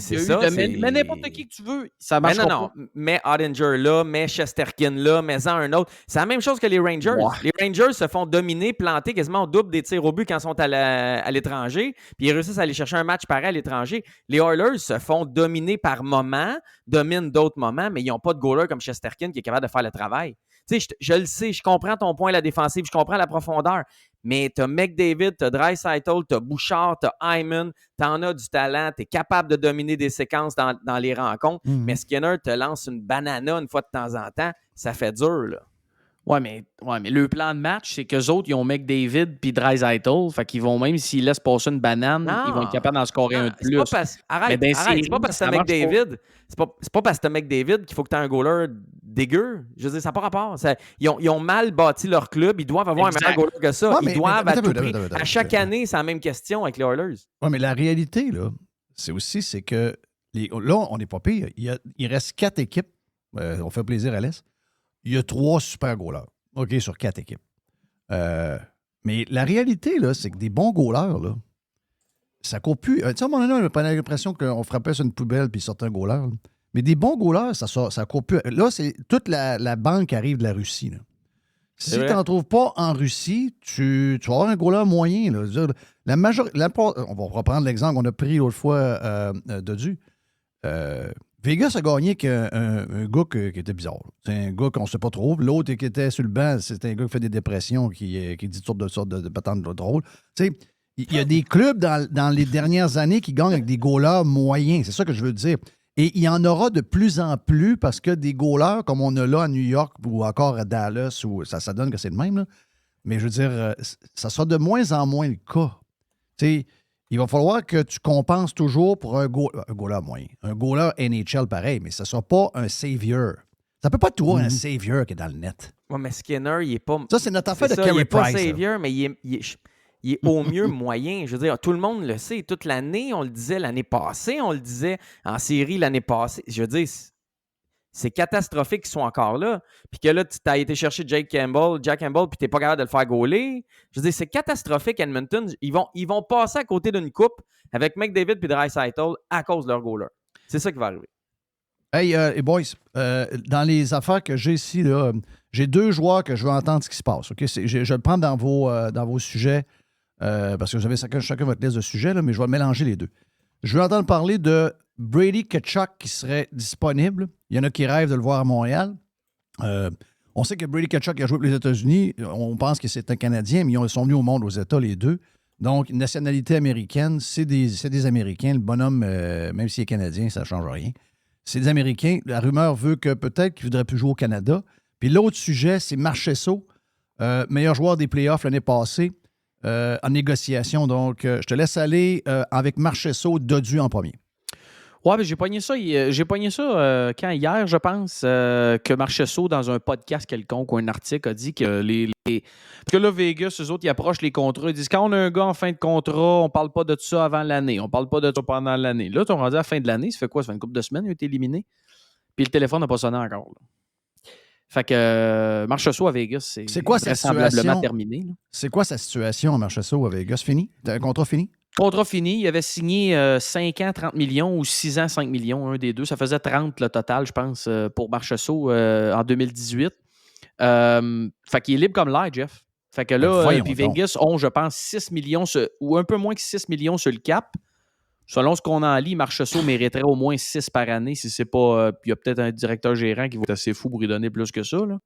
Speaker 14: mais n'importe qui que tu veux, ça marche pas.
Speaker 13: Non, mets Ottinger là, mets Shesterkin là, mets-en un autre. C'est la même chose que les Rangers. Ouais. Les Rangers se font dominer, planter quasiment au double des tirs au but quand ils sont à l'étranger, puis ils réussissent à aller chercher un match pareil à l'étranger. Les Oilers se font dominer par moments, dominent d'autres moments, mais ils n'ont pas de goaler comme Shesterkin qui est capable de faire le travail. Tu sais, je le sais, je comprends ton point, la défensive, je comprends la profondeur, mais t'as McDavid, t'as Draisaitl, t'as Bouchard, t'as Hyman, t'en as du talent, t'es capable de dominer des séquences dans les rencontres, mais Skinner te lance une banana une fois de temps en temps, ça fait dur, là.
Speaker 14: Ouais, mais le plan de match, c'est qu'eux autres, ils ont McDavid puis Draisaitl. Fait qu'ils vont, même s'ils laissent passer une banane, ils vont être capables d'en scorer un de plus.
Speaker 13: Arrête, c'est pas parce que t'as McDavid. C'est pas parce que t'as McDavid qu'il faut que t'aies un goaler dégueu. Je veux dire, ça n'a pas rapport. Ils ont mal bâti leur club. Ils doivent avoir un meilleur goaler que ça. Ils doivent à tout prix. À chaque année, c'est la même question avec les Oilers.
Speaker 3: Oui, mais la réalité, là, c'est que là, on n'est pas pire. Il reste 4 équipes. On fait plaisir à l'Est. Il y a 3 super goalers, OK, sur 4 équipes. Mais la réalité, là, c'est que des bons goalers, là, ça court plus. Tu sais, à un moment donné, on a l'impression qu'on frappait sur une poubelle puis il sortait un goaler. Là. Mais des bons goalers, ça court plus. Là, c'est toute la banque arrive de la Russie. Là. Si tu n'en trouves pas en Russie, tu vas avoir un goaler moyen. Là. On va reprendre l'exemple qu'on a pris l'autre fois Dodu. Vegas a gagné un gars qui était bizarre. C'est un gars qu'on ne sait pas trop. L'autre qui était sur le banc, c'était un gars qui fait des dépressions, qui dit toutes sortes de patentes drôles. Tu sais, il y a des clubs dans les dernières années qui gagnent avec des goalers moyens. C'est ça que je veux dire. Et il y en aura de plus en plus parce que des goalers, comme on a là à New York ou encore à Dallas, où ça donne que c'est le même. Là. Mais je veux dire, ça sera de moins en moins le cas. Tu sais, il va falloir que tu compenses toujours pour un goaler moyen. Un goaler NHL pareil, mais ça ne sera pas un savior. Ça ne peut pas être toujours un savior qui est dans le net.
Speaker 13: Oui, mais Skinner, il n'est pas...
Speaker 3: Ça, c'est notre affaire de Carey Price.
Speaker 13: Il n'est pas savior, mais il est au mieux moyen. Je veux dire, tout le monde le sait. Toute l'année, on le disait l'année passée, on le disait en série l'année passée. Je veux dire, c'est catastrophique qu'ils soient encore là. Puis que là, tu as été chercher Jack Campbell, puis tu n'es pas capable de le faire gauler. Je veux dire, c'est catastrophique, Edmonton. Ils vont passer à côté d'une coupe avec McDavid et Draisaitl à cause de leur goaler. C'est ça qui va arriver.
Speaker 3: Hey, boys, dans les affaires que j'ai ici, là, j'ai 2 joueurs que je veux entendre ce qui se passe. Okay? Je vais le prendre dans vos sujets parce que vous avez chacun votre liste de sujets, là, mais je vais mélanger les deux. Je veux entendre parler de Brady Tkachuk qui serait disponible. Il y en a qui rêvent de le voir à Montréal. On sait que Brady Tkachuk a joué pour les États-Unis. On pense que c'est un Canadien, mais ils sont venus au monde aux États, les deux. Donc, nationalité américaine, c'est des Américains. Le bonhomme, même s'il est Canadien, ça ne change rien. C'est des Américains. La rumeur veut que peut-être qu'il ne voudrait plus jouer au Canada. Puis l'autre sujet, c'est Marchessault, meilleur joueur des playoffs l'année passée, en négociation. Donc, je te laisse aller avec Marchessault, Dodu en premier.
Speaker 14: Ouais, mais j'ai pogné ça quand hier, je pense, que Marchessault, dans un podcast quelconque ou un article, a dit que que là, Vegas, eux autres, ils approchent les contrats. Ils disent quand on a un gars en fin de contrat, on parle pas de ça avant l'année. On parle pas de ça pendant l'année. Là, tu es rendu à la fin de l'année. Ça fait quoi? Ça fait une couple de semaines, il a été éliminé. Puis le téléphone n'a pas sonné encore. Là. Fait que Marchessault à Vegas, c'est
Speaker 3: quoi sa situation?
Speaker 14: Terminé. Là.
Speaker 3: C'est quoi sa situation à Marchessault à Vegas? Fini? T'as un contrat fini?
Speaker 14: Contrat fini. Il avait signé 5 ans, 30 millions ou 6 ans, 5 millions, un des deux. Ça faisait 30 le total, je pense, pour Marchessault en 2018. Fait qu'il est libre comme l'air, Jeff. Fait que là, puis Vegas ont, je pense, 6 millions ou un peu moins que 6 millions sur le cap. Selon ce qu'on en lit, Marchessault mériterait au moins 6 par année si c'est pas... il y a peut-être un directeur gérant qui va être assez fou pour lui donner plus que ça. Là.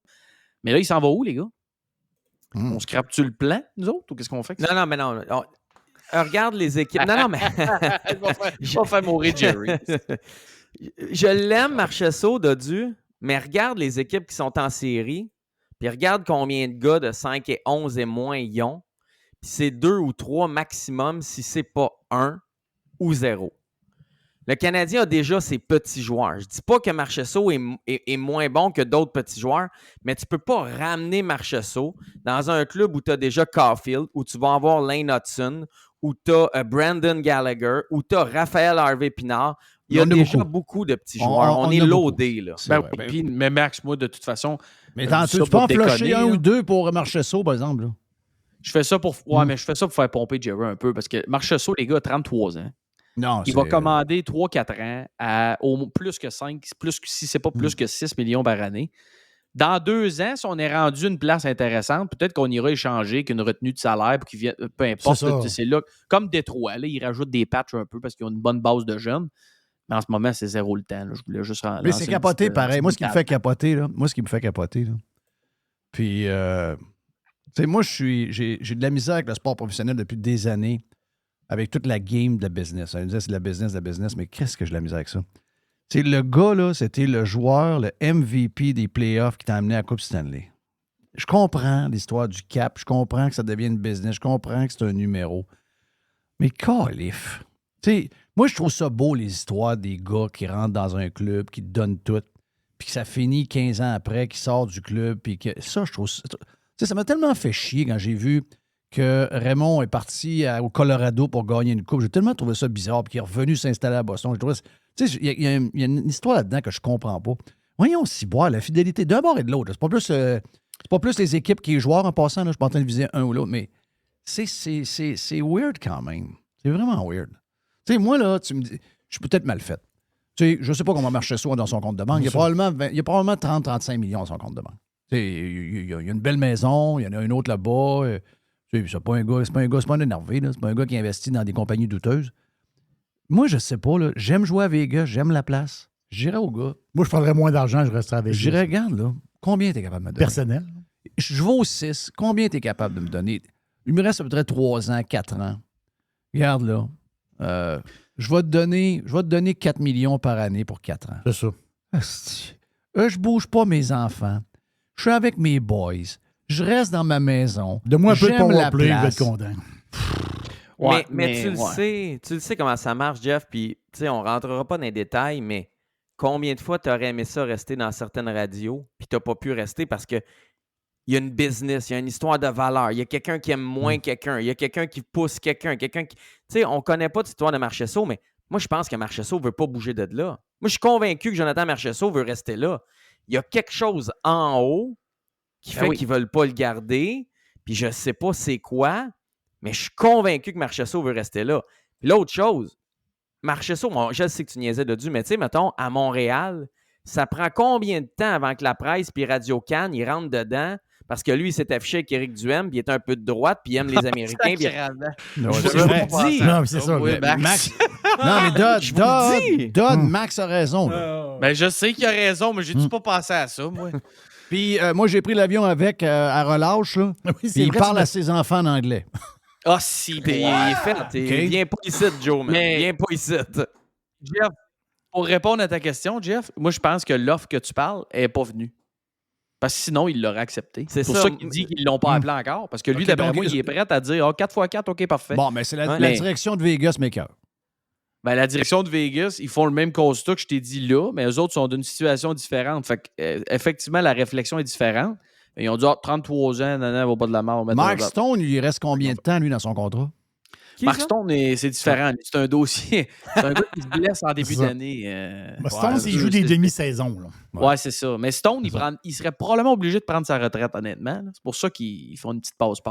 Speaker 14: Mais là, il s'en va où, les gars? On scrape-tu le plan, nous autres, ou qu'est-ce qu'on fait?
Speaker 13: Non, mais non. Regarde les équipes. Non, mais...
Speaker 14: Je vais faire mourir Jerry.
Speaker 13: Je l'aime, Marchessault, Dodu, mais regarde les équipes qui sont en série, puis regarde combien de gars de 5 et 11 et moins ils ont, puis c'est 2 ou 3 maximum si c'est pas 1 ou 0. Le Canadien a déjà ses petits joueurs. Je dis pas que Marchessault est moins bon que d'autres petits joueurs, mais tu peux pas ramener Marchessault dans un club où tu as déjà Caulfield, où tu vas avoir Lane Hudson, où tu as Brandon Gallagher, où tu as Raphaël Harvey-Pinard. Il y a déjà beaucoup de petits joueurs. On est loadé, là.
Speaker 14: Mais Max, moi, de toute façon...
Speaker 3: Mais tu peux en flusher un ou deux pour Marchessault, par exemple. Là.
Speaker 14: Je fais ça pour... Ouais, mais je fais ça pour faire pomper Jerry un peu, parce que Marchessault, les gars, 33 ans.
Speaker 3: Non,
Speaker 14: il va commander 3-4 ans à au plus que 5, si ce n'est pas plus que 6 millions par année. Dans 2 ans, si on est rendu une place intéressante, peut-être qu'on ira échanger qu'une retenue de salaire pour qu'il vienne, peu importe. C'est là, comme Détroit, là, ils rajoutent des patchs un peu parce qu'ils ont une bonne base de jeunes. Mais en ce moment, c'est 0 le temps. Là. Je voulais juste
Speaker 3: mais c'est capoté, pareil. Moi, ce qui me fait capoter, là. Puis, tu sais, moi, j'ai de la misère avec le sport professionnel depuis des années. Avec toute la game de la business. On disait c'est de la business, mais qu'est-ce que j'ai de la misère avec ça? C'est le gars, là, c'était le joueur, le MVP des playoffs qui t'a amené à la Coupe Stanley. Je comprends l'histoire du cap, je comprends que ça devient une business, je comprends que c'est un numéro. Mais calif! Tu sais, moi, je trouve ça beau, les histoires des gars qui rentrent dans un club, qui te donnent tout, puis que ça finit 15 ans après, qui sort du club, puis que ça, je trouve ça... Tu sais, ça m'a tellement fait chier quand j'ai vu que Raymond est parti au Colorado pour gagner une coupe. J'ai tellement trouvé ça bizarre, puis qu'il est revenu s'installer à Boston. Tu sais, il y a une histoire là-dedans que je comprends pas. Voyons s'y boire, la fidélité d'un bord et de l'autre. C'est pas plus les équipes qui sont joueurs en passant. Là, je suis pas en train de viser un ou l'autre, mais c'est weird quand même. C'est vraiment weird. Tu sais, moi, là, tu me dis, je suis peut-être mal fait. Tu sais, je sais pas comment Marchessault dans son compte de banque. Il y a probablement 30-35 millions dans son compte de banque. Tu sais, il y a une belle maison, il y en a une autre là-bas. Tu sais, c'est pas un énervé, là. C'est pas un gars qui investit dans des compagnies douteuses. Moi, je sais pas, là. J'aime jouer à Vegas, j'aime la place. J'irais au gars.
Speaker 4: Moi, je prendrais moins d'argent, je resterais avec Vegas.
Speaker 3: J'irais, regarde, là. Combien t'es capable de me donner?
Speaker 4: Personnel.
Speaker 3: Je vais au 6. Combien t'es capable de me donner? Il me reste à peu près 3 ans, 4 ans. Regarde, là. Je vais te donner 4 millions par année pour 4 ans.
Speaker 4: C'est ça.
Speaker 3: Je bouge pas mes enfants. Je suis avec mes boys. Je reste dans ma maison.
Speaker 4: Donne-moi un peu de powerplay, je vais
Speaker 3: place.
Speaker 4: être content.
Speaker 13: Mais tu le sais comment ça marche, Jeff, puis on rentrera pas dans les détails, mais combien de fois tu aurais aimé ça rester dans certaines radios, puis tu n'as pas pu rester parce que il y a une business, il y a une histoire de valeur, il y a quelqu'un qui aime moins quelqu'un, il y a quelqu'un qui pousse quelqu'un qui... Tu sais, on connaît pas l'histoire de Marchessault, mais moi, je pense que Marchessault veut pas bouger de là. Moi, je suis convaincu que Jonathan Marchessault veut rester là. Il y a quelque chose en haut qui fait qu'ils veulent pas le garder, puis je sais pas c'est quoi, mais je suis convaincu que Marchessault veut rester là. Puis l'autre chose, Marchessault, je sais que tu niaisais de Dieu, mais tu sais, mettons, à Montréal, ça prend combien de temps avant que la presse puis Radio-Can, ils rentrent dedans? Parce que lui, il s'est affiché avec Éric Duhem, puis il est un peu de droite, puis il aime les Américains.
Speaker 3: Non,
Speaker 4: c'est ça.
Speaker 3: Max. Non, mais Dodd, Max a raison.
Speaker 14: Ben, je sais qu'il a raison, mais j'ai-tu pas pensé à ça, moi?
Speaker 3: Puis moi, j'ai pris l'avion avec à relâche, là. Puis il parle à ses enfants en anglais.
Speaker 14: Ah, si,
Speaker 13: Il est fait. Viens pas ici, Joe, mais viens pas ici.
Speaker 14: Jeff, pour répondre à ta question, Jeff, moi, je pense que l'offre que tu parles n'est pas venue. Parce que sinon, il l'aurait accepté. C'est pour ça qu'il dit qu'ils ne l'ont pas appelé encore. Parce que lui, d'après moi, il est prêt à dire 4x4, OK, parfait.
Speaker 3: Bon, mais c'est la direction de Vegas Maker.
Speaker 14: Ben, la direction de Vegas, ils font le même constat que je t'ai dit là, mais eux autres sont d'une situation différente. Fait que, effectivement, la réflexion est différente. Ils ont dit 33 ans, non, va pas de la mort.
Speaker 3: Mark Stone, il reste combien de temps, lui, dans son contrat?
Speaker 14: Mark Stone, c'est différent. C'est un dossier. C'est un gars qui se blesse en début d'année.
Speaker 4: Stone, il joue des demi-saisons.
Speaker 14: Ouais, c'est ça. Mais Stone, il serait probablement obligé de prendre sa retraite, honnêtement. C'est pour ça qu'ils font une petite pause.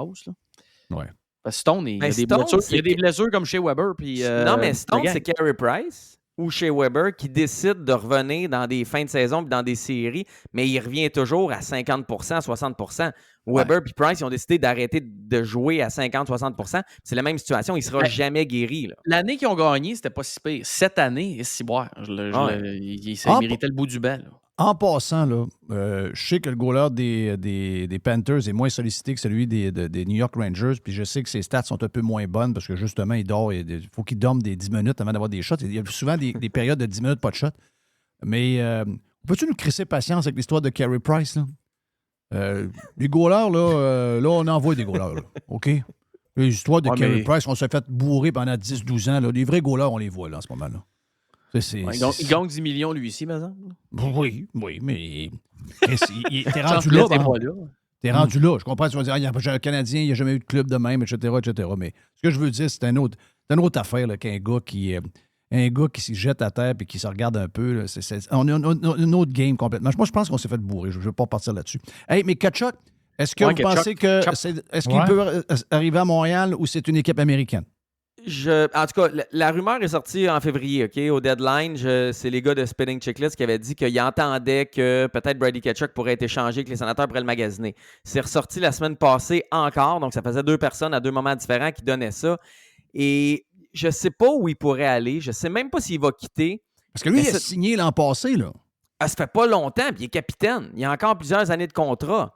Speaker 3: Ouais.
Speaker 14: Parce que Stone, il y a des blessures comme chez Weber. Puis,
Speaker 13: non, mais Stone, c'est Carey Price ou chez Weber qui décide de revenir dans des fins de saison et dans des séries, mais il revient toujours à 50%, 60%. Weber et Price, ils ont décidé d'arrêter de jouer à 50-60%. C'est la même situation. Il ne sera jamais guéri. Là.
Speaker 14: L'année qu'ils ont gagné, c'était pas si pire. Cette année, c'est boire. Il méritait le bout du banc.
Speaker 3: En passant, là, je sais que le goaler des Panthers est moins sollicité que celui des New York Rangers, puis je sais que ses stats sont un peu moins bonnes parce que justement, il faut qu'il dorme des 10 minutes avant d'avoir des shots. Il y a souvent des périodes de 10 minutes, pas de shots. Mais peux-tu nous crisser patience avec l'histoire de Carey Price, là? Les goalers, là, on envoie des goalers, là, OK? L'histoire de Carey Price, on s'est fait bourrer pendant 10-12 ans. Là. Les vrais goalers, on les voit là, en ce moment-là.
Speaker 14: Il gagne 10 millions, lui aussi, par exemple.
Speaker 3: Oui, mais t'es rendu là. T'es rendu là. Je comprends, tu vas dire, il y a un Canadien, il n'y a jamais eu de club de même, etc., etc. Mais ce que je veux dire, c'est une autre affaire là, qu'un gars qui se jette à terre et qui se regarde un peu. On a une autre game complètement. Moi, je pense qu'on s'est fait bourrer. Je ne veux pas partir là-dessus. Hey, mais Tkachuk, est-ce que vous pensez qu'il peut arriver à Montréal ou c'est une équipe américaine?
Speaker 13: En tout cas, la rumeur est sortie en février, OK? Au deadline, c'est les gars de Spinning Checklist qui avaient dit qu'ils entendaient que peut-être Brady Tkachuk pourrait être échangé, que les sénateurs pourraient le magasiner. C'est ressorti la semaine passée encore, donc ça faisait 2 personnes à 2 moments différents qui donnaient ça. Et je ne sais pas où il pourrait aller. Je ne sais même pas s'il va quitter.
Speaker 3: Parce que lui, il a signé l'an passé, là.
Speaker 13: Ça fait pas longtemps, puis il est capitaine. Il a encore plusieurs années de contrat.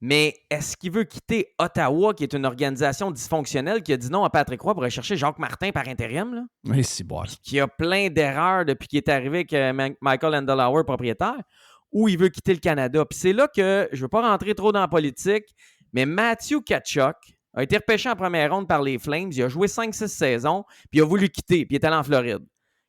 Speaker 13: Mais est-ce qu'il veut quitter Ottawa, qui est une organisation dysfonctionnelle, qui a dit non à Patrick Roy pour aller chercher Jacques Martin par intérim? Là?
Speaker 3: Oui, c'est bon.
Speaker 13: Qui a plein d'erreurs depuis qu'il est arrivé avec Michael Andlauer, propriétaire, ou il veut quitter le Canada. Puis c'est là que, je ne veux pas rentrer trop dans la politique, mais Matthew Tkachuk a été repêché en première ronde par les Flames. Il a joué 5-6 saisons, puis il a voulu quitter, puis il est allé en Floride.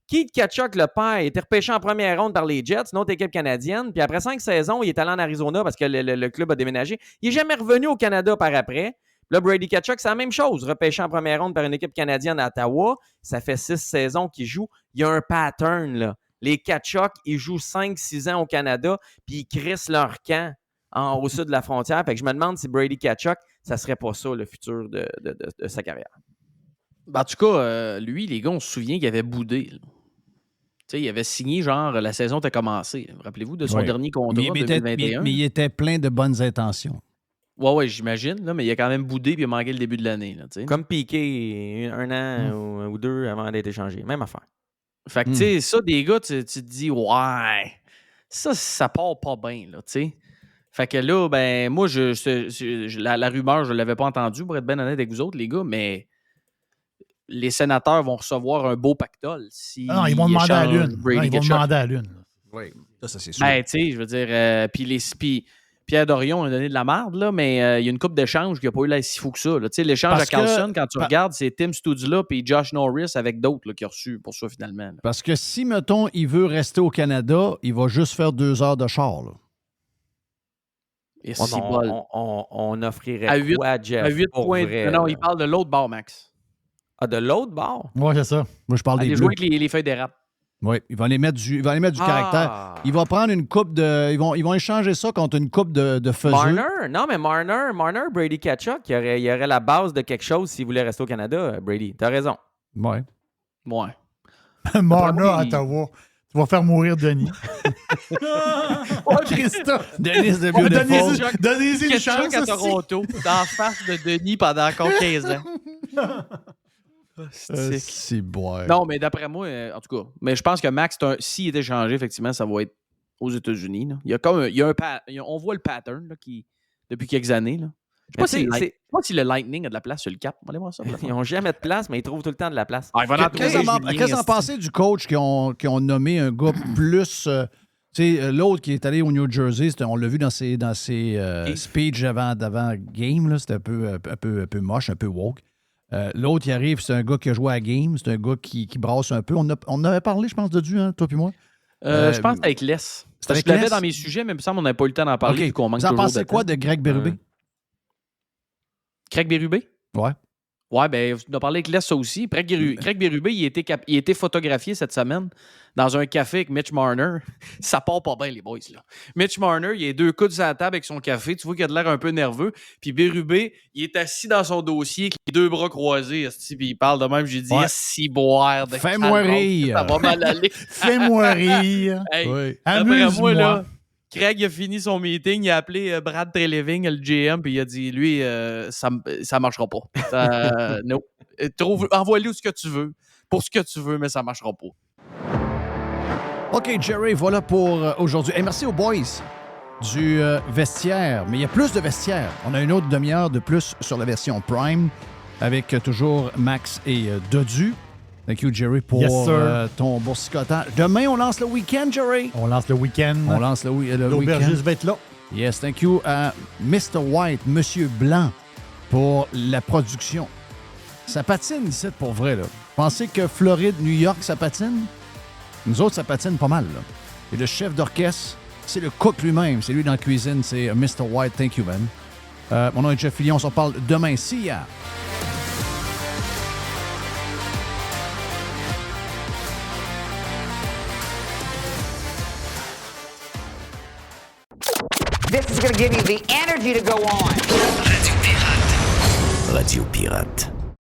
Speaker 13: Keith Tkachuk, le père, a été repêché en première ronde par les Jets, une autre équipe canadienne. Puis après 5 saisons, il est allé en Arizona parce que le club a déménagé. Il n'est jamais revenu au Canada par après. Puis là, Brady Tkachuk, c'est la même chose. Repêché en première ronde par une équipe canadienne à Ottawa. Ça fait 6 saisons qu'il joue. Il y a un pattern, là. Les Tkachuk, ils jouent 5-6 ans au Canada, puis ils crissent leur camp au sud de la frontière. Fait que je me demande si Brady Tkachuk, ça serait pas ça le futur de sa carrière.
Speaker 14: Ben, en tout cas, lui, les gars, on se souvient qu'il avait boudé. Tu sais, il avait signé, genre, la saison était commencée. Rappelez-vous de son dernier contrat en 2021.
Speaker 3: Mais il était plein de bonnes intentions.
Speaker 14: Ouais, j'imagine, là, mais il a quand même boudé et il a manqué le début de l'année. Là,
Speaker 13: comme Piqué, 1 an ou 2 avant d'être échangé. Même affaire.
Speaker 14: Fait que, tu sais, ça, des gars, tu te dis, ouais, ça part pas bien, là, tu sais. Fait que là, ben, moi, la rumeur, je l'avais pas entendue, pour être bien honnête avec vous autres, les gars, mais les sénateurs vont recevoir un beau pactole. Si
Speaker 4: non, ils vont demander à l'une. Ils vont demander à l'une.
Speaker 3: Oui, ça c'est sûr.
Speaker 14: Ben, tu sais, je veux dire, puis Pierre Dorion a donné de la merde, là, mais il y a une coupe d'échanges qui n'a pas eu l'air si fou que ça. Tu sais, l'échange à Carlson, quand tu regardes, c'est Tim Studula puis Josh Norris avec d'autres qui ont reçu pour ça, finalement. Là.
Speaker 3: Parce que si, mettons, il veut rester au Canada, il va juste faire 2 heures de char, là.
Speaker 14: Et
Speaker 13: on offrirait quoi à Jeff?
Speaker 14: À 8 points.
Speaker 13: Vrai,
Speaker 14: non, il parle de l'autre bord, Max.
Speaker 13: Ah, de l'autre bord?
Speaker 4: Oui, c'est ça.
Speaker 3: Moi, je parle des
Speaker 14: Bleus.
Speaker 3: jouer
Speaker 14: avec les feuilles d'érable.
Speaker 3: Oui, il va aller mettre du caractère. Il va prendre une coupe de... Ils vont échanger ça contre une coupe de faiseux.
Speaker 13: Marner? Non, mais Marner, Brady Tkachuk, il y aurait la base de quelque chose s'il voulait rester au Canada, Brady. T'as raison.
Speaker 3: Ouais.
Speaker 4: Marner à Ottawa. Tu vas faire mourir Denis. Oh, Christophe!
Speaker 3: Denis de Beautiful.
Speaker 4: Donnez-y une chance.
Speaker 14: Tkachuk à Toronto, dans face de Denis pendant encore 15 ans.
Speaker 3: C'est boire.
Speaker 14: Non, mais d'après moi, en tout cas, mais je pense que Max, s'il est échangé, effectivement, ça va être aux États-Unis. Là. Il y a comme on voit le pattern là, depuis quelques années. Là. Je sais pas si le Lightning a de la place sur le cap. Allez voir ça.
Speaker 13: Ils n'ont jamais de place, mais ils trouvent tout le temps de la place.
Speaker 3: Qu'est-ce que vous en pensez du coach qui ont nommé un gars plus... l'autre qui est allé au New Jersey, on l'a vu dans ses speeches avant game, là, c'était un peu moche, un peu woke. L'autre, il arrive, c'est un gars qui a joué à game, c'est un gars qui brasse un peu. On avait parlé, je pense, de Dieu, hein, toi puis moi.
Speaker 14: Je pense avec Les. Je l'avais dans mes sujets, mais il me semble qu'on n'avait pas eu le temps d'en parler.
Speaker 3: Okay. Vous en pensez quoi de Greg Berube?
Speaker 14: Craig Berube?
Speaker 3: Ouais.
Speaker 14: Ouais, ben, on a parlé avec Les, ça aussi. Craig Berube, il a été photographié cette semaine dans un café avec Mitch Marner. Ça part pas bien, les boys, là. Mitch Marner, il a 2 coudes sur la table avec son café. Tu vois qu'il a de l'air un peu nerveux. Puis Berube, il est assis dans son dossier avec les 2 bras croisés. Puis il parle de même. J'ai dit, si boire de
Speaker 3: fais-moi rire.
Speaker 14: Ça va mal aller.
Speaker 4: Fais-moi rire.
Speaker 14: Hey,
Speaker 4: oui.
Speaker 14: Après moi, là, Craig a fini son meeting, il a appelé Brad Treliving, le GM, puis il a dit, lui, ça marchera pas. Non. Envoie-lui ce que tu veux, pour ce que tu veux, mais ça marchera pas.
Speaker 3: OK, Jerry, voilà pour aujourd'hui. Hey, merci aux boys du vestiaire. Mais il y a plus de vestiaire. On a une autre demi-heure de plus sur la version Prime avec toujours Max et Dodu. Thank you, Jerry, pour ton boursicotage. Demain, on lance le week-end, Jerry.
Speaker 4: On lance le week-end.
Speaker 3: On lance le week-end.
Speaker 4: L'aubergiste va être là.
Speaker 3: Yes, thank you à Mr. White, Monsieur Blanc, pour la production. Ça patine ici, pour vrai, là. Pensez que Floride, New York, ça patine? Nous autres, ça patine pas mal, là. Et le chef d'orchestre, c'est le cook lui-même. C'est lui dans la cuisine, c'est Mr. White. Thank you, man. Mon nom est Jeff Fillion. On s'en parle demain. See ya!
Speaker 15: This is going to give you the energy to go on.
Speaker 2: Radio Pirate.